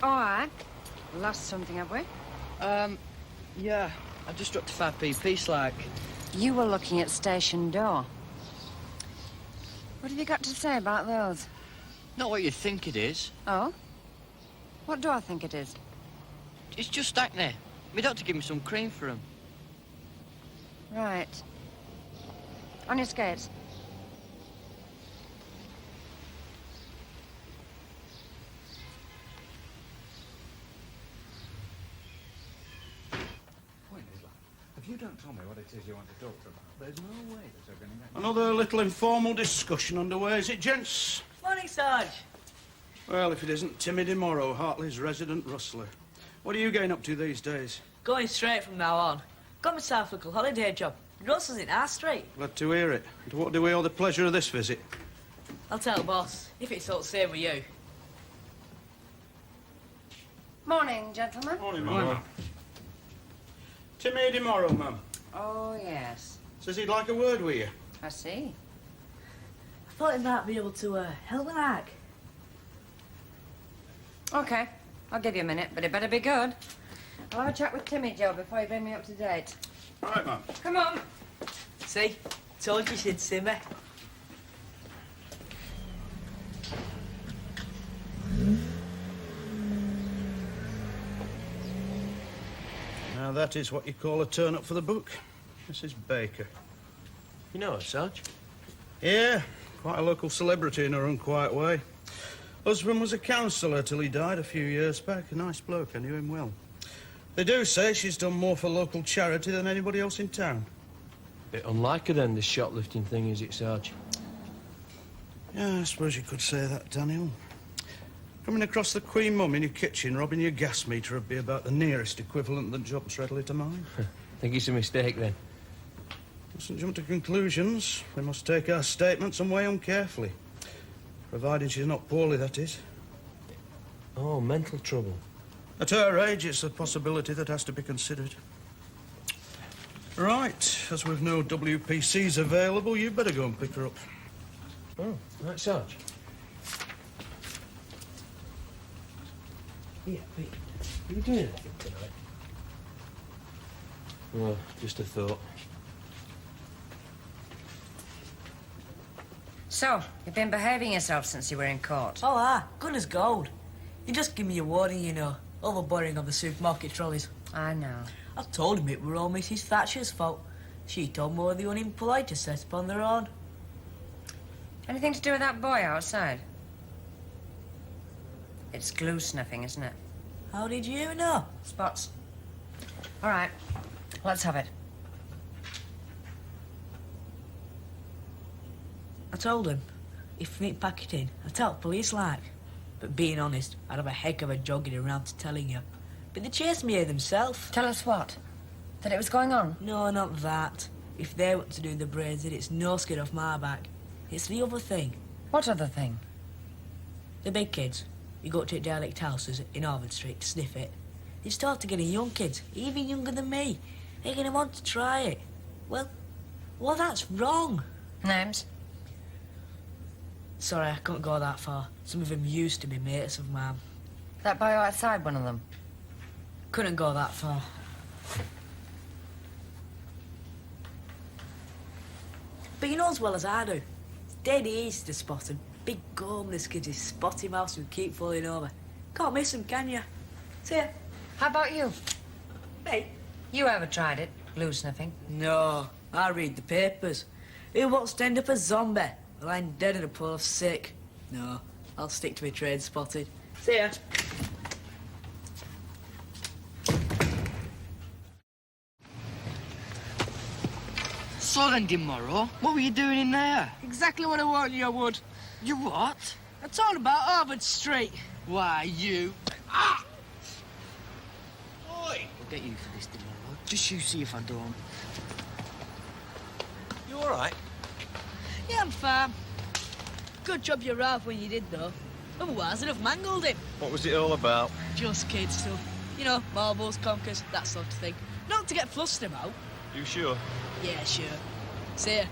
All right. Lost something, have we? Yeah. I just dropped a 5p piece, like. You were looking at station door. What have you got to say about those? Not what you think it is. Oh? What do I think it is? It's just acne. My doctor gave me some cream for 'em. Right. On your skates. Point is, if you don't tell me what it is you want to talk to her about, there's no way that they're going to get... Another little informal discussion underway, is it, gents? Morning, Sarge. Well, if it isn't Timmy DeMorrow, Hartley's resident rustler. What are you getting up to these days? Going straight from now on. Got myself a little holiday job. Rustler's in our street. Glad to hear it. And to what do we owe the pleasure of this visit? I'll tell the boss, if it's all the same with you. Morning, gentlemen. Morning, ma'am. Timmy DeMorrow, ma'am. Oh, yes. Says he'd like a word with you. I see. I thought he might be able to help me, like. Okay. I'll give you a minute, but it better be good. I'll have a chat with Timmy, Joe, before you bring me up to date. Right, Mum. Come on. See? Told you she'd simmer. Now that is what you call a turn up for the book. Mrs. Baker. You know her, Sarge? Yeah, quite a local celebrity in her own quiet way. Husband was a councillor till he died a few years back. A nice bloke, I knew him well. They do say she's done more for local charity than anybody else in town. Bit unlike her then, this shoplifting thing, is it, Sarge? Yeah, I suppose you could say that, Daniel. Coming across the Queen Mum in your kitchen, robbing your gas meter would be about the nearest equivalent that jumps readily to mind. Think it's a mistake, then? Mustn't jump to conclusions. We must take our statements and weigh them carefully. Providing she's not poorly, that is. Oh, mental trouble. At her age, it's a possibility that has to be considered. Right, as we've no WPCs available, you'd better go and pick her up. Oh, right, Sarge. Yeah, Pete, are you doing anything tonight? Well, just a thought. So, you've been behaving yourself since you were in court. Oh, aye. Good as gold. You just give me a warning, you know. Overboarding of the supermarket trolleys. I know. I told him it were all Mrs. Thatcher's fault. She told more the unimpolite to set upon their own. Anything to do with that boy outside? It's glue sniffing, isn't it? How did you know? Spots. All right, let's have it. I told him, if we pack it in, I'd tell police like. But being honest, I'd have a heck of a jogging around to telling you. But they chased me here themselves. Tell us what? That it was going on? No, not that. If they want to do the braids, then it's no skin off my back. It's the other thing. What other thing? The big kids. You go to derelict houses in Harvard Street to sniff it. They start to getting young kids, even younger than me. They're going to want to try it. Well, that's wrong. Names? Sorry, I can't go that far. Some of them used to be mates of mine. That boy outside, one of them? Couldn't go that far. But you know as well as I do, it's dead easy to spot him. Big homeless kids with spotty mouths who keep falling over. Can't miss them, can you? See ya. How about you? Me? You ever tried it, glue sniffing? No, I read the papers. Who wants to end up a zombie? Well, I'm dead in a pool of sick. No, I'll stick to my trade spotted. See ya. So then, tomorrow, what were you doing in there? Exactly what I warned you I would. You what? I told about Harvard Street. Why, you... Ah! Oi! I'll get you for this tomorrow. Just you see if I don't. You all right? Yeah, I'm fine. Good job you arrived when you did, though. Otherwise, I'd have mangled him. What was it all about? Just kid stuff. You know, marbles, conkers, that sort of thing. Not to get flustered about. You sure? Yeah, sure. See ya.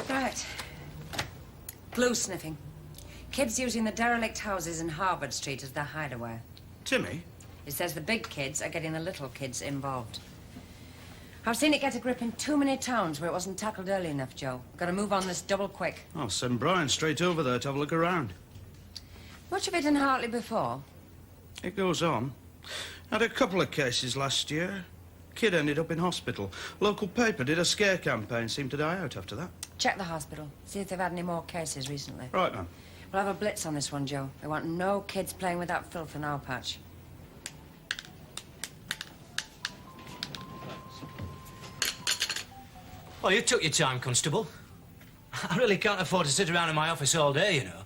Right. Glue sniffing. Kids using the derelict houses in Harvard Street as their hideaway. Timmy? It says the big kids are getting the little kids involved. I've seen it get a grip in too many towns where it wasn't tackled early enough, Joe. Got to move on this double quick. I'll send Brian straight over there to have a look around. Much of it in Hartley before? It goes on. Had a couple of cases last year. Kid ended up in hospital. Local paper did a scare campaign, seemed to die out after that. Check the hospital. See if they've had any more cases recently. Right, ma'am. We'll have a blitz on this one, Joe. They want no kids playing with that filth in our patch. Well, you took your time, Constable. I really can't afford to sit around in my office all day, you know.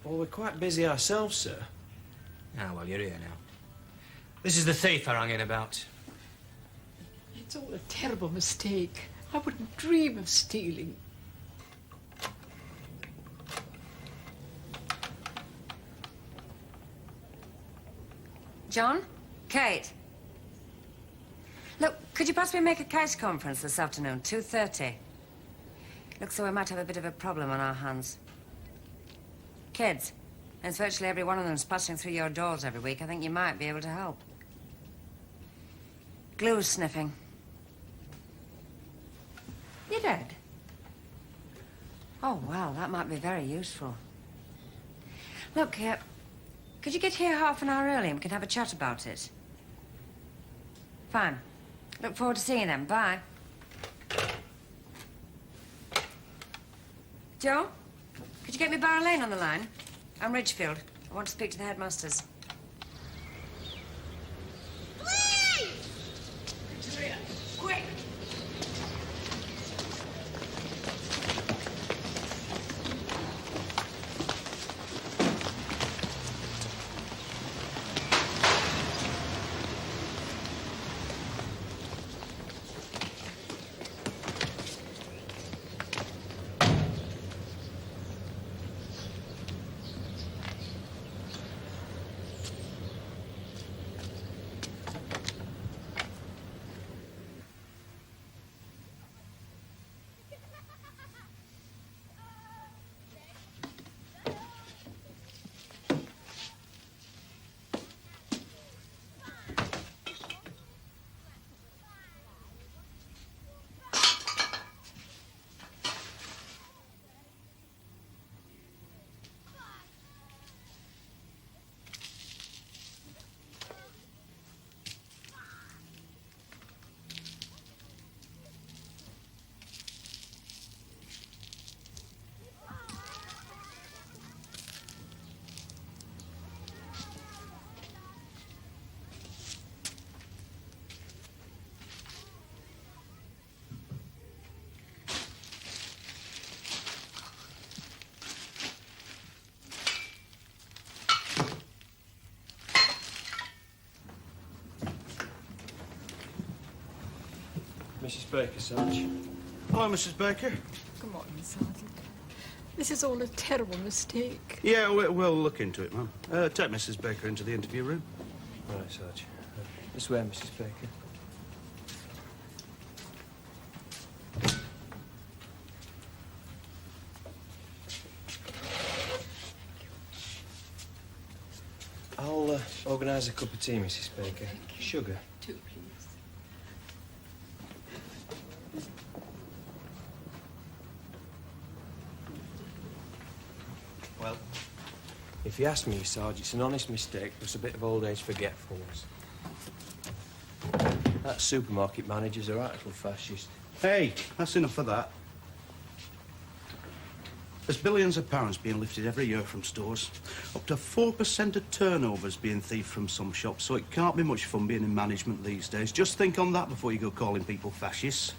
Well, we're quite busy ourselves, sir. Ah, well, you're here now. This is the thief I rang in about. It's all a terrible mistake. I wouldn't dream of stealing. John? Kate? Look, could you possibly make a case conference this afternoon, 2:30? Looks like we might have a bit of a problem on our hands. Kids. As virtually every one of them's passing through your doors every week, I think you might be able to help. Glue sniffing. You dead? Oh, well, that might be very useful. Look, could you get here half an hour early and we can have a chat about it? Fine. Look forward to seeing you then. Bye. Joe, could you get me Barrow Lane on the line? I'm Ridgefield. I want to speak to the headmasters. Juliet, quick! Mrs. Baker, Sarge. Hi, Mrs. Baker. Come on, Sergeant. This is all a terrible mistake. Yeah, we'll look into it, ma'am. Take Mrs. Baker into the interview room. Right, Sarge. This way, Mrs. Baker. I'll organise a cup of tea, Mrs. Baker. Sugar. Two, please. Well? If you ask me, Sarge, it's an honest mistake, plus a bit of old age forgetfulness. That supermarket manager's a right little fascist. Hey, that's enough of that. There's billions of pounds being lifted every year from stores. Up to 4% of turnover's being thieved from some shops, so it can't be much fun being in management these days. Just think on that before you go calling people fascists.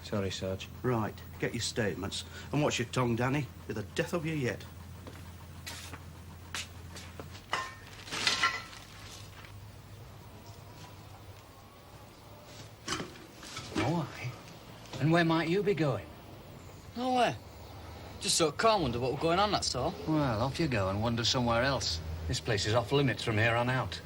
Sorry, Sarge. Right, get your statements. And watch your tongue, Danny. Be the death of you yet. Oh, aye. And where might you be going? Nowhere. Just so calm, wonder what was going on, that's all. Well, off you go and wander somewhere else. This place is off limits from here on out.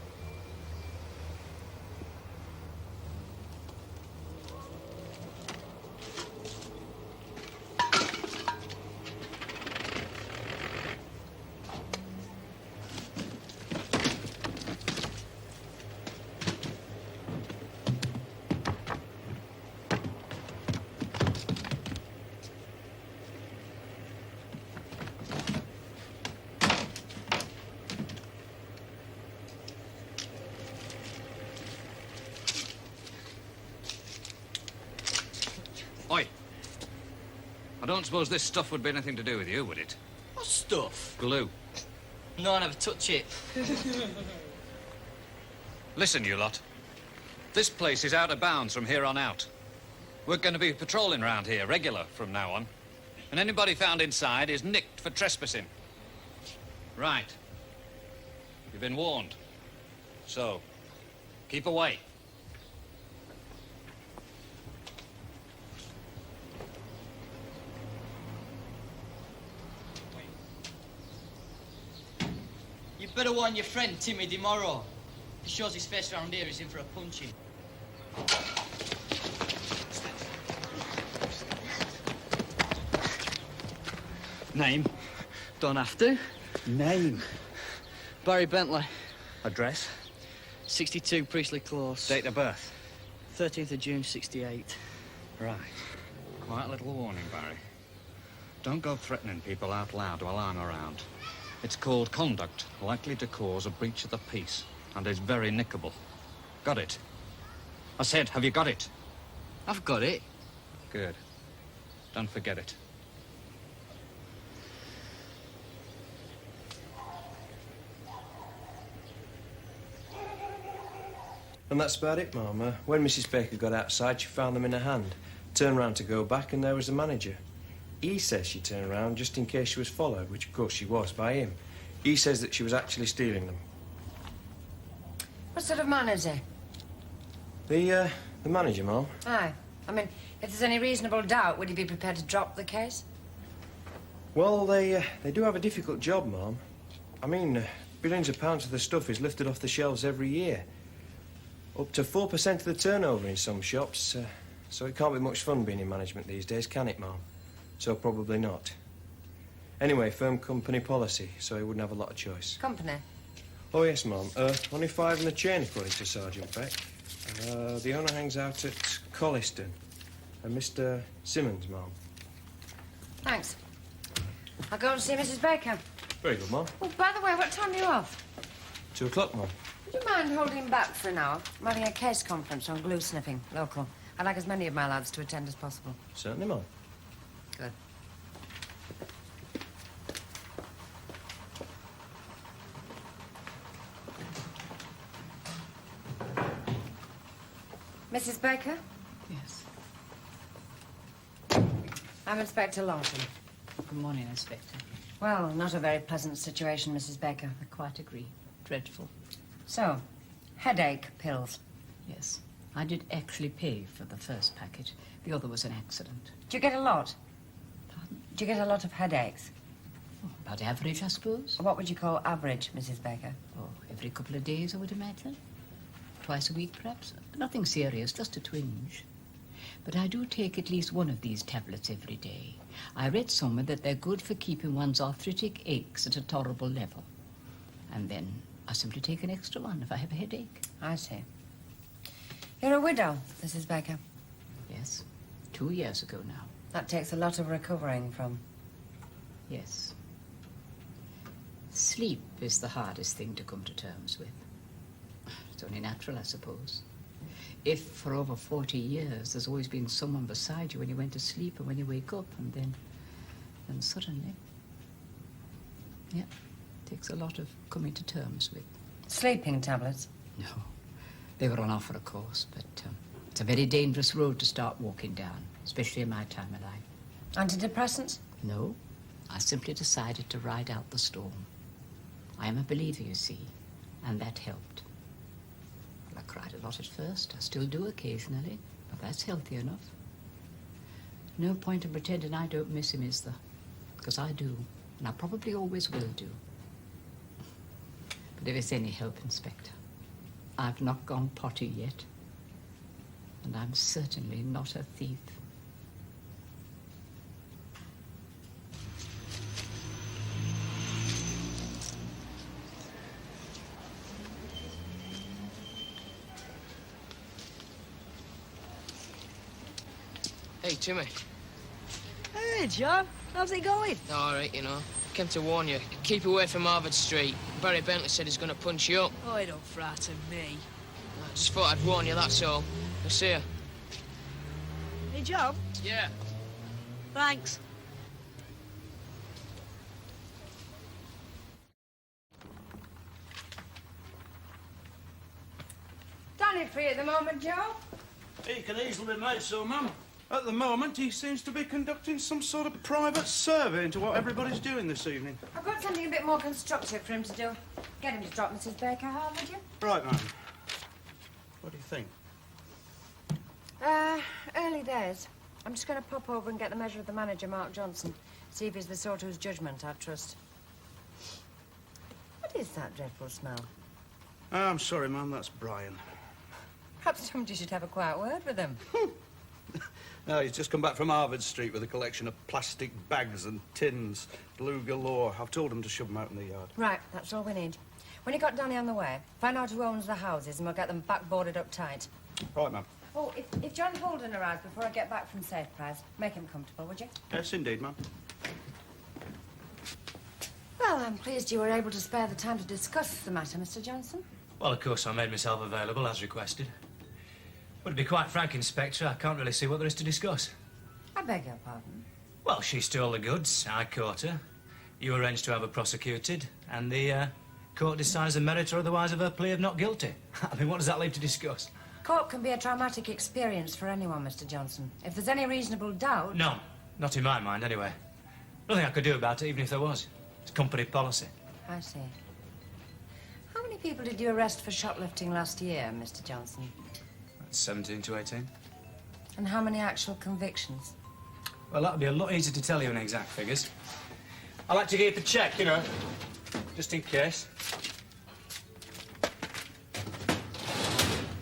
Oi. I don't suppose this stuff would be anything to do with you, would it? What stuff? Glue. No, I never touch it. Listen, you lot. This place is out of bounds from here on out. We're going to be patrolling round here regular from now on. And anybody found inside is nicked for trespassing. Right. You've been warned. So, keep away. You better warn your friend, Timmy DeMorrow. If he shows his face around here, he's in for a punching. Name? Don't have to. Name? Barry Bentley. Address? 62 Priestley Close. Date of birth? 13th of June, 68. Right. Quite a little warning, Barry. Don't go threatening people out loud while I'm around. It's called conduct likely to cause a breach of the peace and is very nickable. Got it? I said, have you got it? I've got it. Good. Don't forget it. And that's about it, Mum. When Mrs. Baker got outside, she found them in her hand. Turned round to go back, and there was the manager. He says she turned round just in case she was followed, which of course she was by him. He says that she was actually stealing them. What sort of man is he? The manager, Mum. Aye. I mean, if there's any reasonable doubt, would he be prepared to drop the case? Well, they do have a difficult job, Mum. I mean, billions of pounds of the stuff is lifted off the shelves every year. Up to 4% of the turnover in some shops. So it can't be much fun being in management these days, can it, Mum? So probably not. Anyway, firm company policy, so he wouldn't have a lot of choice. Company? Oh, yes, Mum. Only 5 in the chain, according to Sergeant Beck. The owner hangs out at Colliston. And Mr. Simmons, Mum. Thanks. I'll go and see Mrs. Baker. Very good, Mum. Oh, by the way, what time are you off? 2 o'clock, Mum. Would you mind holding back for an hour? I'm having a case conference on glue sniffing, local. I'd like as many of my lads to attend as possible. Certainly, Mum. Good. Mrs. Baker? Yes. I'm Inspector Lawson. Good morning, Inspector. Well, not a very pleasant situation, Mrs. Baker. I quite agree. Dreadful. So, headache pills. Yes. I did actually pay for the first packet. The other was an accident. Do you get a lot? Pardon? Do you get a lot of headaches? Oh, about average, I suppose. What would you call average, Mrs. Baker? Oh, every couple of days, I would imagine. Twice a week, perhaps. Nothing serious, just a twinge. But I do take at least one of these tablets every day. I read somewhere that they're good for keeping one's arthritic aches at a tolerable level. And then I simply take an extra one if I have a headache. I see. You're a widow, Mrs. Baker. Yes. 2 years ago now. That takes a lot of recovering from. Yes. Sleep is the hardest thing to come to terms with. It's only natural, I suppose. If for over 40 years there's always been someone beside you when you went to sleep and when you wake up, and then suddenly, yeah, takes a lot of coming to terms with. Sleeping tablets? No. They were on offer, of course, but it's a very dangerous road to start walking down, especially in my time of life. Antidepressants? No. I simply decided to ride out the storm. I am a believer, you see, and that helped. Well, I cried a lot at first. I still do occasionally, but that's healthy enough. No point in pretending I don't miss him, is there? Because I do, and I probably always will do. But if it's any help, Inspector, I've not gone potty yet, and I'm certainly not a thief. Hey, Timmy. Hey, John. How's it going? All right, you know. Came to warn you. Keep away from Harvard Street. Barry Bentley said he's going to punch you up. Oh, it don't frighten me. I just thought I'd warn you, that's all. I'll see you. Hey, John. Yeah. Thanks. Danny free at the moment, Joe? He can easily be made so, ma'am. At the moment, he seems to be conducting some sort of private survey into what everybody's doing this evening. I've got something a bit more constructive for him to do. Get him to drop Mrs. Baker home, would you? Right, ma'am. What do you think? Early days. I'm just going to pop over and get the measure of the manager, Mark Johnson. See if he's the sort whose judgment I trust. What is that dreadful smell? I'm sorry, ma'am, that's Brian. Perhaps somebody should have a quiet word with him. No, he's just come back from Harvard Street with a collection of plastic bags and tins. Glue galore. I've told him to shove them out in the yard. Right, that's all we need. When you got Danny on the way, find out who owns the houses and we'll get them backboarded up tight. Right, ma'am. Oh, if John Holden arrives before I get back from Safe Prize, make him comfortable, would you? Yes, indeed, ma'am. Well, I'm pleased you were able to spare the time to discuss the matter, Mr. Johnson. Well, of course, I made myself available as requested. But to be quite frank, Inspector, I can't really see what there is to discuss. I beg your pardon. Well, she stole the goods. I caught her. You arranged to have her prosecuted, and the court decides the merit or otherwise of her plea of not guilty. I mean, what does that leave to discuss? Court can be a traumatic experience for anyone, Mr. Johnson. If there's any reasonable doubt... No, not in my mind, anyway. Nothing I could do about it, even if there was. It's company policy. I see. How many people did you arrest for shoplifting last year, Mr. Johnson? 17 to 18. And how many actual convictions? Well, that'd be a lot easier to tell you in exact figures. I like to keep a check, you know, just in case.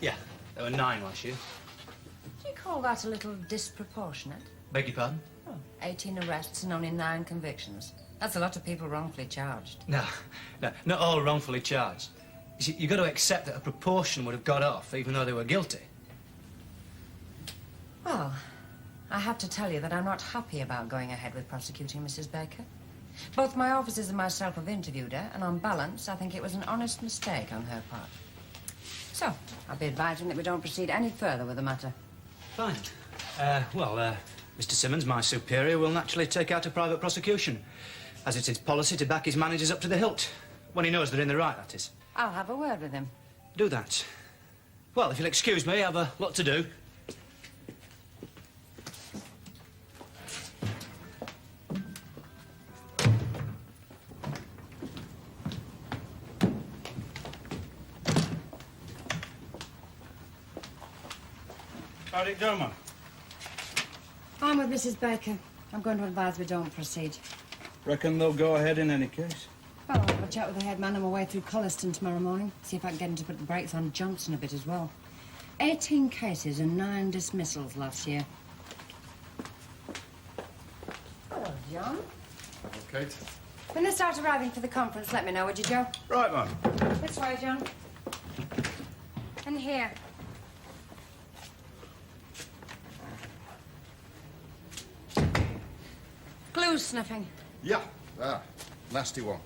Yeah, there were 9 last year. Do you call that a little disproportionate? Beg your pardon? 18 arrests and only 9 convictions. That's a lot of people wrongfully charged. No, not all wrongfully charged. You see, you've got to accept that a proportion would have got off, even though they were guilty. Well, I have to tell you that I'm not happy about going ahead with prosecuting Mrs. Baker. Both my officers and myself have interviewed her, and on balance, I think it was an honest mistake on her part. So, I'll be advising that we don't proceed any further with the matter. Fine. Mr. Simmons, my superior, will naturally take out a private prosecution, as it's his policy to back his managers up to the hilt, when he knows they're in the right, that is. I'll have a word with him. Do that. Well, if you'll excuse me, I've a lot to do. How'd it go, ma'am? I'm with Mrs. Baker. I'm going to advise we don't proceed. Reckon they'll go ahead in any case? Well, I'll have a chat with the head man on my way through Colliston tomorrow morning. See if I can get him to put the brakes on Johnson a bit as well. 18 cases and 9 dismissals last year. Hello, John. Kate. When they start arriving for the conference, let me know, would you, Joe? Right, ma'am. This way, John. And here. Glue sniffing. Yeah, nasty one.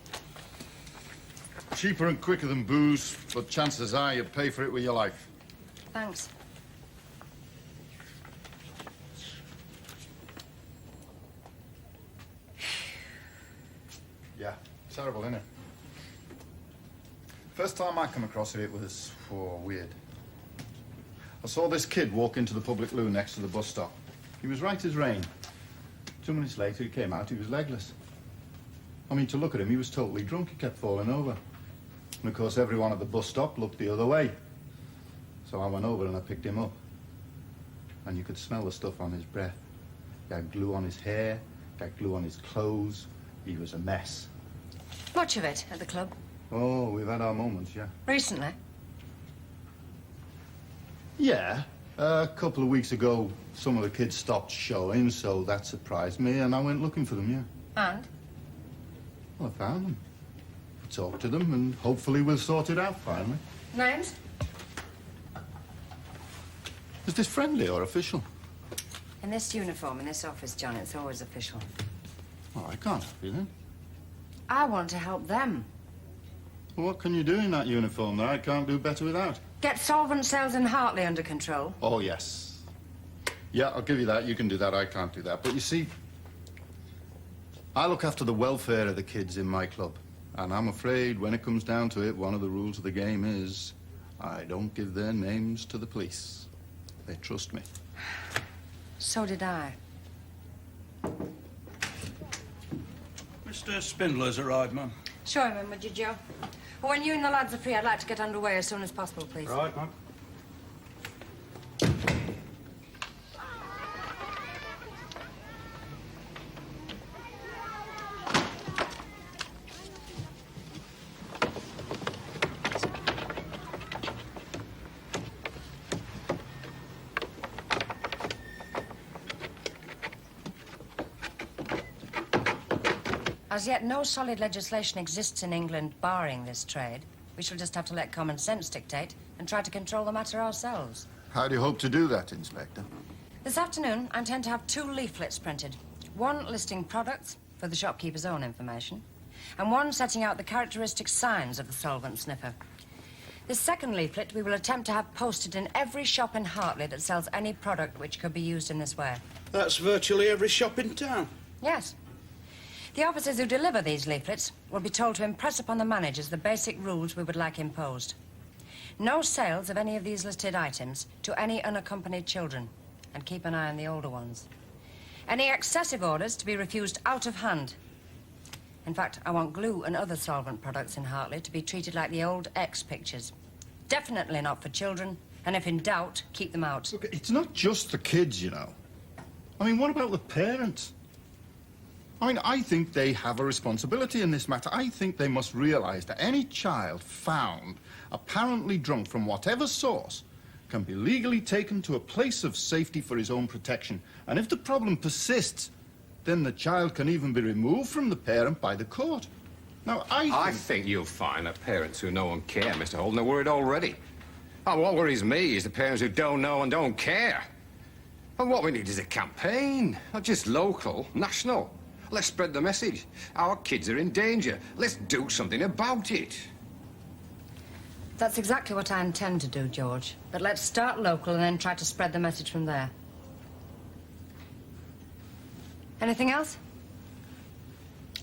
Cheaper and quicker than booze, but chances are you'd pay for it with your life. Thanks. Yeah, terrible, isn't it? First time I come across it, it was, weird. I saw this kid walk into the public loo next to the bus stop. He was right as rain. 2 minutes later, he came out, he was legless. I mean, to look at him, he was totally drunk. He kept falling over. And, of course, everyone at the bus stop looked the other way. So I went over and I picked him up. And you could smell the stuff on his breath. He had glue on his hair, he had glue on his clothes. He was a mess. Much of it at the club? Oh, we've had our moments, yeah. Recently? Yeah. A couple of weeks ago, some of the kids stopped showing, so that surprised me, and I went looking for them, yeah. And? Well, I found them. Talked to them, and hopefully we'll sort it out finally. Names? Is this friendly or official? In this uniform, in this office, John, it's always official. Oh, I can't help you then. I want to help them. Well, what can you do in that uniform that I can't do better without? Get solvent sales in Hartley under control. Oh, yes. Yeah, I'll give you that. You can do that. I can't do that. But you see, I look after the welfare of the kids in my club. And I'm afraid when it comes down to it, one of the rules of the game is I don't give their names to the police. They trust me. So did I. Mr. Spindler's arrived, ma'am. Show him in, would you, Joe? Well, when you and the lads are free, I'd like to get underway as soon as possible, please. Right, ma'am. As yet, no solid legislation exists in England barring this trade. We shall just have to let common sense dictate and try to control the matter ourselves. How do you hope to do that, Inspector? This afternoon, I intend to have 2 leaflets printed. One listing products for the shopkeeper's own information, and one setting out the characteristic signs of the solvent sniffer. This second leaflet we will attempt to have posted in every shop in Hartley that sells any product which could be used in this way. That's virtually every shop in town. Yes. The officers who deliver these leaflets will be told to impress upon the managers the basic rules we would like imposed. No sales of any of these listed items to any unaccompanied children, and keep an eye on the older ones. Any excessive orders to be refused out of hand. In fact, I want glue and other solvent products in Hartley to be treated like the old X pictures. Definitely not for children, and if in doubt, keep them out. Look, it's not just the kids, you know. I mean, what about the parents? I mean, I think they have a responsibility in this matter. I think they must realise that any child found apparently drunk from whatever source can be legally taken to a place of safety for his own protection. And if the problem persists, then the child can even be removed from the parent by the court. Now, I think you'll find that parents who know and care, Mr. Holden, are worried already. Oh, what worries me is the parents who don't know and don't care. And what we need is a campaign, not just local, national. Let's spread the message. Our kids are in danger. Let's do something about it. That's exactly what I intend to do, George. But let's start local and then try to spread the message from there. Anything else?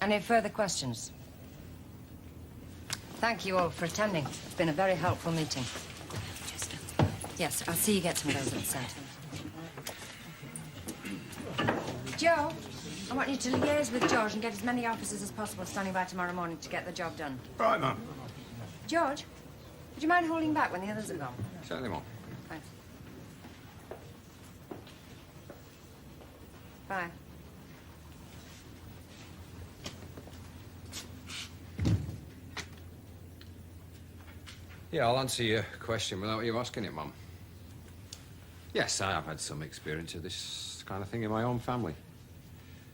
Any further questions? Thank you all for attending. It's been a very helpful meeting. Yes, I'll see you get some of those sent. Joe, I want you to liaise with George and get as many officers as possible standing by tomorrow morning to get the job done. Right, Mum. George, would you mind holding back when the others are gone? Certainly, Mum. Thanks. Bye. Yeah, I'll answer your question without you asking it, Mum. Yes, I have had some experience of this kind of thing in my own family.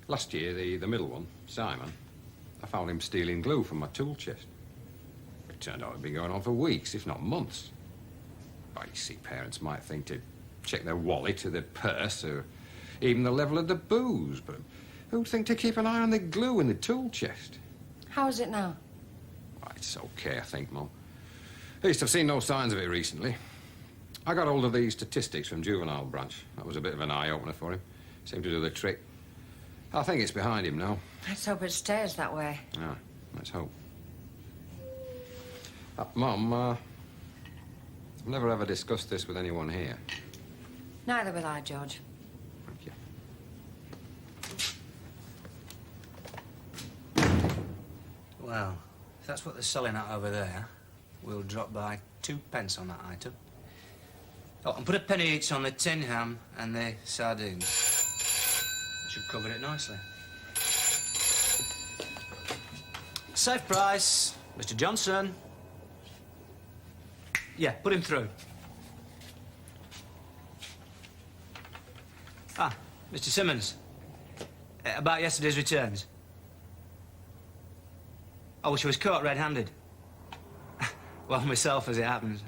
Last year, the middle one, Simon, I found him stealing glue from my tool chest. It turned out it'd been going on for weeks, if not months. But you see, parents might think to check their wallet or their purse or even the level of the booze, but who'd think to keep an eye on the glue in the tool chest? How is it now? Well, it's okay, I think, Mum. At least I've seen no signs of it recently. I got hold of these statistics from Juvenile Branch. That was a bit of an eye-opener for him. Seemed to do the trick. I think it's behind him now. Let's hope it stays that way. Ah, let's hope. Mum, I've never ever discussed this with anyone here. Neither will I, George. Thank you. Well, if that's what they're selling at over there, we'll drop by 2 pence on that item. Oh, and put a penny each on the tin ham and the sardines. That should cover it nicely. Safe price, Mr. Johnson. Yeah, put him through. Ah, Mr. Simmons. About yesterday's returns. Oh, she was caught red-handed. Well, myself, as it happens.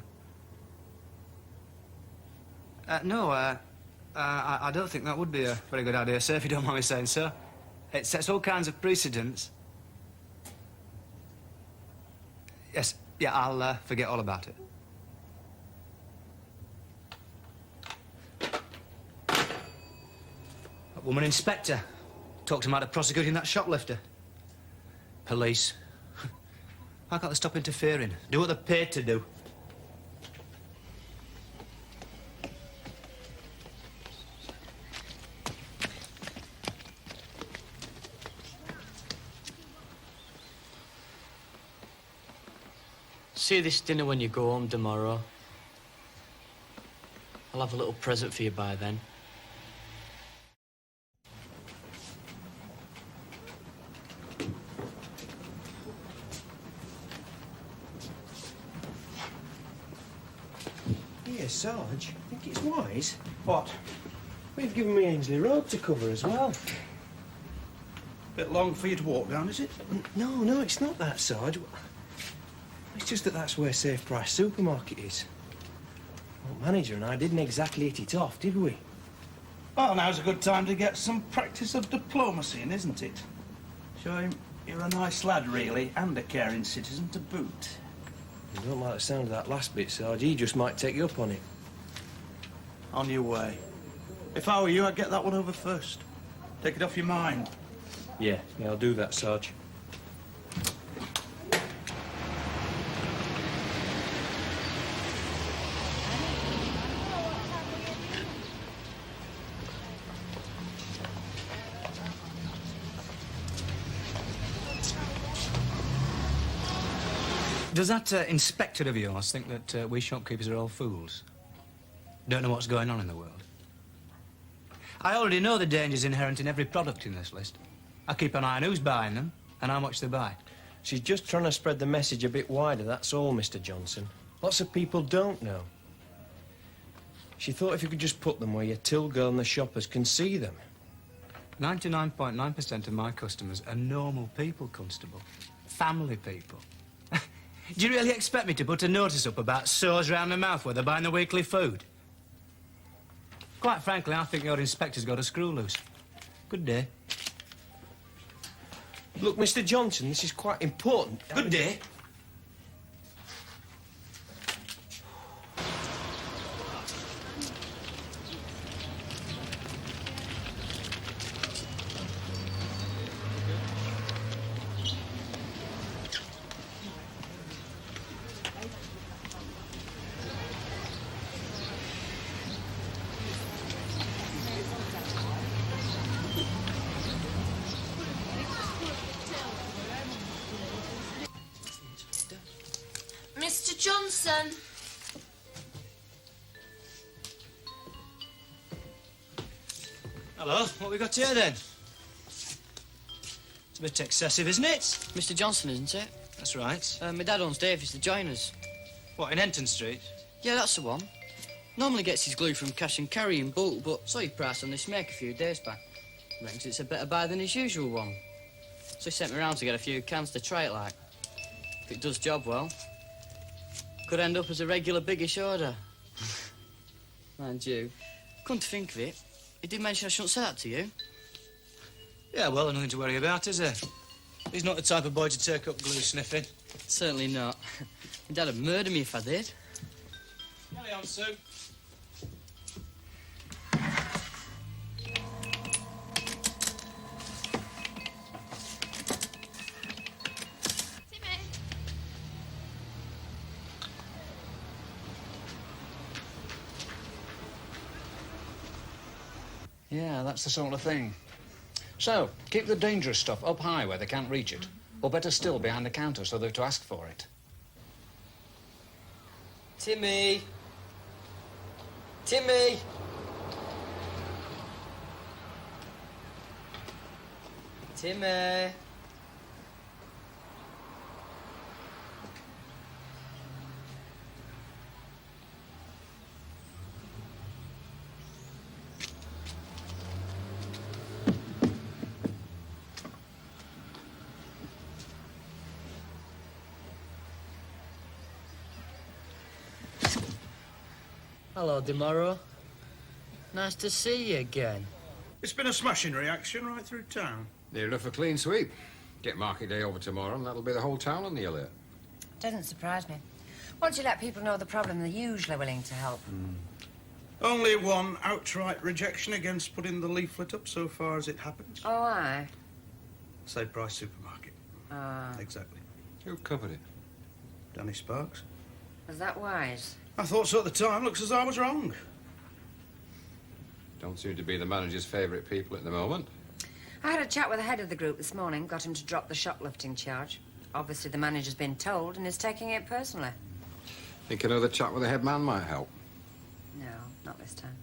No, I don't think that would be a very good idea, sir, if you don't mind me saying so. It sets all kinds of precedents. Yes, yeah, I'll forget all about it. That woman inspector talked him out of prosecuting that shoplifter. Police. Why can't they stop interfering? Do what they're paid to do. See this dinner when you go home tomorrow. I'll have a little present for you by then. Here, Sarge, I think it's wise. What? We've given me Ainsley Road to cover as well. Bit long for you to walk down, is it? No, it's not that, Sarge. It's just that that's where Safe Price Supermarket is. Well, manager and I didn't exactly hit it off, did we? Well, now's a good time to get some practice of diplomacy in, isn't it? Show him you're a nice lad, really, and a caring citizen to boot. I don't like the sound of that last bit, Sarge. He just might take you up on it. On your way. If I were you, I'd get that one over first. Take it off your mind. Yeah, I'll do that, Sarge. Does that inspector of yours think that we shopkeepers are all fools? Don't know what's going on in the world? I already know the dangers inherent in every product in this list. I keep an eye on who's buying them and how much they buy. She's just trying to spread the message a bit wider, that's all, Mr. Johnson. Lots of people don't know. She thought if you could just put them where your till girl and the shoppers can see them. 99.9% of my customers are normal people, Constable. Family people. Do you really expect me to put a notice up about sores round the mouth where they're buying the weekly food? Quite frankly, I think your inspector's got a screw loose. Good day. Look, Mr. Johnson, this is quite important. Good day. Mr. Johnson. Hello, what we got here then? It's a bit excessive, isn't it? Mr. Johnson, isn't it? That's right. My dad owns Davies, the joiners. What, in Enton Street? Yeah, that's the one. Normally gets his glue from Cash and Carry in bulk, but saw your price on this make a few days back. Reckons it's a better buy than his usual one. So he sent me round to get a few cans to try it like. If it does job well, could end up as a regular biggish order. Mind you, come to think of it, he did mention I shouldn't say that to you. Yeah, well, nothing to worry about, is there? He's not the type of boy to take up glue sniffing. Certainly not. My dad would murder me if I did. Carry on, Sue. Yeah, that's the sort of thing. So, keep the dangerous stuff up high where they can't reach it. Or better still, behind the counter so they've to ask for it. Timmy! Timmy! Timmy! Hello, Demoro. Nice to see you again. It's been a smashing reaction right through town. Near enough a clean sweep. Get market day over tomorrow and that'll be the whole town on the alert. Doesn't surprise me. Once you let people know the problem, they're usually willing to help. Only one outright rejection against putting the leaflet up so far as it happens. Oh, aye. Safe Price Supermarket. Exactly. Who covered it? Danny Sparks. Was that wise? I thought so at the time. Looks as though I was wrong. Don't seem to be the manager's favourite people at the moment. I had a chat with the head of the group this morning, got him to drop the shoplifting charge. Obviously, the manager's been told and is taking it personally. Think another chat with the head man might help. No, not this time.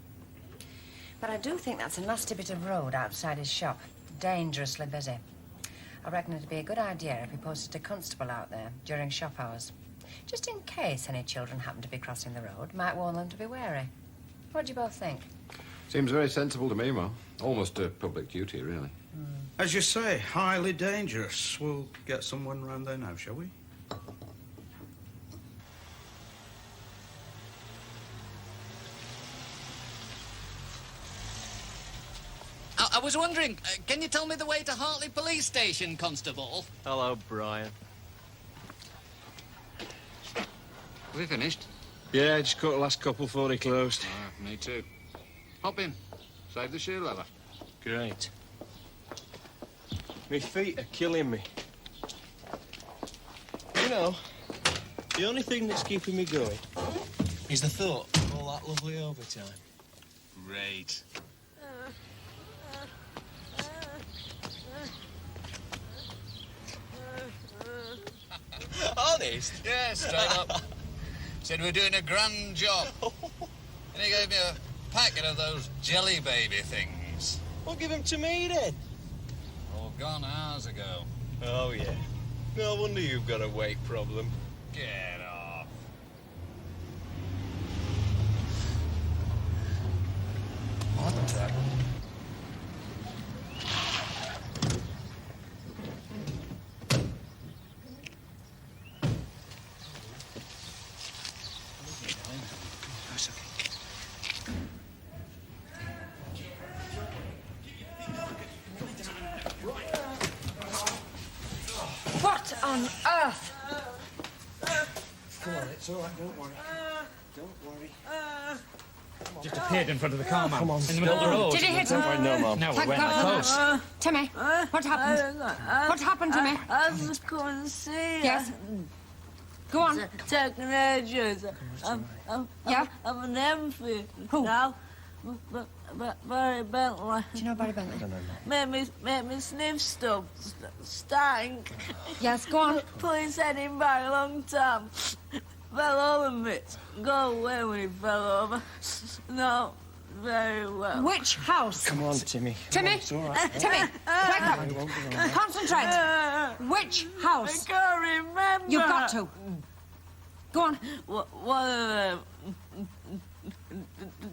But I do think that's a nasty bit of road outside his shop. Dangerously busy. I reckon it'd be a good idea if we posted a constable out there during shop hours. Just in case any children happen to be crossing the road, might warn them to be wary. What do you both think? Seems very sensible to me, Ma. Almost a public duty, really. As you say, highly dangerous. We'll get someone round there now, shall we? I was wondering, can you tell me the way to Hartley Police Station, Constable? Hello, Brian. Have we finished? Yeah, just caught the last couple before they closed. Me too. Hop in. Save the shoe leather. Great. My feet are killing me. You know, the only thing that's keeping me going is the thought of all that lovely overtime. Great. Honest? Yeah, straight up. Said we're doing a grand job. And he gave me a packet of those jelly baby things. Well, give them to me then. All gone hours ago. Oh, yeah. No wonder you've got a weight problem. Get off. What the? What on earth? Come on, it's all right, don't worry. Don't worry. Just appeared in front of the car, ma'am. Come on, in the middle of the road. Did he hit him? No, Mum. No, we Thank went God. close. Timmy, what happened? What happened, Timmy? I was going to see you. Yes. Go on. Taking ages. Yeah? I'm an empty. Who? Now. Barry Bentley. Do you know Barry Bentley? Make me sniff stuff. Stank. Yes, go on. Police had him back a long time. Fell over me. Go away when he fell over. No, very well. Which house? Come on, Timmy. Timmy? Come on, it's all right. Timmy, wake up. Concentrate. Which house? I can't remember. You've got to. Go on. One of them.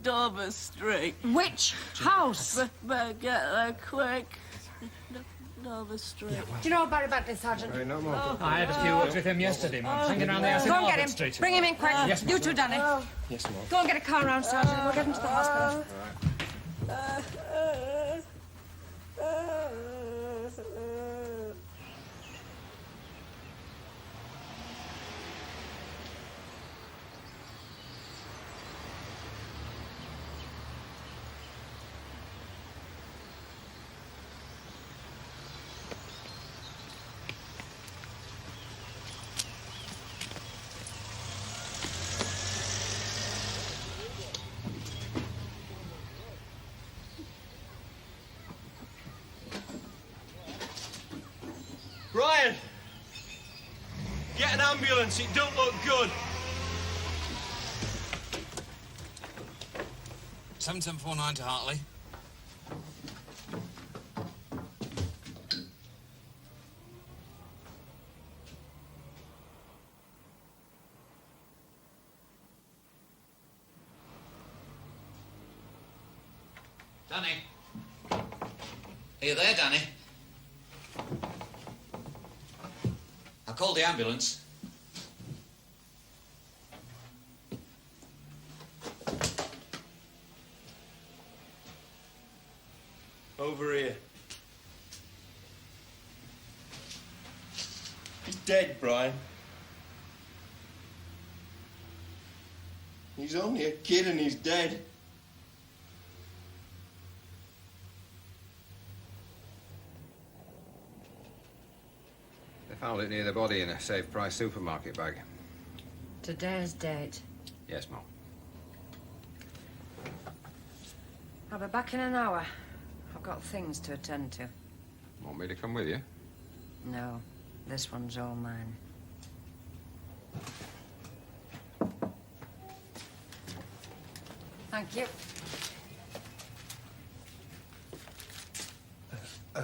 Dover Street. Which house? Better get there quick. Dover Street. Do you know Barry Bentley, Sergeant? No, Mum. I had a few words with him yesterday, ma'am. Hanging around the house in Go and get Harvard him. Street. Bring him in quick. Yes, ma'am. You two, Danny. Yes, Mum. Go and get a car round, Sergeant. We'll get him to the hospital. Brian! Get an ambulance, it don't look good. 7749 to Hartley. Danny? Are you there, Danny? I called the ambulance. Over here. He's dead, Brian. He's only a kid and he's dead. They found it near the body in a safe price supermarket bag. Today's date. Yes, Mum. I'll be back in an hour. I've got things to attend to. Want me to come with you? No, this one's all mine. Thank you.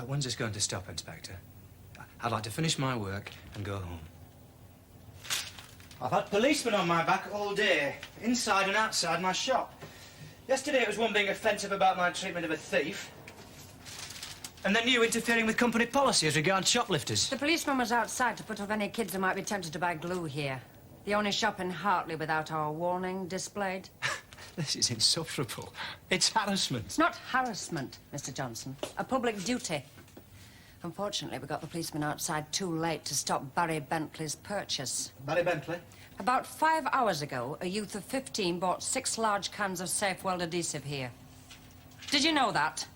When's this going to stop, Inspector? I'd like to finish my work and go home. I've had policemen on my back all day, inside and outside my shop. Yesterday it was one being offensive about my treatment of a thief. And then you interfering with company policy as regards shoplifters. The policeman was outside to put off any kids who might be tempted to buy glue here. The only shop in Hartley without our warning displayed. This is insufferable. It's harassment. It's not harassment, Mr. Johnson. A public duty. Unfortunately, we got the policeman outside too late to stop Barry Bentley's purchase. Barry Bentley? About 5 hours ago, a youth of 15 bought 6 large cans of safe weld adhesive here. Did you know that?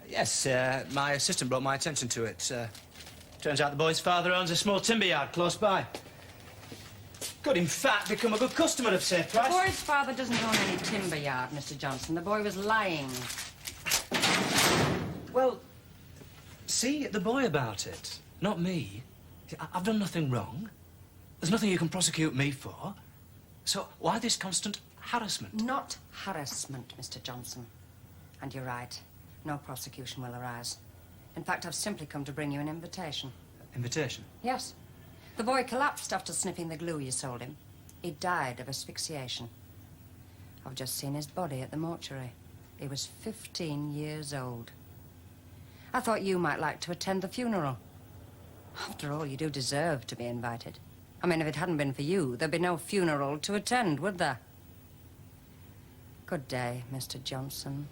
Yes, my assistant brought my attention to it. Turns out the boy's father owns a small timber yard close by. Could, in fact, become a good customer of Safe Price. The boy's father doesn't own any timber yard, Mr. Johnson. The boy was lying. Well, see the boy about it, not me. I've done nothing wrong. There's nothing you can prosecute me for. So why this constant harassment? Not harassment, Mr. Johnson. And you're right. No prosecution will arise. In fact, I've simply come to bring you an invitation. Invitation? Yes. The boy collapsed after sniffing the glue you sold him. He died of asphyxiation. I've just seen his body at the mortuary. He was 15 years old. I thought you might like to attend the funeral. After all, you do deserve to be invited. I mean, if it hadn't been for you, there'd be no funeral to attend, would there? Good day, Mr. Johnson.